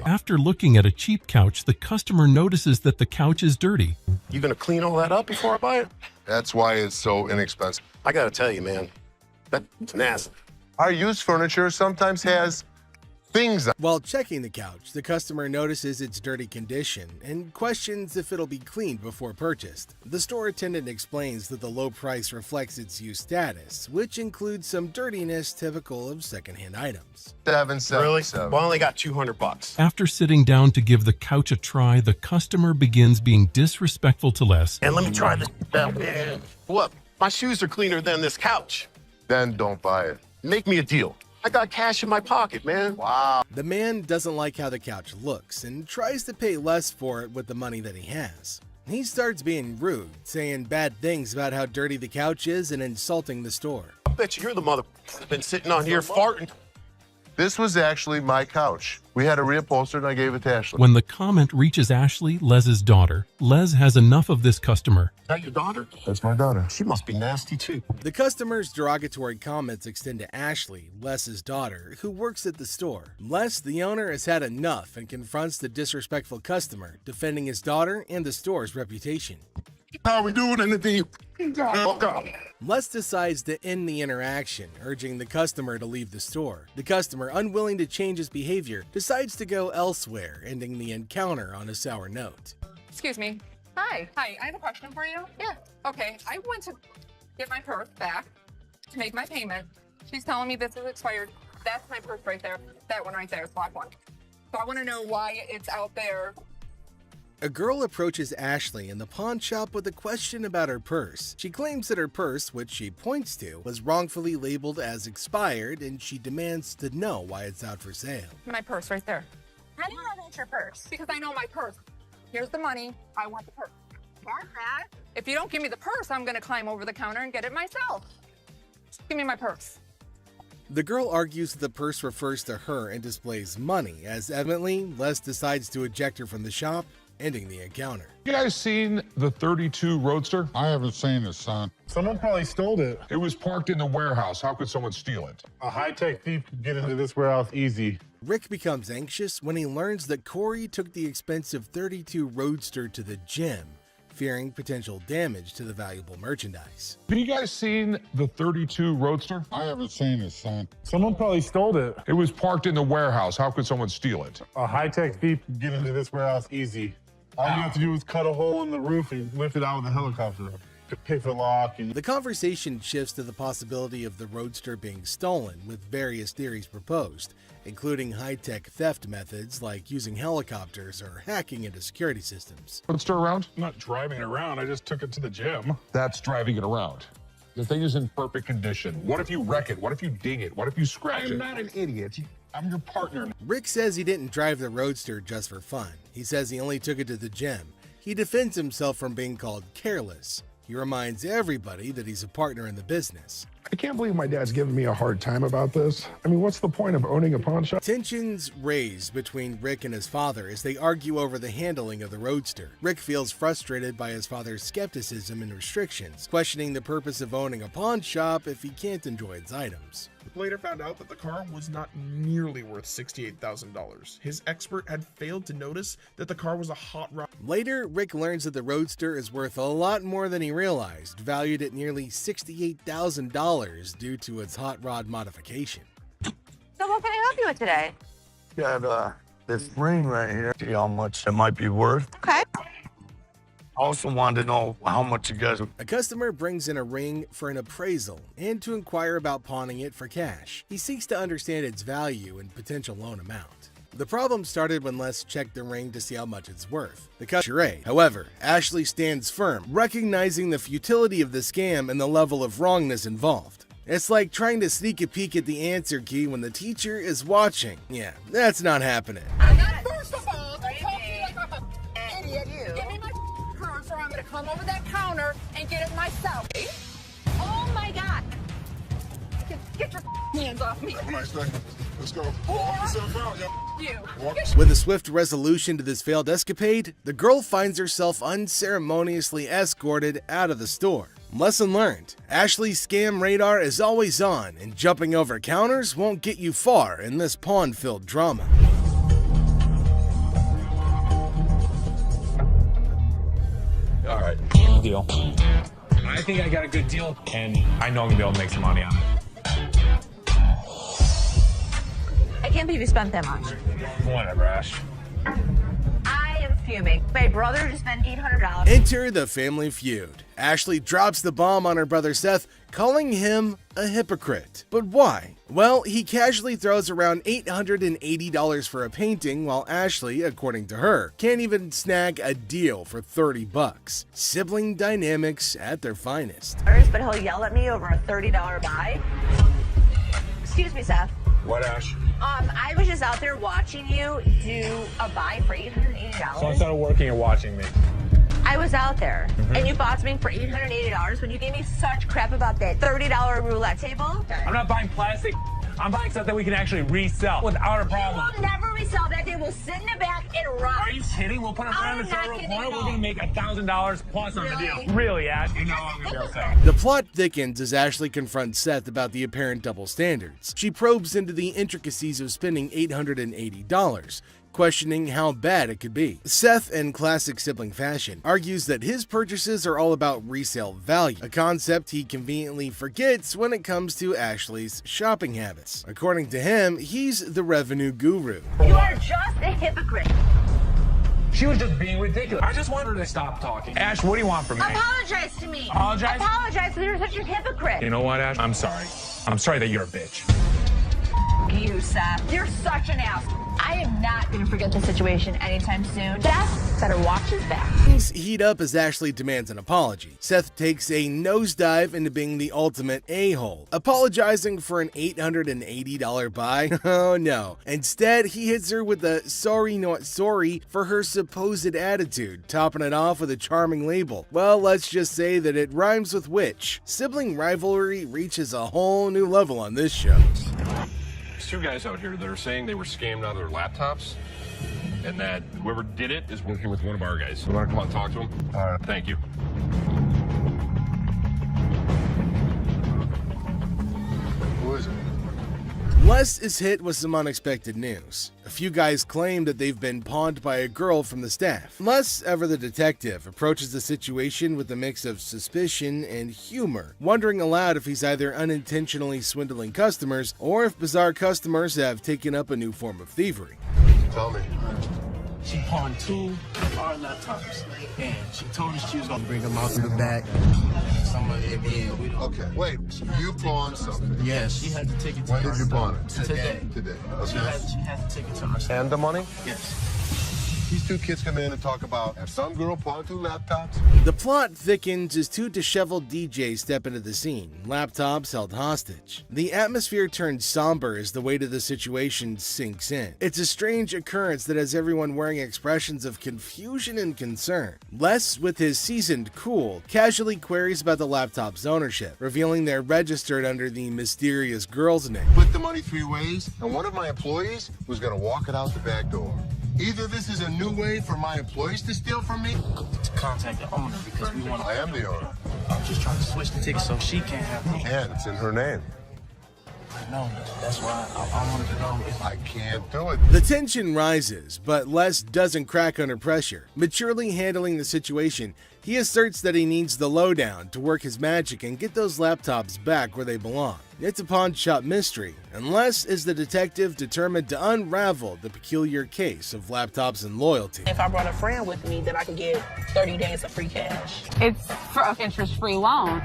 After looking at a cheap couch, the customer notices that the couch is dirty. You gonna clean all that up before I buy it? That's why it's so inexpensive. I gotta tell you, man, that's nasty. Our used furniture sometimes has things. While checking the couch, the customer notices its dirty condition and questions if it'll be cleaned before purchased. The store attendant explains that the low price reflects its used status, which includes some dirtiness typical of secondhand items. Really? Well, I only got $200. After sitting down to give the couch a try, the customer begins being disrespectful to Les. And let me try this out, man. What? My shoes are cleaner than this couch. Then don't buy it. Make me a deal. I got cash in my pocket, man. Wow. The man doesn't like how the couch looks and tries to pay less for it with the money that he has. He starts being rude, saying bad things about how dirty the couch is and insulting the store. I bet you're the mother that's been sitting on here farting. This was actually my couch. We had a reupholstered and I gave it to Ashley. When the comment reaches Ashley, Les's daughter, Les has enough of this customer. Is that your daughter? That's my daughter. She must be nasty too. The customer's derogatory comments extend to Ashley, Les's daughter, who works at the store. Les, the owner, has had enough and confronts the disrespectful customer, defending his daughter and the store's reputation. How we doing in the God. Les decides to end the interaction, urging the customer to leave the store. The customer, unwilling to change his behavior, decides to go elsewhere, ending the encounter on a sour note. Excuse me. Hi. Hi, I have a question for you. Yeah. Okay, I went to get my purse back to make my payment. She's telling me this is expired. That's my purse right there. That one right there, the black one. So I want to know why it's out there. A girl approaches Ashley in the pawn shop with a question about her purse. She claims that her purse, which she points to, was wrongfully labeled as expired, and she demands to know why it's out for sale. My purse right there. How do you know that's your purse? Because I know my purse. Here's the money. I want the purse. Want that? If you don't give me the purse, I'm going to climb over the counter and get it myself. Give me my purse. The girl argues that the purse refers to her and displays money, as evidently, Les decides to eject her from the shop, ending the encounter. You guys seen the 32 Roadster? I haven't seen it, son. Someone probably stole it. It was parked in the warehouse. How could someone steal it? A high-tech thief could get into this warehouse easy. Rick becomes anxious when he learns that Corey took the expensive 32 Roadster to the gym, fearing potential damage to the valuable merchandise. Have you guys seen the 32 Roadster? I haven't seen it, son. Someone probably stole it. It was parked in the warehouse. How could someone steal it? A high-tech thief could get into this warehouse easy. All you have to do is cut a hole in the roof and lift it out with a helicopter. Pick the lock. And the conversation shifts to the possibility of the Roadster being stolen, with various theories proposed, including high-tech theft methods like using helicopters or hacking into security systems. Roadster around? I'm not driving it around. I just took it to the gym. That's driving it around. The thing is in perfect condition. What if you wreck it? What if you ding it? What if you scratch it? I'm not an idiot. I'm your partner. Rick says he didn't drive the Roadster just for fun. He says he only took it to the gym. He defends himself from being called careless. He reminds everybody that he's a partner in the business. I can't believe my dad's giving me a hard time about this. I mean, what's the point of owning a pawn shop? Tensions raise between Rick and his father as they argue over the handling of the Roadster. Rick feels frustrated by his father's skepticism and restrictions, questioning the purpose of owning a pawn shop if he can't enjoy its items. Later found out that the car was not nearly worth $68,000. His expert had failed to notice that the car was a hot rod. Later, Rick learns that the Roadster is worth a lot more than he realized, valued at nearly $68,000 due to its hot rod modification. So what can I help you with today? Got this ring right here. See how much it might be worth. Okay. I also wanted to know how much you guys... A customer brings in a ring for an appraisal and to inquire about pawning it for cash. He seeks to understand its value and potential loan amount. The problem started when Les checked the ring to see how much it's worth. The customer. However, Ashley stands firm, recognizing the futility of the scam and the level of wrongness involved. It's like trying to sneak a peek at the answer key when the teacher is watching. Yeah, that's not happening. First of all, don't talk to me like I'm an idiot. Give me my purse or I'm going to come over that counter and get it myself. Oh my God. Get your hands off me. Let's go. Walk yourself out, yo. With a swift resolution to this failed escapade, the girl finds herself unceremoniously escorted out of the store. Lesson learned. Ashley's scam radar is always on, and jumping over counters won't get you far in this pawn-filled drama. All right, deal. I think I got a good deal, and I know I'm gonna be able to make some money on it. I can't believe you spent that much. Whatever, Ash. I am fuming. My brother just spent $800. Enter the family feud. Ashley drops the bomb on her brother Seth, calling him a hypocrite. But why? Well, he casually throws around $880 for a painting, while Ashley, according to her, can't even snag a deal for $30. Sibling dynamics at their finest. But he'll yell at me over a $30 buy. Excuse me, Seth. What, Ash? I was just out there watching you do a buy for $880. So instead of working, you're watching me. I was out there, and you bought something for $880 when you gave me such crap about that $30 roulette table. I'm not buying plastic. I'm buying stuff that we can actually resell without a problem. We will never resell that. They will sit in the back and rot. Are you kidding? We'll put it on the I'm not third kidding corner. at We're all. going to make $1,000 plus on the Really? deal. Really, Ash? You know I'm going to be upset. The plot thickens as Ashley confronts Seth about the apparent double standards. She probes into the intricacies of spending $880, questioning how bad it could be. Seth, in classic sibling fashion, argues that his purchases are all about resale value, a concept he conveniently forgets when it comes to Ashley's shopping habits. According to him, he's the revenue guru. You are just a hypocrite. She was just being ridiculous. I just want her to stop talking. Ash, what do you want from me? Apologize to me. Apologize? Apologize because you're such a hypocrite. You know what, Ash? I'm sorry. I'm sorry that you're a bitch. You, Seth. You're such an ass. I am not going to forget the situation anytime soon. Seth better watch his back. Things heat up as Ashley demands an apology. Seth takes a nosedive into being the ultimate a-hole, apologizing for an $880 buy. Oh no. Instead, he hits her with a sorry not sorry for her supposed attitude, topping it off with a charming label. Well, let's just say that it rhymes with witch. Sibling rivalry reaches a whole new level on this show. There's two guys out here that are saying they were scammed out of their laptops, and that whoever did it is working with one of our guys. You want to come out and talk to him? All right. Thank you. Who is it? Les is hit with some unexpected news. A few guys claim that they've been pawned by a girl from the staff. Les, ever the detective, approaches the situation with a mix of suspicion and humor, wondering aloud if he's either unintentionally swindling customers or if bizarre customers have taken up a new form of thievery. Tell me. She pawned 2 of our laptops, and she told us she was gonna bring them out to the back. Some of it did. We don't. Okay, wait. You pawned something? Yes, she had to take it to When her did you pawn it? Today. Today. She Okay. had to take it to her. And the money? Yes. These two kids come in and talk about have some girl pawned 2 laptops. The plot thickens as 2 disheveled DJs step into the scene, laptops held hostage. The atmosphere turns somber as the weight of the situation sinks in. It's a strange occurrence that has everyone wearing expressions of confusion and concern. Les, with his seasoned cool, casually queries about the laptop's ownership, revealing they're registered under the mysterious girl's name. Split the money 3 ways, and one of my employees was gonna walk it out the back door. Either this is a new way for my employees to steal from me. To contact the owner because we want. I am the owner. I'm just trying to switch the ticket so she can't have them. And it's in her name. I know. That's why I wanted to know if I can't do it. The tension rises, but Les doesn't crack under pressure. Maturely handling the situation, he asserts that he needs the lowdown to work his magic and get those laptops back where they belong. It's a pawn shop mystery, and Les is the detective determined to unravel the peculiar case of laptops and loyalty. If I brought a friend with me, then I could get 30 days of free cash. It's for an interest-free loan.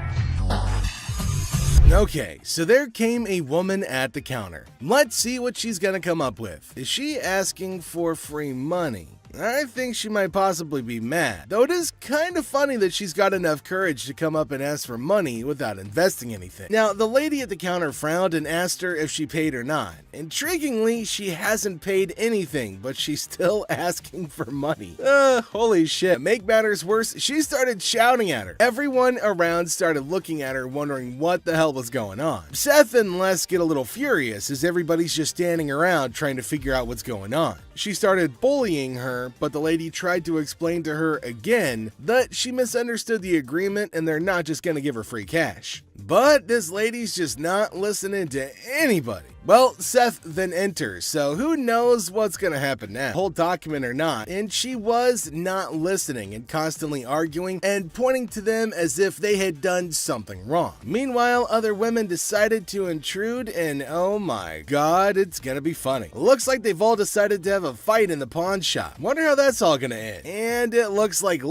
Okay, so there came a woman at the counter. Let's see what she's gonna come up with. Is she asking for free money? I think she might possibly be mad, though it is kind of funny that she's got enough courage to come up and ask for money without investing anything. Now, the lady at the counter frowned and asked her if she paid or not. Intriguingly, she hasn't paid anything, but she's still asking for money. Holy shit. Make matters worse, she started shouting at her. Everyone around started looking at her, wondering what the hell was going on. Seth and Les get a little furious as everybody's just standing around trying to figure out what's going on. She started bullying her, but the lady tried to explain to her again that she misunderstood the agreement and they're not just gonna give her free cash. But this lady's just not listening to anybody. Well, Seth then enters, so who knows what's gonna happen now, whole document or not, and she was not listening and constantly arguing and pointing to them as if they had done something wrong. Meanwhile, other women decided to intrude, and oh my god, it's gonna be funny. Looks like they've all decided to have a fight in the pawn shop. Wonder how that's all gonna end. And it looks like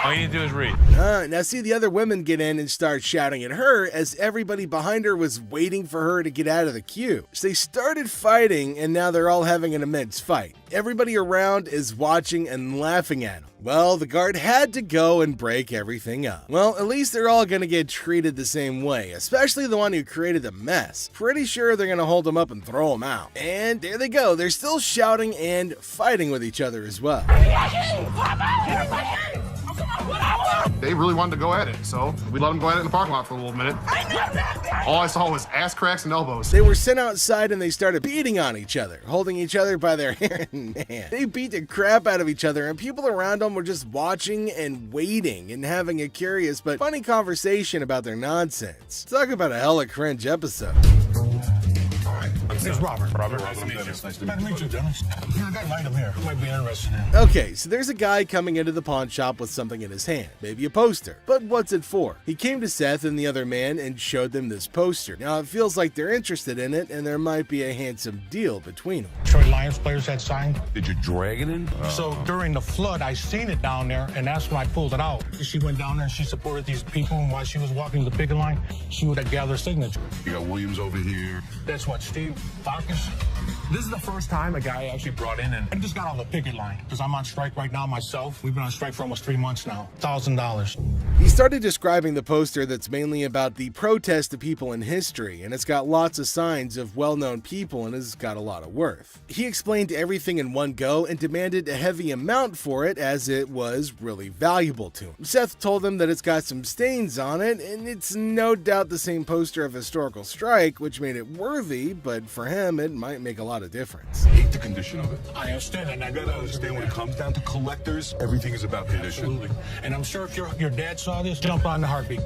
All you need to do is read. Now see the other women get in and start shouting at her as everybody behind her was waiting for her to get out of the queue. So they started fighting and now they're all having an immense fight. Everybody around is watching and laughing at them. Well, the guard had to go and break everything up. Well, at least they're all gonna get treated the same way, especially the one who created the mess. Pretty sure they're gonna hold him up and throw him out. And there they go, they're still shouting and fighting with each other as well. They really wanted to go at it, so we let them go at it in the parking lot for a little minute. All I saw was ass cracks and elbows. They were sent outside and they started beating on each other, holding each other by their hair. Man, they beat the crap out of each other and people around them were just watching and waiting and having a curious but funny conversation about their nonsense. Talk about a hella cringe episode. It's Robert. Robert, I'm Dennis. Nice to meet you, Dennis. Yeah, I got an item here. Might be interested in. Okay, so there's a guy coming into the pawn shop with something in his hand, maybe a poster. But what's it for? He came to Seth and the other man and showed them this poster. Now it feels like they're interested in it and there might be a handsome deal between them. Detroit Lions players had signed. Did you drag it in? So during the flood, I seen it down there, and that's when I pulled it out. She went down there and she supported these people, and while she was walking the picket line, she would have gathered signature. You got Williams over here. That's what, Steve Farkas? This is the first time a guy actually brought in, and I just got on the picket line because I'm on strike right now myself. We've been on strike for almost 3 months now. $1,000. He started describing the poster that's mainly about the protest of people in history, and it's got lots of signs of well-known people and has got a lot of worth. He explained everything in one go and demanded a heavy amount for it as it was really valuable to him. Seth told him that it's got some stains on it, and it's no doubt the same poster of historical strike, which made it worthy, but for him it might make a lot of difference. I hate the condition of it. I understand, and I You gotta understand when it comes down to collectors, everything is about condition. Absolutely. And I'm sure if your dad saw this, jump on the heartbeat.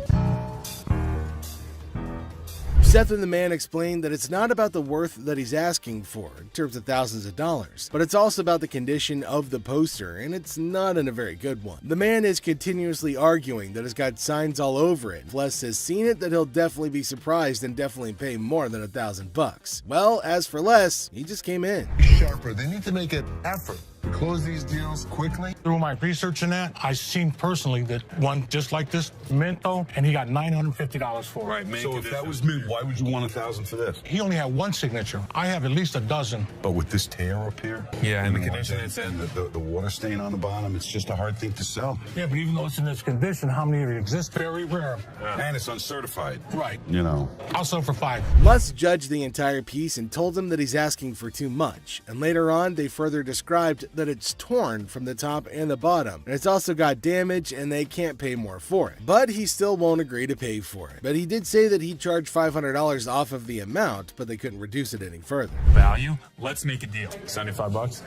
Seth and the man explained that it's not about the worth that he's asking for in terms of thousands of dollars, but it's also about the condition of the poster, and it's not in a very good one. The man is continuously arguing that it's got signs all over it. If Les has seen it, that he'll definitely be surprised and definitely pay more than $1,000. Well, as for Les, he just came in. Sharper. They need to make an effort to close these deals quickly. Through my research in that, I seen personally that one just like this, Minto, and he got $950 for it. Right, so if that was mint, why would you want $1,000 for this? He only had one signature. I have at least a dozen. But with this tear up here, Yeah, and and the condition it's in, the water stain on the bottom, it's just a hard thing to sell. Yeah, but even though it's in this condition, how many of it exist? Very rare. And it's uncertified. Right. You know. I'll sell for $5. Les judged the entire piece and told him that he's asking for too much, and later on they further described that it's torn from the top and the bottom, and it's also got damage and they can't pay more for it. But he still won't agree to pay for it. But he did say that he'd charge $500 off of the amount, but they couldn't reduce it any further. Value? Let's make a deal. $75?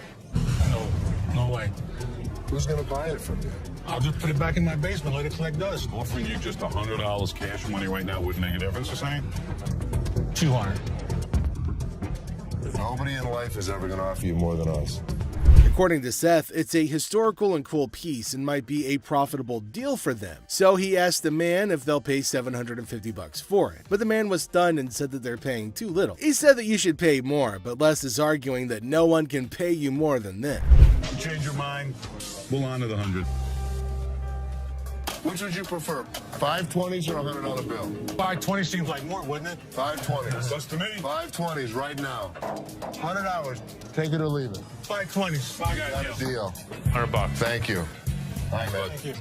No way. Who's gonna buy it from you? I'll just put it back in my basement, let it collect dust. Offering you just $100 cash money right now wouldn't make a difference, you're saying? 200. Nobody in life is ever gonna offer you more than us. According to Seth, it's a historical and cool piece and might be a profitable deal for them. So he asked the man if they'll pay $750 for it. But the man was stunned and said that they're paying too little. He said that you should pay more, but Les is arguing that no one can pay you more than this. You change your mind, we'll honor the 100. Which would you prefer, 520s or a $100 bill? 520 seems like more, wouldn't it? 520s. That's to me. 520s right now. 100 hours. Take it or leave it. 520s. Got a deal. $100. Thank you. Thank you.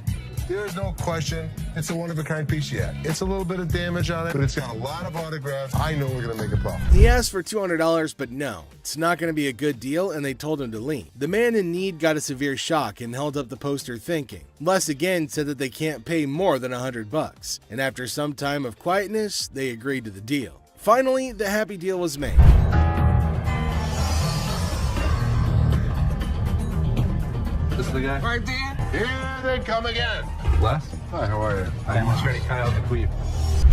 There's no question. It's a one-of-a-kind piece yet. It's a little bit of damage on it, but it's got a lot of autographs. I know we're going to make a profit. He asked for $200, but no, it's not going to be a good deal, and they told him to leave. The man in need got a severe shock and held up the poster thinking. Les again said that they can't pay more than $100, and after some time of quietness, they agreed to the deal. Finally, the happy deal was made. This is the guy? Right there. Here they come again. Les? Hi, how are you? I'm Attorney Kyle McQueen.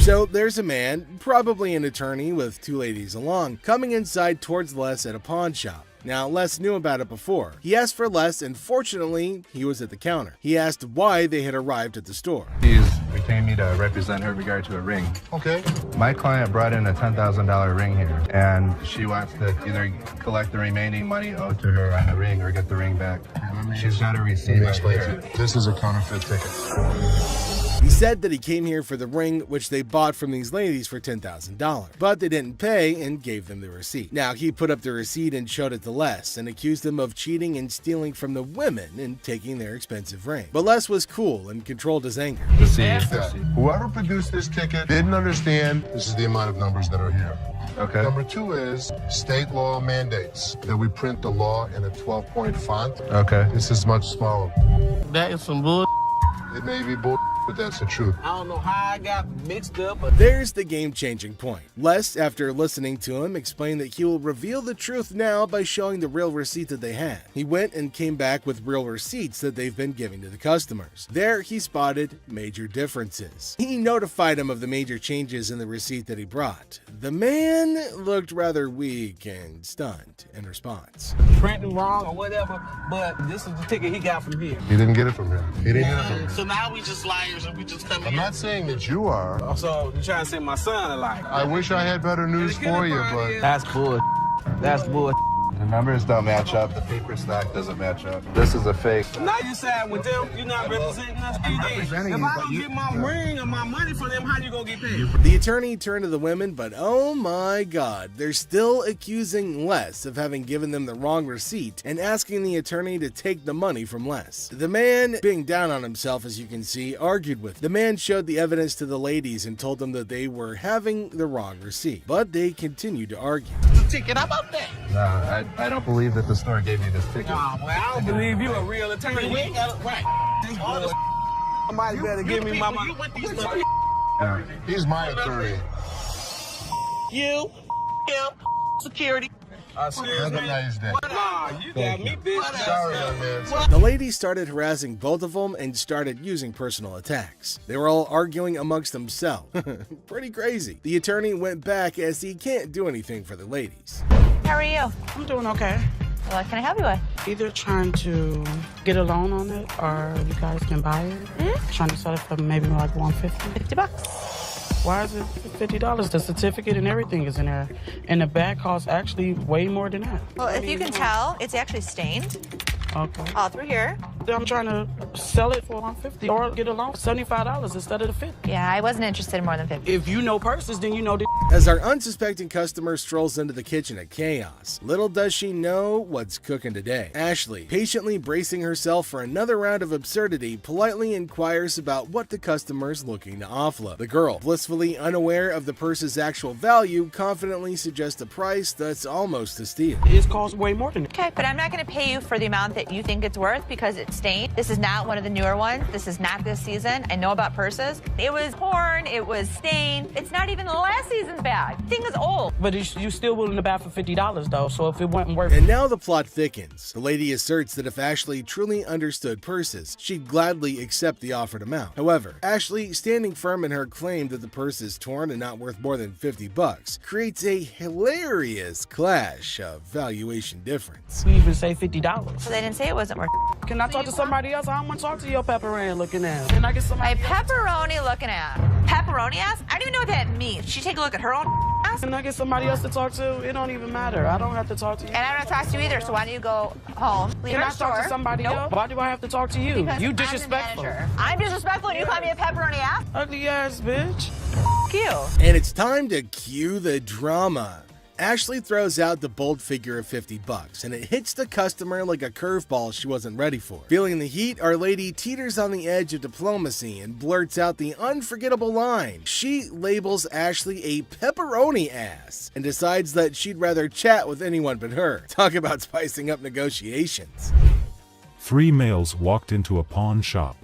So there's a man, probably an attorney with two ladies along, coming inside towards Les at a pawn shop. Now, Les knew about it before. He asked for Les, and fortunately, he was at the counter. He asked why they had arrived at the store. He's retained me to represent her in regard to a ring. Okay. My client brought in a $10,000 ring here, and she wants to either collect the remaining money owed to her on the ring or get the ring back. She's got a receipt. Let me explain to you. This is a counterfeit ticket. He said that he came here for the ring, which they bought from these ladies for $10,000, but they didn't pay and gave them the receipt. Now, he put up the receipt and showed it to Les and accused them of cheating and stealing from the women and taking their expensive ring. But Les was cool and controlled his anger. Whoever produced this ticket didn't understand this is the amount of numbers that are here. Okay. Number 2 is state law mandates that we print the law in a 12-point font. Okay. This is much smaller. That is some bull. It may be bull, but that's the truth. I don't know how I got mixed up, but There's the game-changing point. Les, after listening to him, explained that he will reveal the truth now by showing the real receipt that they had. He went and came back with real receipts that they've been giving to the customers. There, he spotted major differences. He notified him of the major changes in the receipt that he brought. The man looked rather weak and stunned in response. printing wrong or whatever, but this is the ticket he got from here. He didn't get it from him. He didn't get it from him. So now we just liars and we just come I'm not saying that you are. So you trying to send my son a liar. I wish I had better news for you, but That's bull. That's bull. The numbers don't match up. The paper stock doesn't match up. This is a fake. Now you side with them. You're not representing us. If I don't get my ring or my money from them, how you gonna get paid? The attorney turned to the women, but oh my god, they're still accusing Les of having given them the wrong receipt and asking the attorney to take the money from Les. The man, being down on himself as you can see, argued with them. The man showed the evidence to the ladies and told them that they were having the wrong receipt, but they continued to argue. The ticket, how about that? No, I don't believe that the store gave you this ticket. Nah, well, I don't believe you a real attorney. We ain't got it right. Somebody better give me my money. he's my attorney. You, him, security. Have a nice day. Nah, you got me, bitch. Sorry, young man. The ladies started harassing both of them and started using personal attacks. They were all arguing amongst themselves. Pretty crazy. The attorney went back as he can't do anything for the ladies. How are you? I'm doing okay. What can I help you with? Either trying to get a loan on it or you guys can buy it. Trying to sell it for maybe like $150. $50. Why is it $50? The certificate and everything is in there. And the bag costs actually way more than that. Well, if you can tell, it's actually stained. Okay. All through here. I'm trying to sell it for $150 or get a loan for $75 instead of the $50. Yeah, I wasn't interested in more than 50. If you know purses, then you know the As our unsuspecting customer strolls into the kitchen at Chaos, little does she know what's cooking today. Ashley, patiently bracing herself for another round of absurdity, politely inquires about what the customer's looking to offload. The girl, blissfully unaware of the purse's actual value, confidently suggests a price that's almost a steal. It costs way more than that. Okay, but I'm not going to pay you for the amount that you think it's worth because it's stained. This is not one of the newer ones. This is not this season. I know about purses. It was torn. It was stained. It's not even the last season's bag. The thing is old. But you still willing to buy for $50 though, so if it wasn't worth And now the plot thickens. The lady asserts that if Ashley truly understood purses, she'd gladly accept the offered amount. However, Ashley, standing firm in her claim that the purse is torn and not worth more than $50, creates a hilarious clash of valuation difference. You even say $50. So they didn't say it wasn't worth. Can I talk to somebody else? I don't want to talk to your pepperoni looking ass. Can I get somebody? My pepperoni looking at. Pepperoni ass? I don't even know what that means. She take a look at her own ass. Can I get somebody else to talk to? It don't even matter. I don't have to talk to you. And I don't talk to you either, so why don't you go home? Leave Can our I talk to store. somebody Nope. else? Why do I have to talk to you? Because You I'm the disrespectful. manager. I'm disrespectful and you call me a pepperoni ass? Ugly ass bitch. F you. And it's time to cue the drama. Ashley throws out the bold figure of $50, and it hits the customer like a curveball she wasn't ready for. Feeling the heat, our lady teeters on the edge of diplomacy and blurts out the unforgettable line. She labels Ashley a pepperoni ass and decides that she'd rather chat with anyone but her. Talk about spicing up negotiations. 3 males walked into a pawn shop.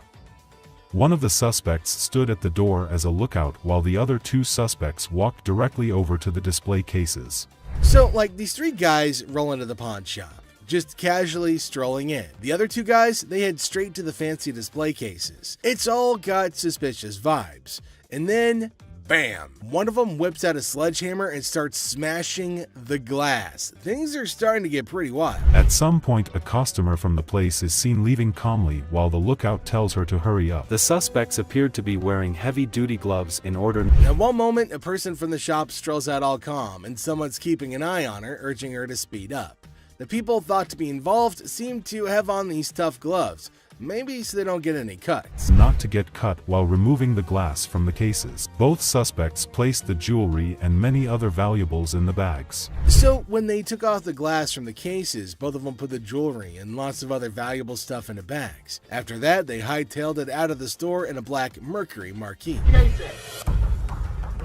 One of the suspects stood at the door as a lookout while the other 2 suspects walked directly over to the display cases. So, like, these 3 guys roll into the pawn shop, just casually strolling in. The other 2 guys, they head straight to the fancy display cases. It's all got suspicious vibes. And then, bam! One of them whips out a sledgehammer and starts smashing the glass. Things are starting to get pretty wild. At some point, a customer from the place is seen leaving calmly while the lookout tells her to hurry up. The suspects appeared to be wearing heavy-duty gloves in order. At one moment, a person from the shop strolls out all calm, and someone's keeping an eye on her, urging her to speed up. The people thought to be involved seem to have on these tough gloves, maybe so they don't get any cuts. Not to get cut while removing the glass from the cases. Both suspects placed the jewelry and many other valuables in the bags. So when they took off the glass from the cases, both of them put the jewelry and lots of other valuable stuff into bags. After that, they hightailed it out of the store in a black Mercury marquee. Case at?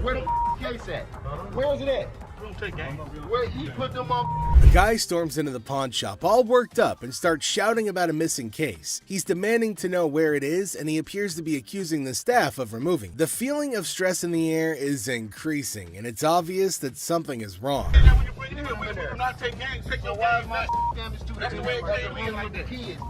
Where the case at? Where is it at? Where he put them on? The guy storms into the pawn shop all worked up and starts shouting about a missing case. He's demanding to know where it is, and he appears to be accusing the staff of removing. The feeling of stress in the air is increasing, and it's obvious that something is wrong. Not take games, take your wild man. That's the way it came in with the kids.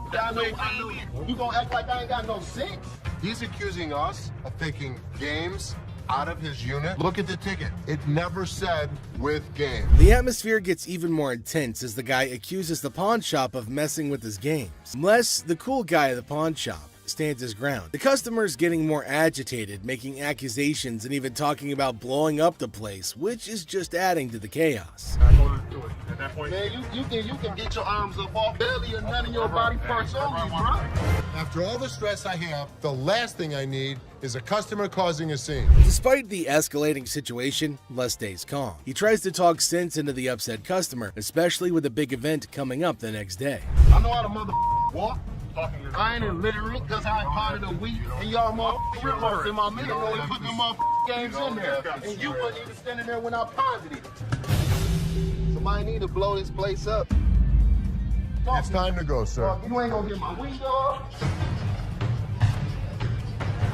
You gonna act like I ain't got no sense? He's accusing us of taking games out of his unit. Look at the ticket. It never said with game. The atmosphere gets even more intense as the guy accuses the pawn shop of messing with his games. Les, the cool guy at the pawn shop, stands his ground. The customer's getting more agitated, making accusations and even talking about blowing up the place, which is just adding to the chaos. At that point, man, you can get your arms up off belly and none of your body parts on me, bro. After all the stress I have, the last thing I need is a customer causing a scene. Despite the escalating situation, Les stays calm. He tries to talk sense into the upset customer, especially with a big event coming up the next day. I know how to mother walk. I ain't illiterate because I ain't part of the week, and y'all motherfuckers in my middle row and put them games in there. And you wasn't even standing there when I paused it. Somebody need to blow this place up. It's time to go, sir. You ain't gonna get my window up.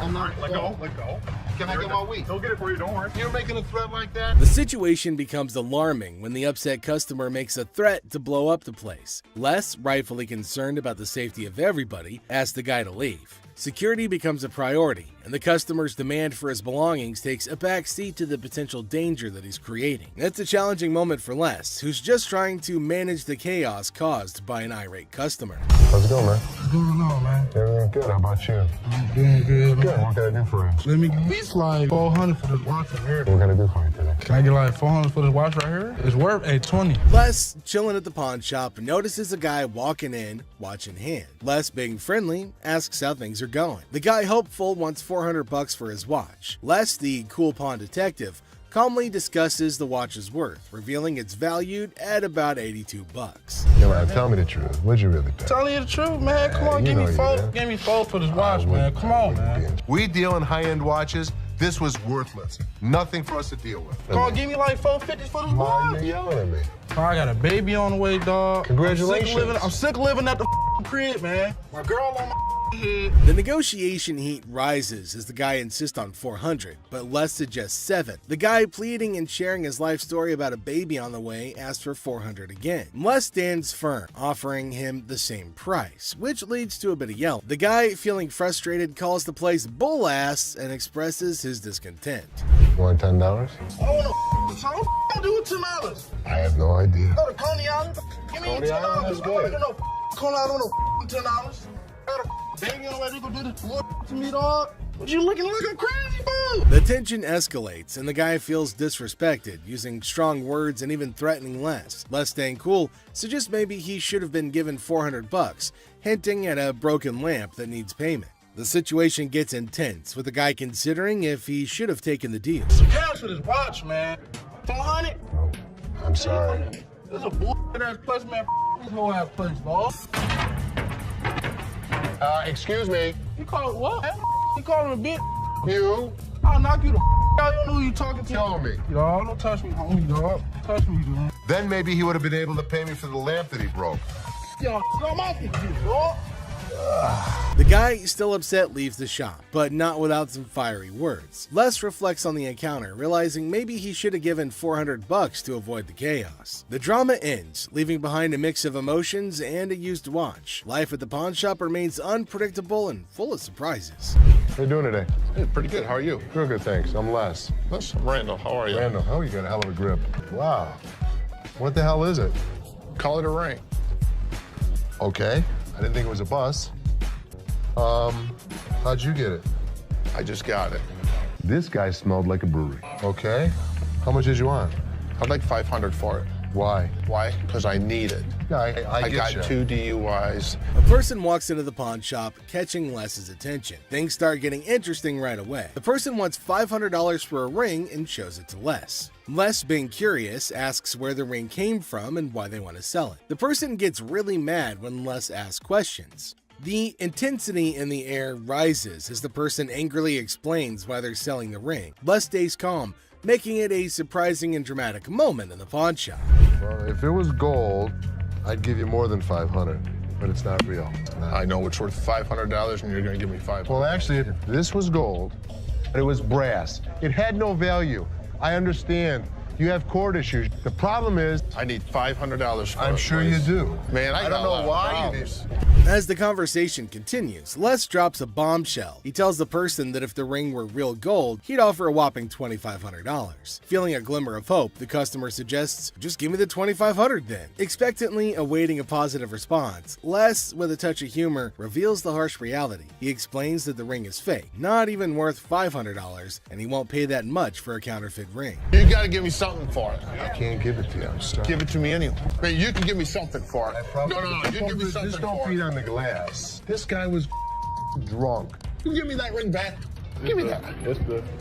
I'm not. Let go. Can I get my weed? He'll get it for you, don't worry. You're making a threat like that? The situation becomes alarming when the upset customer makes a threat to blow up the place. Les, rightfully concerned about the safety of everybody, asks the guy to leave. Security becomes a priority, and the customer's demand for his belongings takes a back seat to the potential danger that he's creating. It's a challenging moment for Les, who's just trying to manage the chaos caused by an irate customer. How's it going, man? What's going on, man? Everything good. How about you? I'm doing good. Good. What can I do for you? Let me get these like 400 for this watch right here. What can I do for you today? Can I get like 400 for this watch right here? It's worth $820. Les, chilling at the pawn shop, notices a guy walking in, watch in hand. Les, being friendly, asks how things are going. The guy, hopeful, wants $400 for his watch. Les, the cool pawn detective, calmly discusses the watch's worth, revealing it's valued at about $82. Yeah, man, tell me the truth. What'd you really pay? Telling you the truth, man. Come on, give me four for this watch, man. Come on, man. We deal in high-end watches. This was worthless. Nothing for us to deal with. Come on, give me like $450 for this watch. Yelling at me. I got a baby on the way, dog. Congratulations. I'm sick of living at the crib, man. My girl on my head. The negotiation heat rises as the guy insists on $400, but Les suggests $7. The guy, pleading and sharing his life story about a baby on the way, asks for $400 again. Les stands firm, offering him the same price, which leads to a bit of yelling. The guy, feeling frustrated, calls the place bull ass and expresses his discontent. You want $10? I want to. How the do with $10? I have no idea. Go to Coney Island. Give me Coney Island is $10. good. No, Coney Island, no $10. Got a baby on the way to go do this to me, dog. What you looking like a crazy fool? The tension escalates, and the guy feels disrespected, using strong words and even threatening Les. Les, staying cool, suggests maybe he should have been given $400, hinting at a broken lamp that needs payment. The situation gets intense, with the guy considering if he should have taken the deal. Some cash for this watch, man. 400? Oh, I'm sorry. This is a bullshit ass place, man. This whole ass place, dog. Excuse me. You call it what? You call him a bitch? You? I'll knock you the out. You don't know who you talking to. Tell me. Dog, don't touch me, homie, dog. Touch me, dog. Then maybe he would have been able to pay me for the lamp that he broke. Yo, I'm off with you, dog. The guy, still upset, leaves the shop, but not without some fiery words. Les reflects on the encounter, realizing maybe he should have given $400 to avoid the chaos. The drama ends, leaving behind a mix of emotions and a used watch. Life at the pawn shop remains unpredictable and full of surprises. How you doing today? Hey, pretty good. How are you? Real good, thanks. I'm Les. That's Randall. How are you? Randall, you got a hell of a grip. Wow. What the hell is it? Call it a ring. Okay. I didn't think it was a bus. How'd you get it? I just got it. This guy smelled like a brewery. Okay. How much did you want? I'd like $500 for it. Why? Why? Because I need it. I got get 2 DUIs. A person walks into the pawn shop, catching Les's attention. Things start getting interesting right away. The person wants $500 for a ring and shows it to Les. Les, being curious, asks where the ring came from and why they want to sell it. The person gets really mad when Les asks questions. The intensity in the air rises as the person angrily explains why they're selling the ring. Les stays calm, making it a surprising and dramatic moment in the pawn shop. Well, if it was gold, I'd give you more than $500, but it's not real. I know it's worth $500 and you're going to give me $500. Well, actually, if this was gold, it was brass. It had no value. I understand. You have court issues. The problem is, I need $500 for it. I'm sure you do. Man, I don't know why you As the conversation continues, Les drops a bombshell. He tells the person that if the ring were real gold, he'd offer a whopping $2,500. Feeling a glimmer of hope, the customer suggests, just give me the $2,500 then. Expectantly awaiting a positive response, Les, with a touch of humor, reveals the harsh reality. He explains that the ring is fake, not even worth $500, and he won't pay that much for a counterfeit ring. You got to give me something for it. I can't give it to you. I'm sorry. Give it to me anyway. Man, you can give me something for it. No. You give me something Just don't for feed it. on the glass. This guy was drunk. You give me that ring back. Give me that.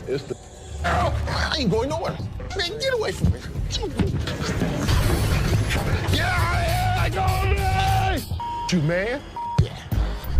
It's the. I ain't going nowhere. Man, get away from me. Yeah, I go. You man.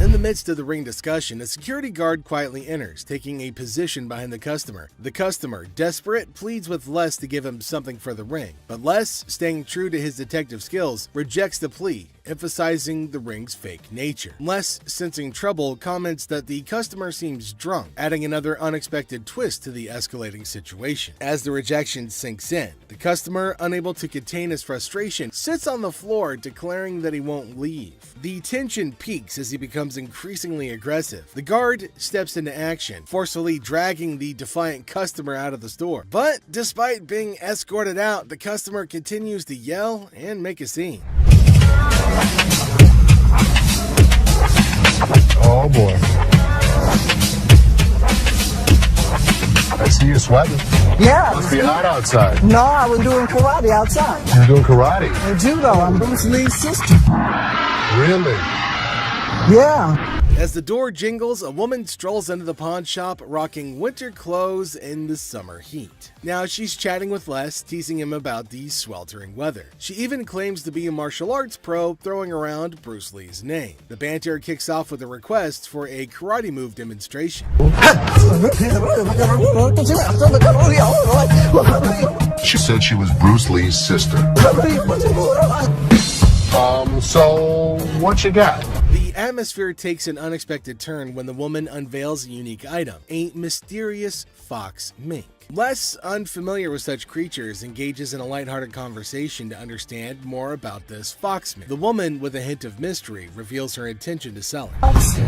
In the midst of the ring discussion, a security guard quietly enters, taking a position behind the customer. The customer, desperate, pleads with Les to give him something for the ring, but Les, staying true to his detective skills, rejects the plea, emphasizing the ring's fake nature. Les, sensing trouble, comments that the customer seems drunk, adding another unexpected twist to the escalating situation. As the rejection sinks in, the customer, unable to contain his frustration, sits on the floor, declaring that he won't leave. The tension peaks as he becomes increasingly aggressive. The guard steps into action, forcefully dragging the defiant customer out of the store. But despite being escorted out, the customer continues to yell and make a scene. Oh boy. I see you sweating. Yeah. Must be hot outside. No, I was doing karate outside. You're doing karate? And judo. I'm Bruce Lee's sister. Really? Yeah. As the door jingles, a woman strolls into the pawn shop rocking winter clothes in the summer heat. Now she's chatting with Les, teasing him about the sweltering weather. She even claims to be a martial arts pro, throwing around Bruce Lee's name. The banter kicks off with a request for a karate move demonstration. She said she was Bruce Lee's sister. So what you got? The atmosphere takes an unexpected turn when the woman unveils a unique item, a mysterious fox mink. Les, unfamiliar with such creatures, engages in a lighthearted conversation to understand more about this fox mink. The woman, with a hint of mystery, reveals her intention to sell it.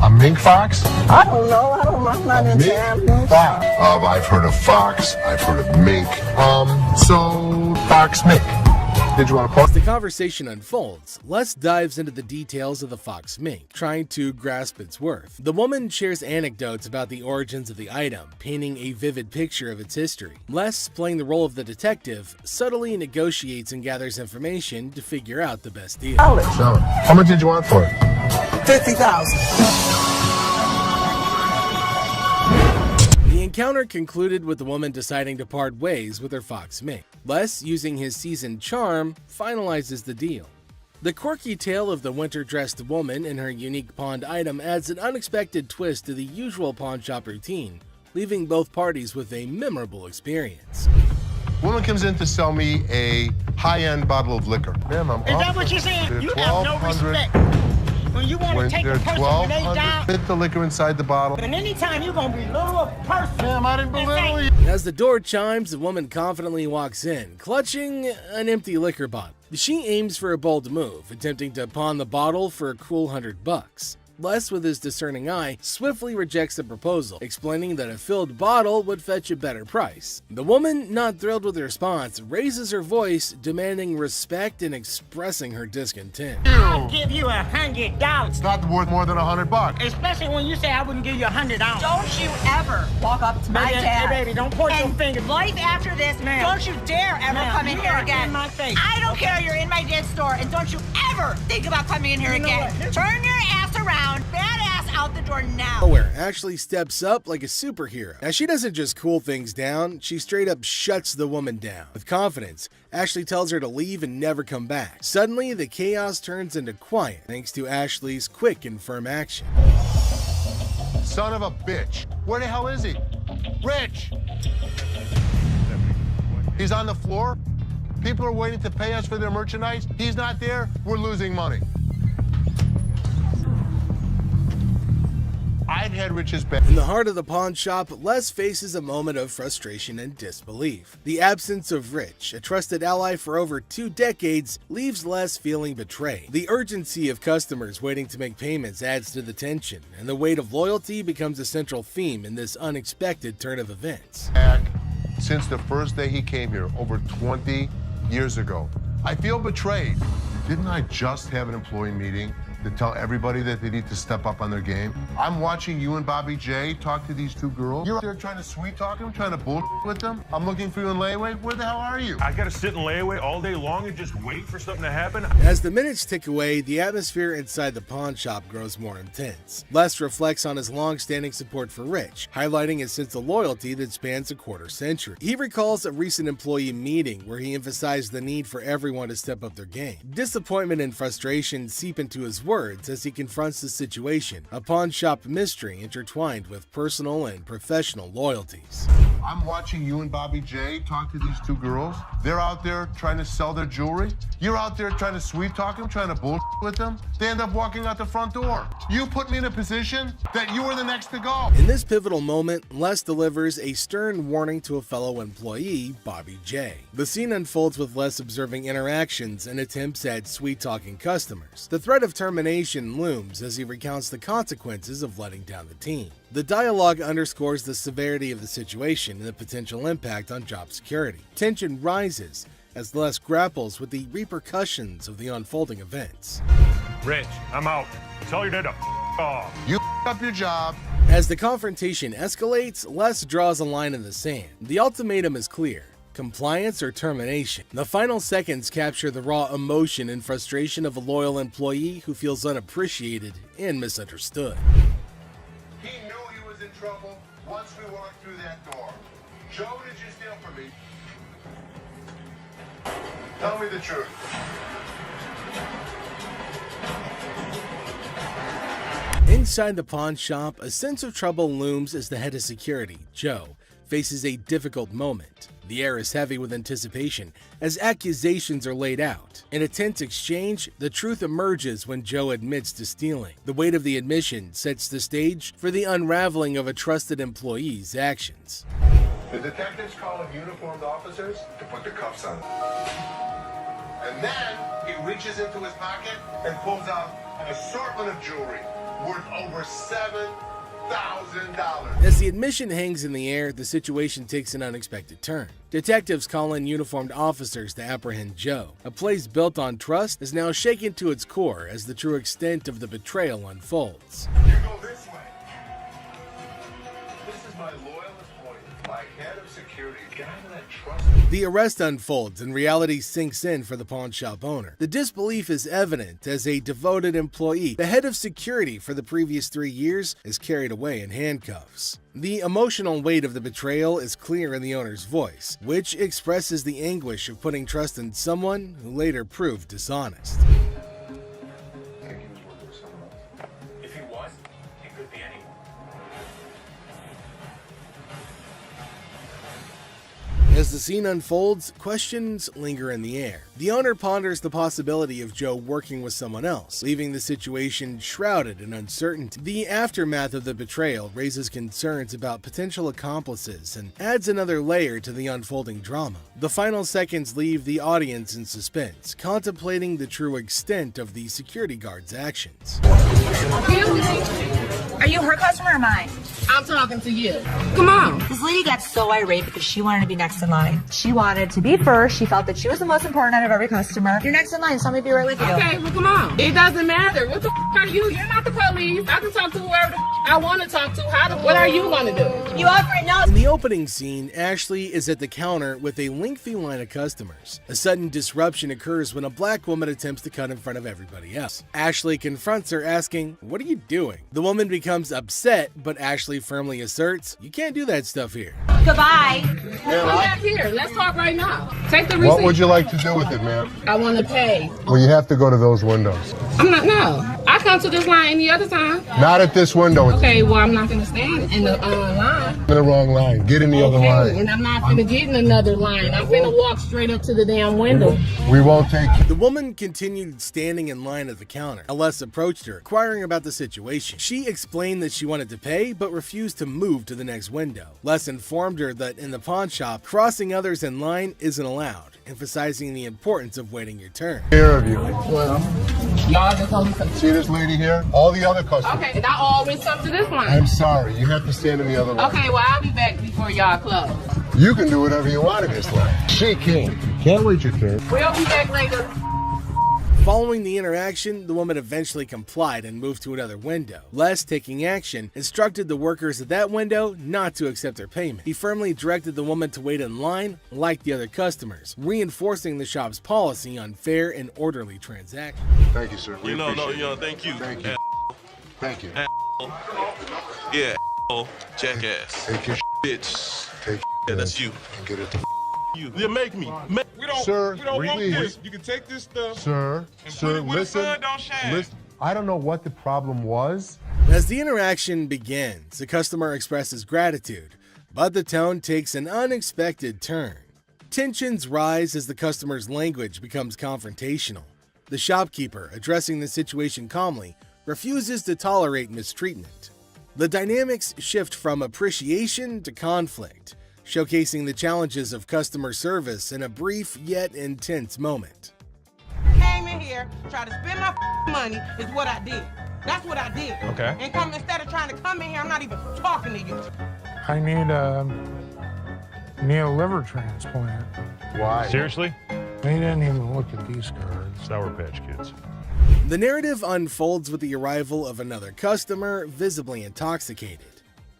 A mink fox? I don't know. I'm not into animals. Fox. I've heard of fox. I've heard of mink. So fox mink. Did you want to pause? As the conversation unfolds, Les dives into the details of the fox mink, trying to grasp its worth. The woman shares anecdotes about the origins of the item, painting a vivid picture of its history. Les, playing the role of the detective, subtly negotiates and gathers information to figure out the best deal. Sell it. How much did you want for it? $50,000. The encounter concluded with the woman deciding to part ways with her fox mink. Les, using his seasoned charm, finalizes the deal. The quirky tale of the winter-dressed woman and her unique pawned item adds an unexpected twist to the usual pawn shop routine, leaving both parties with a memorable experience. Woman comes in to sell me a high-end bottle of liquor. Ma'am, I'm Is that what you're saying? They're You have no respect. When you want to take a person when they die, Fit the liquor inside the bottle. and anytime you're going to belittle a person. Ma'am, I didn't belittle you. As the door chimes, the woman confidently walks in, clutching an empty liquor bottle. She aims for a bold move, attempting to pawn the bottle for a cool $100. Les, with his discerning eye, swiftly rejects the proposal, explaining that a filled bottle would fetch a better price. The woman, not thrilled with the response, raises her voice, demanding respect and expressing her discontent. I'll give you $100. It's not worth more than $100. Especially when you say I wouldn't give you $100. Don't you ever walk up to my Baby, dad. hey, baby, don't point your finger. Life after this, Ma'am. don't you dare ever Ma'am, come in you here are again. in my face. I don't care you're in my dad's store, and don't you ever think about coming in here You know again. what? Turn your ass around, badass out the door now. Where Ashley steps up like a superhero. Now, she doesn't just cool things down, she straight up shuts the woman down. With confidence, Ashley tells her to leave and never come back. Suddenly, the chaos turns into quiet thanks to Ashley's quick and firm action. Son of a bitch. Where the hell is he? Rich! He's on the floor. People are waiting to pay us for their merchandise. He's not there. We're losing money. I've had Rich's back. In the heart of the pawn shop, Les faces a moment of frustration and disbelief. The absence of Rich, a trusted ally for over 2 decades, leaves Les feeling betrayed. The urgency of customers waiting to make payments adds to the tension, and the weight of loyalty becomes a central theme in this unexpected turn of events. Since the first day he came here, over 20 years ago. I feel betrayed. Didn't I just have an employee meeting to tell everybody that they need to step up on their game? I'm watching you and Bobby J talk to these 2 girls. You're out there trying to sweet talk them, trying to bullshit with them. I'm looking for you in layaway. Where the hell are you? I gotta sit in layaway all day long and just wait for something to happen? As the minutes tick away, the atmosphere inside the pawn shop grows more intense. Les reflects on his long-standing support for Rich, highlighting his sense of loyalty that spans a quarter-century. He recalls a recent employee meeting where he emphasized the need for everyone to step up their game. Disappointment and frustration seep into his words as he confronts the situation, a pawn shop mystery intertwined with personal and professional loyalties. I'm watching you and Bobby J talk to these 2 girls. They're out there trying to sell their jewelry. You're out there trying to sweet talk them, trying to bullshit with them. They end up walking out the front door. You put me in a position that you were the next to go. In this pivotal moment, Les delivers a stern warning to a fellow employee, Bobby J. The scene unfolds with Les observing interactions and attempts at sweet-talking customers. The threat of termination looms as he recounts the consequences of letting down the team. The dialogue underscores the severity of the situation and the potential impact on job security. Tension rises as Les grapples with the repercussions of the unfolding events. Rich, I'm out. Tell your dad to off. You up your job. As the confrontation escalates, Les draws a line in the sand. The ultimatum is clear: compliance or termination. The final seconds capture the raw emotion and frustration of a loyal employee who feels unappreciated and misunderstood. He knew he was in trouble once we walked through that door. Joe, did you steal from me? Tell me the truth. Inside the pawn shop, a sense of trouble looms as the head of security, Joe, faces a difficult moment. The air is heavy with anticipation as accusations are laid out. In a tense exchange, the truth emerges when Joe admits to stealing. The weight of the admission sets the stage for the unraveling of a trusted employee's actions. The detectives call in uniformed officers to put the cuffs on. And then he reaches into his pocket and pulls out an assortment of jewelry worth over $7,000. As the admission hangs in the air, the situation takes an unexpected turn. Detectives call in uniformed officers to apprehend Joe. A place built on trust is now shaken to its core as the true extent of the betrayal unfolds. You go this way. This is my loyalist point, my head of security, guy that trusts me. The arrest unfolds and reality sinks in for the pawn shop owner. The disbelief is evident as a devoted employee, the head of security for the previous 3 years, is carried away in handcuffs. The emotional weight of the betrayal is clear in the owner's voice, which expresses the anguish of putting trust in someone who later proved dishonest. If he was, it could be anyone. As the scene unfolds, questions linger in the air. The owner ponders the possibility of Joe working with someone else, leaving the situation shrouded in uncertainty. The aftermath of the betrayal raises concerns about potential accomplices and adds another layer to the unfolding drama. The final seconds leave the audience in suspense, contemplating the true extent of the security guard's actions. Are you her customer or mine? I'm talking to you. Come on. This lady got so irate because she wanted to be next in line. She wanted to be first. She felt that she was the most important out of every customer. You're next in line, so I'm gonna be right with you. Okay, well, come on. It doesn't matter. What the are you? You're not the police. I can talk to whoever I want to talk to. What are you gonna do? You offer it now. In the opening scene, Ashley is at the counter with a lengthy line of customers. A sudden disruption occurs when a black woman attempts to cut in front of everybody else. Ashley confronts her, asking, "What are you doing?" The woman becomes upset, but Ashley firmly asserts, "You can't do that stuff here." Goodbye. Come back here. Let's talk right now. Take the receipt. What would you like to do with it, ma'am? I want to pay. Well, you have to go to those windows. No. I come to this line any other time. Not at this window. Okay, well, I'm not going to stand in the line. In the wrong line. Get in the other line. And I'm not going to get in another line. I'm going to walk straight up to the damn window. We won't take you. The woman continued standing in line at the counter. Les approached her, inquiring about the situation. She explained that she wanted to pay, but refused to move to the next window. Les informed her that in the pawn shop, crossing others in line isn't allowed, emphasizing the importance of waiting your turn. Care of you. Well, y'all just only come. See this lady here? All the other customers. Okay, and I always come to this line. I'm sorry. You have to stand in the other line. Okay, well, I'll be back before y'all close. You can do whatever you want in this line. She can't. You can't wait your turn. We'll be back later. Following the interaction, the woman eventually complied and moved to another window. Les, taking action, instructed the workers at that window not to accept their payment. He firmly directed the woman to wait in line like the other customers, reinforcing the shop's policy on fair and orderly transactions. Thank you, sir. We appreciate it. Thank you. Thank you. Thank you. Yeah, jackass. Take your Bitch. Take Yeah, that's you. and get it. You. Yeah, make me. We don't, Sir, we don't want please. this. You can take this stuff. Sir, And sir, put it where the listen. sun don't shine. Listen. I don't know what the problem was. As the interaction begins, the customer expresses gratitude, but the tone takes an unexpected turn. Tensions rise as the customer's language becomes confrontational. The shopkeeper, addressing the situation calmly, refuses to tolerate mistreatment. The dynamics shift from appreciation to conflict, showcasing the challenges of customer service in a brief yet intense moment. Came in here, tried to spend my money is what I did. That's what I did. Okay. And come instead of trying to come in here, I'm not even talking to you. I need a liver transplant. Why? Seriously? They didn't even look at these cards. Sour Patch Kids. The narrative unfolds with the arrival of another customer, visibly intoxicated.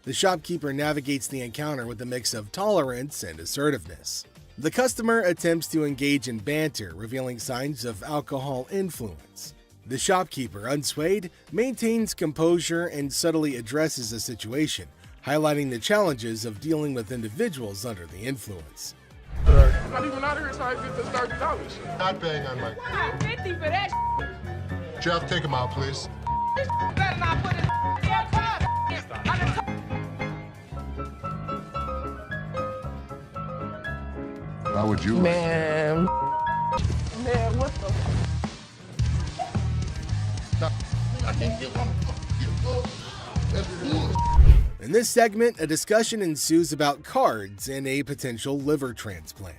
The shopkeeper navigates the encounter with a mix of tolerance and assertiveness. The customer attempts to engage in banter, revealing signs of alcohol influence. The shopkeeper, unswayed, maintains composure and subtly addresses the situation, highlighting the challenges of dealing with individuals under the influence. I'm not even out of here so I get this $30. Not bang on my. 50 for that. Jeff, take him out, please. Better not put it in your car. How would you? Man, what the? In this segment, a discussion ensues about cards and a potential liver transplant.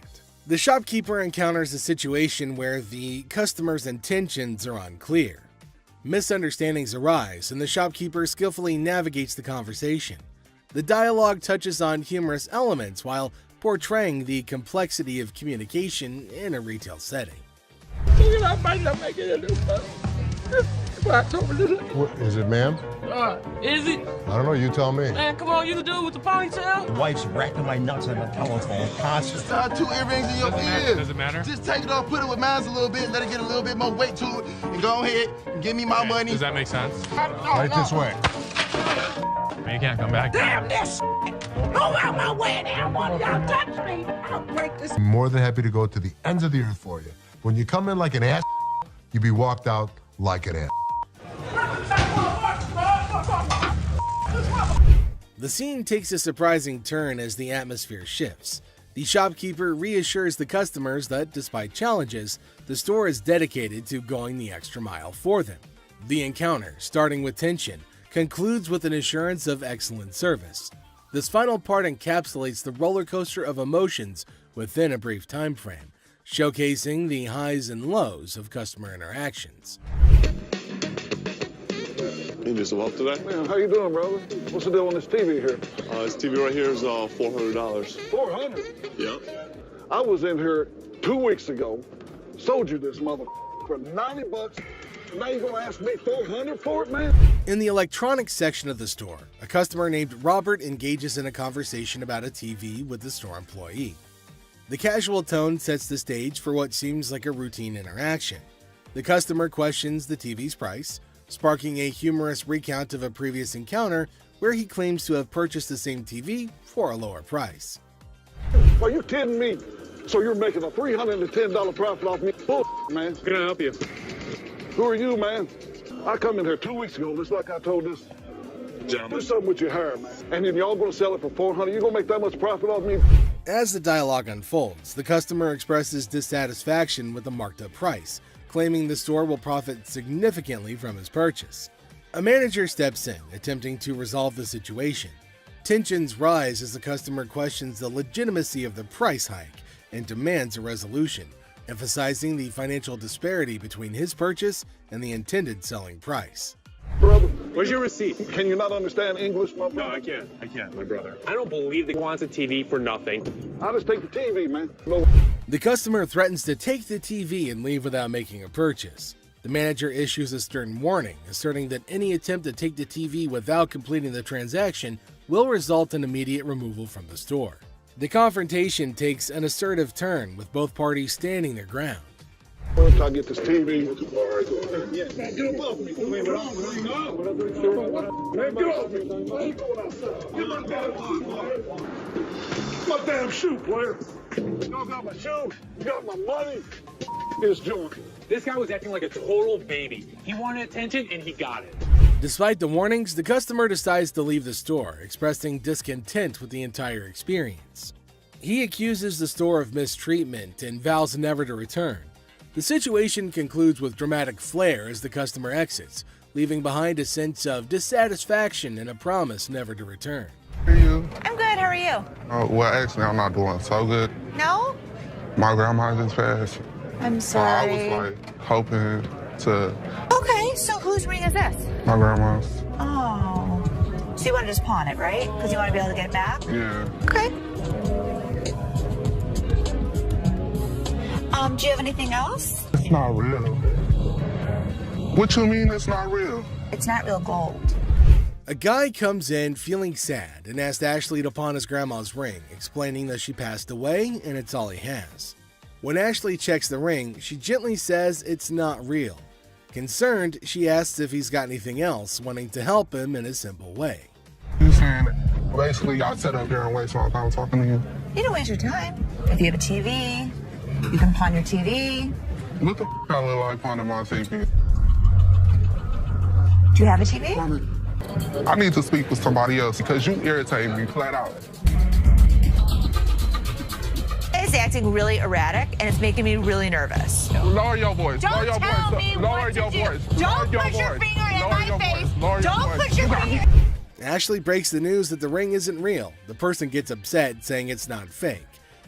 The shopkeeper encounters a situation where the customer's intentions are unclear. Misunderstandings arise, and the shopkeeper skillfully navigates the conversation. The dialogue touches on humorous elements while portraying the complexity of communication in a retail setting. What, is it, ma'am? Is it? I don't know. You tell me. Man, come on, you the dude with the ponytail? The wife's racking my nuts on the telephone constantly. Start 2 earrings in your ears. Does it matter? Just take it off, put it with mine a little bit, let it get a little bit more weight to it, and go ahead and give me my money. Does that make sense? Right this way. You can't come back. Damn this! Go out my way, damn one of y'all touch me! I'll break this. I'm more than happy to go to the ends of the earth for you. When you come in like an ass, you be walked out like an ass. The scene takes a surprising turn as the atmosphere shifts. The shopkeeper reassures the customers that despite challenges, the store is dedicated to going the extra mile for them. The encounter, starting with tension, concludes with an assurance of excellent service. This final part encapsulates the roller coaster of emotions within a brief time frame, showcasing the highs and lows of customer interactions. You just walked today? Man, how you doing, brother? What's the deal on this TV here? This TV right here is $400. $400? Yep. I was in here 2 weeks ago, sold you this mother for $90. Now you gonna ask me $400 for it, man? In the electronics section of the store, a customer named Robert engages in a conversation about a TV with the store employee. The casual tone sets the stage for what seems like a routine interaction. The customer questions the TV's price, sparking a humorous recount of a previous encounter where he claims to have purchased the same TV for a lower price. Are you kidding me? So you're making a $310 profit off me? Bull, man. Can I help you? Who are you, man? I come in here 2 weeks ago, just like I told this gentleman. Do something with your hair, man. And then y'all gonna sell it for $400? You gonna make that much profit off me? As the dialogue unfolds, the customer expresses dissatisfaction with the marked up price, claiming the store will profit significantly from his purchase. A manager steps in, attempting to resolve the situation. Tensions rise as the customer questions the legitimacy of the price hike and demands a resolution, emphasizing the financial disparity between his purchase and the intended selling price. Brother, where's your receipt? Can you not understand English, my brother? No, I can't, my brother. I don't believe that he wants a TV for nothing. I'll just take the TV, man. No. The customer threatens to take the TV and leave without making a purchase. The manager issues a stern warning, asserting that any attempt to take the TV without completing the transaction will result in immediate removal from the store. The confrontation takes an assertive turn, with both parties standing their ground. Once I get this TV, man, get up off me. Man, get off me. Man, get off me. I ain't going outside. Get my damn shoe, player. Y'all got my shoe. You got my money. It's joint. This guy was acting like a total baby. He wanted attention and he got it. Despite the warnings, the customer decides to leave the store, expressing discontent with the entire experience. He accuses the store of mistreatment and vows never to return. The situation concludes with dramatic flair as the customer exits, leaving behind a sense of dissatisfaction and a promise never to return. How are you? I'm good, how are you? Well, actually, I'm not doing so good. No? My grandma just passed. I'm sorry. I was like hoping to. Okay, so whose ring is this? My grandma's. Oh. So you want to just pawn it, right? Because you want to be able to get it back? Yeah. Okay. Do you have anything else? It's not real. What you mean it's not real? It's not real gold. A guy comes in feeling sad and asks Ashley to pawn his grandma's ring, explaining that she passed away and it's all he has. When Ashley checks the ring, she gently says it's not real. Concerned, she asks if he's got anything else, wanting to help him in a simple way. You saying basically y'all sat up there and waste my time talking to you? You don't waste your time. If you have a TV, you can pawn your TV. What the f*** I look like pawning my TV? Do you have a TV? I need to speak with somebody else because you irritate me flat out. It's acting really erratic and it's making me really nervous. Lower your voice. Don't Lower your tell voice. me Lower what your to do. voice. Don't Lower put your voice. finger in Lower my your face. voice. Lower your Don't voice. put your finger. Ashley breaks the news that the ring isn't real. The person gets upset, saying it's not fake.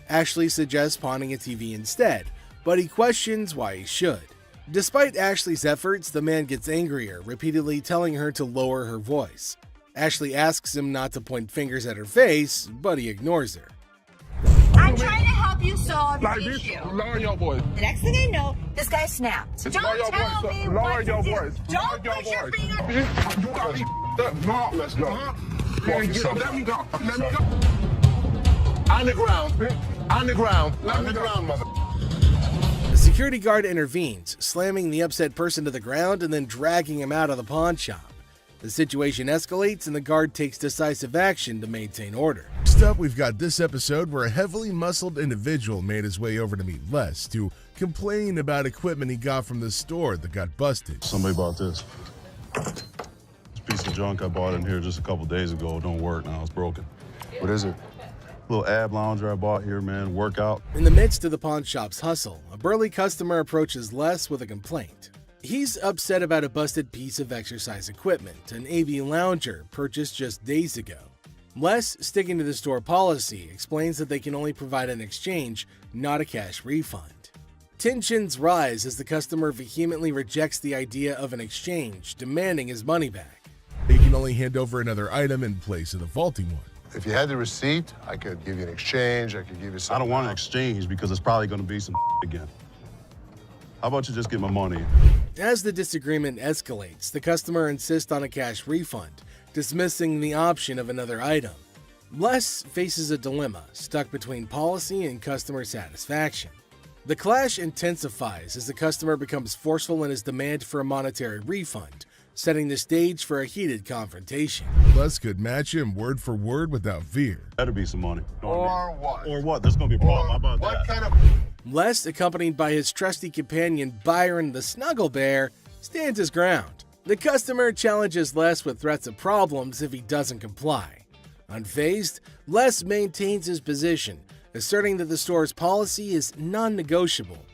Ashley suggests pawning a TV instead, but he questions why he should. Despite Ashley's efforts, the man gets angrier, repeatedly telling her to lower her voice. Ashley asks him not to point fingers at her face, but he ignores her. I'm trying to help you solve your Like this, issue. lower your voice. The next thing I know, this guy snapped. Lower Don't your tell voice. me Lower what your to do. voice. Don't Lower put your your voice. finger. You got me up. No, let's go. Man, get up. Let me go. Let me go. On the ground. On the ground. On the ground, mother. The security guard intervenes, slamming the upset person to the ground and then dragging him out of the pawn shop. The situation escalates and the guard takes decisive action to maintain order. Next up, we've got this episode where a heavily muscled individual made his way over to meet Les to complain about equipment he got from the store that got busted. Somebody bought this. This piece of junk I bought in here just a couple days ago. It don't work now. It's broken. What is it? Little ab lounger I bought here, man. Workout. In the midst of the pawn shop's hustle, a burly customer approaches Les with a complaint. He's upset about a busted piece of exercise equipment, an AV lounger purchased just days ago. Les, sticking to the store policy, explains that they can only provide an exchange, not a cash refund. Tensions rise as the customer vehemently rejects the idea of an exchange, demanding his money back. They can only hand over another item in place of the faulty one. If you had the receipt, I could give you an exchange. I could give you something. I don't want an exchange because it's probably going to be some again. How about you just get my money? As the disagreement escalates, the customer insists on a cash refund, dismissing the option of another item. Les faces a dilemma, stuck between policy and customer satisfaction. The clash intensifies as the customer becomes forceful in his demand for a monetary refund, setting the stage for a heated confrontation. Les could match him word for word without fear. Better be some money. Or what? Or what? There's going to be a problem. How about What that? kind of... Les, accompanied by his trusty companion Byron the Snuggle Bear, stands his ground. The customer challenges Les with threats of problems if he doesn't comply. Unfazed, Les maintains his position, asserting that the store's policy is non-negotiable.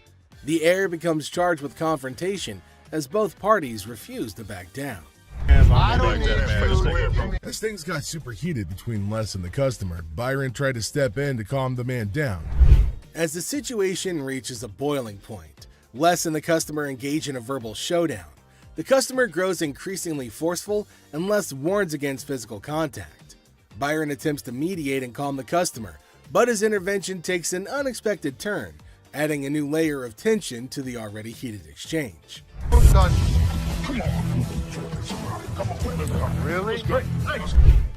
The heir becomes charged with confrontation as both parties refuse to back down. I don't need As things got super heated between Les and the customer, Byron tried to step in to calm the man down. As the situation reaches a boiling point, Les and the customer engage in a verbal showdown. The customer grows increasingly forceful and Les warns against physical contact. Byron attempts to mediate and calm the customer, but his intervention takes an unexpected turn, adding a new layer of tension to the already heated exchange. Really?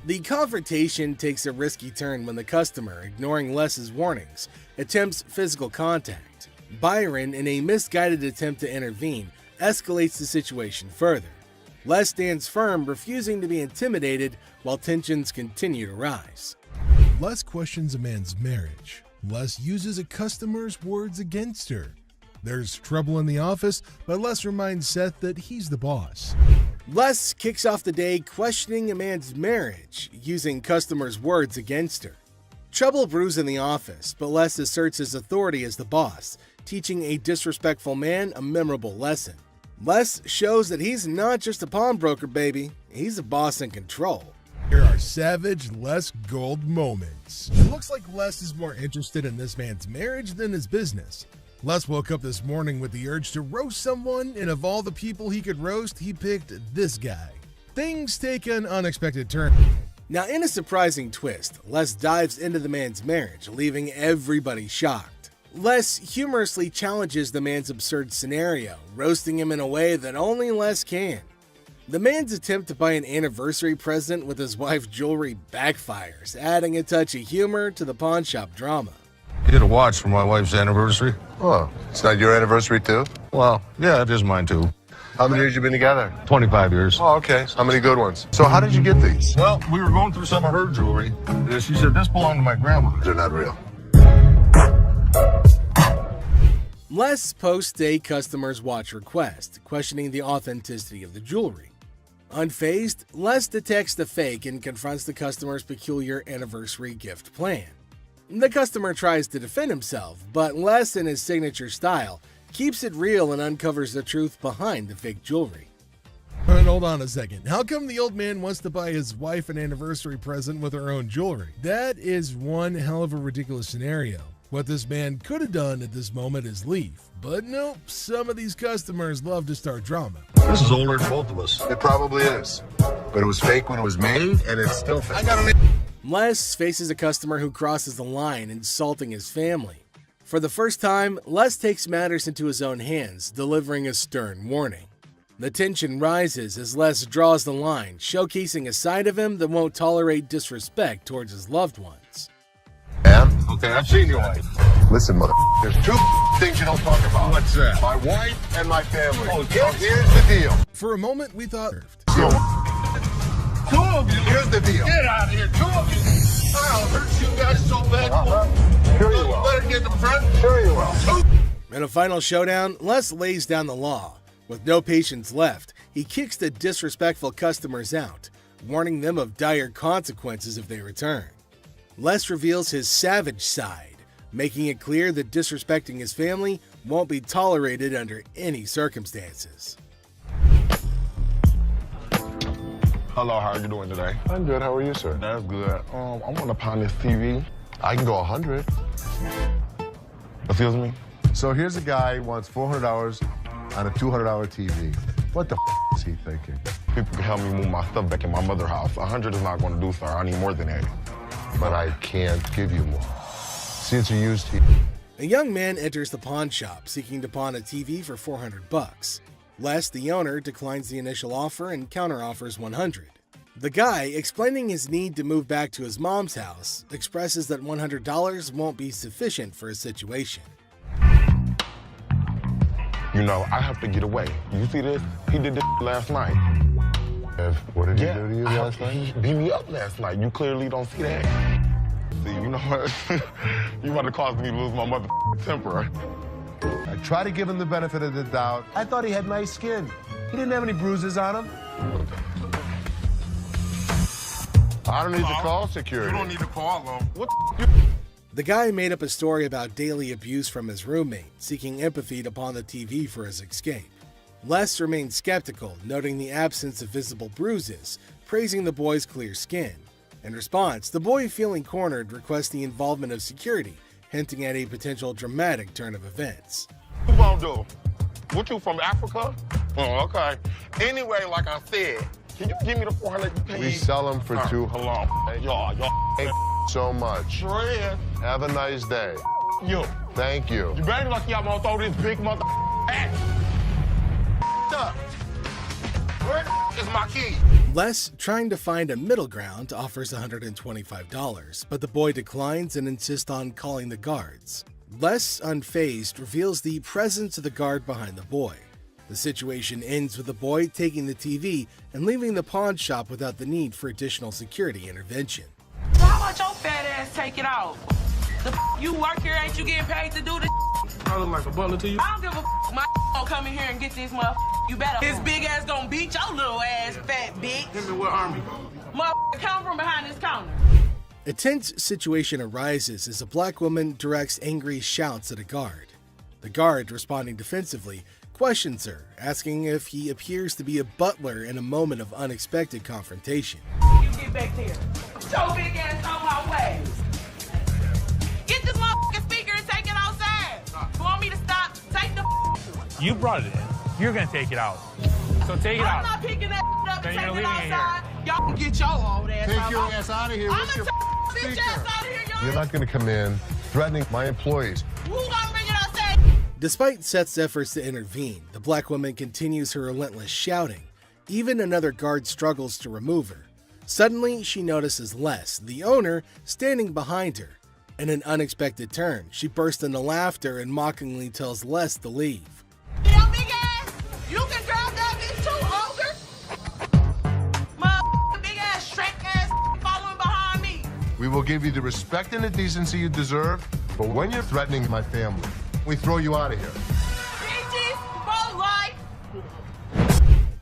The confrontation takes a risky turn when the customer, ignoring Les's warnings, attempts physical contact. Byron, in a misguided attempt to intervene, escalates the situation further. Les stands firm, refusing to be intimidated while tensions continue to rise. Les questions a man's marriage. Les uses a customer's words against her. There's trouble in the office, but Les reminds Seth that he's the boss. Les kicks off the day questioning a man's marriage, using customers' words against her. Trouble brews in the office, but Les asserts his authority as the boss, teaching a disrespectful man a memorable lesson. Les shows that he's not just a pawnbroker, baby. He's a boss in control. Here are savage Les Gold moments. It looks like Les is more interested in this man's marriage than his business. Les woke up this morning with the urge to roast someone, and of all the people he could roast, he picked this guy. Things take an unexpected turn. Now, in a surprising twist, Les dives into the man's marriage, leaving everybody shocked. Les humorously challenges the man's absurd scenario, roasting him in a way that only Les can. The man's attempt to buy an anniversary present with his wife's jewelry backfires, adding a touch of humor to the pawn shop drama. Get a watch for my wife's anniversary. Oh, it's not your anniversary too? Well, yeah, it is mine too. How many years you been together? 25 years. Oh, okay. How many good ones? So how did you get these? Well, we were going through some of her jewelry. And she said, this belonged to my grandma. They're not real. Les posts a customer's watch request, questioning the authenticity of the jewelry. Unfazed, Les detects the fake and confronts the customer's peculiar anniversary gift plan. The customer tries to defend himself, but Les, in his signature style, keeps it real and uncovers the truth behind the fake jewelry. And hold on a second. How come the old man wants to buy his wife an anniversary present with her own jewelry? That is one hell of a ridiculous scenario. What this man could have done at this moment is leave. But nope, some of these customers love to start drama. This is older than both of us. It probably is. But it was fake when it was made, and it's still fake. Les faces a customer who crosses the line, insulting his family. For the first time, Les takes matters into his own hands, delivering a stern warning. The tension rises as Les draws the line, showcasing a side of him that won't tolerate disrespect towards his loved ones. Ma'am? Okay, I've seen your wife. Listen, mother, there's two things you don't talk about. What's that? My wife and my family. Oh, here's the deal. For a moment, we thought... Two of you. Here's the deal. Get out of here. Two of you. I'll hurt you guys so bad. Sure you will. Better get the front. Sure you will. In a final showdown, Les lays down the law. With no patience left, he kicks the disrespectful customers out, warning them of dire consequences if they return. Les reveals his savage side, making it clear that disrespecting his family won't be tolerated under any circumstances. Hello, how are you doing today? I'm good. How are you, sir? That's good. I want to pound this TV. I can go 100. Excuse me? So here's a guy who wants $400 on a $200 TV. What the is he thinking? People can help me move my stuff back in my mother's house. 100 is not going to do, sir. I need more than that. But I can't give you more. See, it's a used TV. A young man enters the pawn shop seeking to pawn a TV for $400. Les, the owner, declines the initial offer and counteroffers $100. The guy, explaining his need to move back to his mom's house, expresses that $100 won't be sufficient for his situation. You know, I have to get away. You see this? He did this last night. What did he do to you last night? He beat me up last night. You clearly don't see that. See, you know what? You about to cause me to lose my mother temper. I try to give him the benefit of the doubt. I thought he had nice skin. He didn't have any bruises on him. I don't need to call security. You don't need to call them. What The guy made up a story about daily abuse from his roommate, seeking empathy to pawn the TV for his escape. Les remained skeptical, noting the absence of visible bruises, praising the boy's clear skin. In response, the boy, feeling cornered, requests the involvement of security, hinting at a potential dramatic turn of events. What you gonna do? What, you from Africa? Oh, okay. Anyway, like I said, can you give me the 400? We sell them for $200. Hold on. Y'all. Thank so much. Fred. Have a nice day. You. Thank you. You better lucky I'm gonna throw this big mother at. Where is my key? Les, trying to find a middle ground, offers $125, but the boy declines and insists on calling the guards. Les, unfazed, reveals the presence of the guard behind the boy. The situation ends with the boy taking the TV and leaving the pawn shop without the need for additional security intervention. How about your fat ass take it out? You work here, ain't you getting paid to do this? I look like a butler to you. I don't give a my gonna come in here and get this motherfucker. You better. His big ass gonna beat your little ass, fat bitch. Hit me with army. Motherfucker, come from behind this counter. A tense situation arises as a black woman directs angry shouts at a guard. The guard, responding defensively, questions her, asking if he appears to be a butler in a moment of unexpected confrontation. You get back there. Your big ass on my way. Get this motherfucking speaker and take it outside. You want me to stop? Take the. You brought it in. You're gonna take it out. So take it out. I'm not picking that up Then and you're taking it leaving it outside. Y'all can get your old ass Take out. your ass out of here. I'm What's gonna your take bitch ass out of here, y'all. You're not going to come in threatening my employees. Who gonna bring it outside? Despite Seth's efforts to intervene, the black woman continues her relentless shouting. Even another guard struggles to remove her. Suddenly, she notices Les, the owner, standing behind her. In an unexpected turn, she bursts into laughter and mockingly tells Les to leave. Yo, big ass, you can grab that bitch too, ogre. My big ass, Shrek ass following behind me. We will give you the respect and the decency you deserve, but when you're threatening my family, we throw you out of here. Bitches, for life.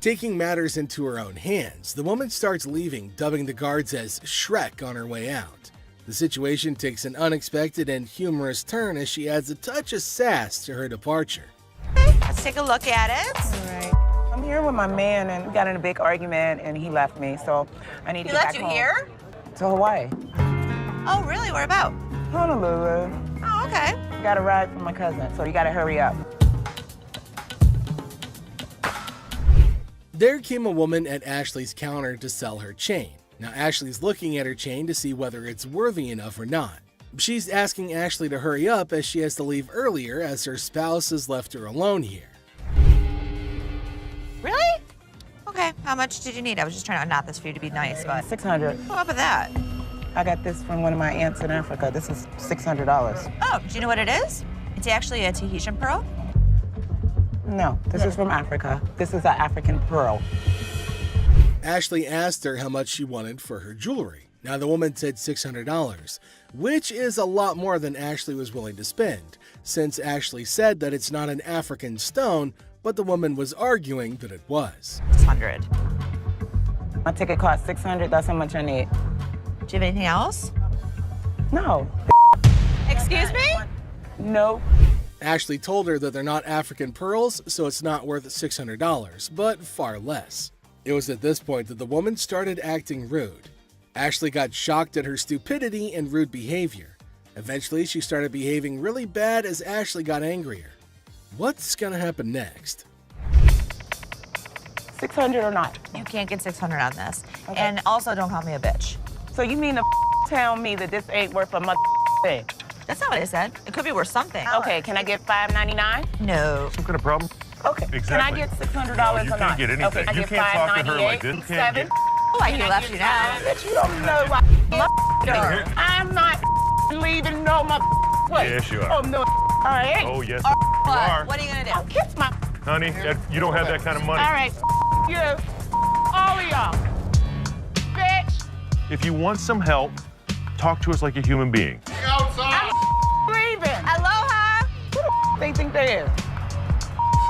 Taking matters into her own hands, the woman starts leaving, dubbing the guards as Shrek on her way out. The situation takes an unexpected and humorous turn as she adds a touch of sass to her departure. Let's take a look at it. All right. I'm here with my man, and we got in a big argument, and he left me, so I need to He get left back you home. here? To Hawaii. Oh, really? Where about? Honolulu. Oh, okay. Got a ride from my cousin, so you gotta hurry up. There came a woman at Ashley's counter to sell her chain. Now Ashley's looking at her chain to see whether it's worthy enough or not. She's asking Ashley to hurry up as she has to leave earlier as her spouse has left her alone here. Really? Okay. How much did you need? I was just trying to knot this for you to be nice, but. $600. What up with that? I got this from one of my aunts in Africa. This is $600. Oh, do you know what it is? It's actually a Tahitian pearl. No, this is from Africa. This is an African pearl. Ashley asked her how much she wanted for her jewelry. Now the woman said $600, which is a lot more than Ashley was willing to spend, since Ashley said that it's not an African stone, but the woman was arguing that it was. 600. My ticket cost $600. That's how much I need. Do you have anything else? No. Excuse me? No. Ashley told her that they're not African pearls, so it's not worth $600, but far less. It was at this point that the woman started acting rude. Ashley got shocked at her stupidity and rude behavior. Eventually, she started behaving really bad as Ashley got angrier. What's gonna happen next? 600 or not? You can't get 600 on this. Okay. And also, don't call me a bitch. So you mean to tell me that this ain't worth a thing? That's not what I said. It could be worth something. Okay, can I get $5.99? No. Some kind of problem? Okay. Exactly. Can I get $600 No, or you not? can't get anything. Okay, You can't talk to her like this. You can't get... Oh, I can left you now. Bitch, you don't know what I'm not leaving no place. Yes, you are. Oh, no. All right. Oh, yes, What? you are. What are you gonna do? I'll kiss my... Honey, you don't have that kind of money. All right. You. All of y'all. Bitch. If you want some help, talk to us like a human being. I'm leaving. Aloha. Who the they think they is?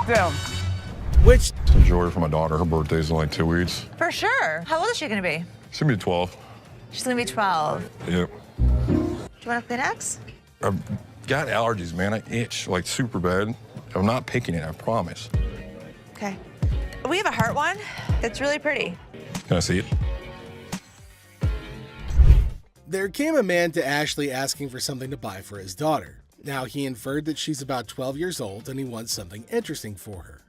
Them. Which... Some jewelry for my daughter. Her birthday's in like 2 weeks. For sure. How old is she gonna be? She's gonna be 12. She's gonna be 12. Yep. Do you want a Kleenex? I've got allergies, man. I itch like super bad. I'm not picking it, I promise. Okay. We have a heart one that's really pretty. Can I see it? There came a man to Ashley asking for something to buy for his daughter. Now, he inferred that she's about 12 years old and he wants something interesting for her.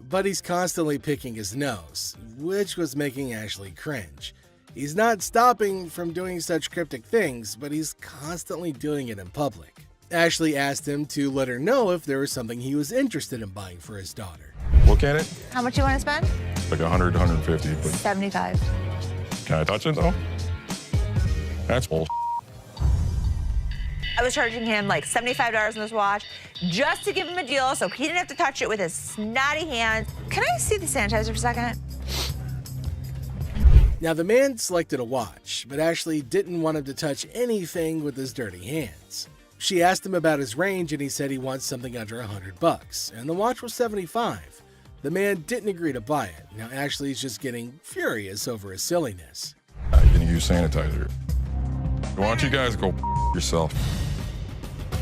But he's constantly picking his nose, which was making Ashley cringe. He's not stopping from doing such cryptic things, but he's constantly doing it in public. Ashley asked him to let her know if there was something he was interested in buying for his daughter. Look at it. How much you want to spend? Like 100, 150, but 75. can I touch it though? That's bull. I was charging him like $75 on this watch just to give him a deal so he didn't have to touch it with his snotty hands. Can I see the sanitizer for a second? Now, the man selected a watch, but Ashley didn't want him to touch anything with his dirty hands. She asked him about his range and he said he wants something under $100, and the watch was $75. The man didn't agree to buy it. Now Ashley's just getting furious over his silliness. I can use sanitizer. Why don't you guys go yourself?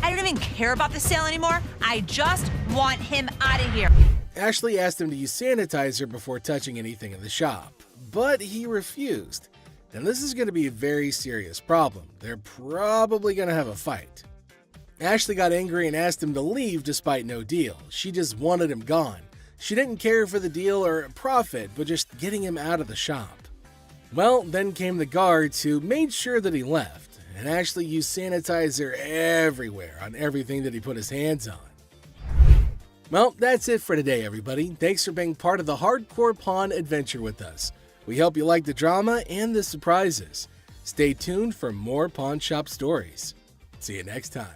I don't even care about the sale anymore. I just want him out of here. Ashley asked him to use sanitizer before touching anything in the shop, but he refused. And this is going to be a very serious problem. They're probably going to have a fight. Ashley got angry and asked him to leave despite no deal. She just wanted him gone. She didn't care for the deal or profit, but just getting him out of the shop. Well, then came the guards who made sure that he left, and Ashley used sanitizer everywhere on everything that he put his hands on. Well, that's it for today, everybody. Thanks for being part of the Hardcore Pawn adventure with us. We hope you like the drama and the surprises. Stay tuned for more pawn shop stories. See you next time.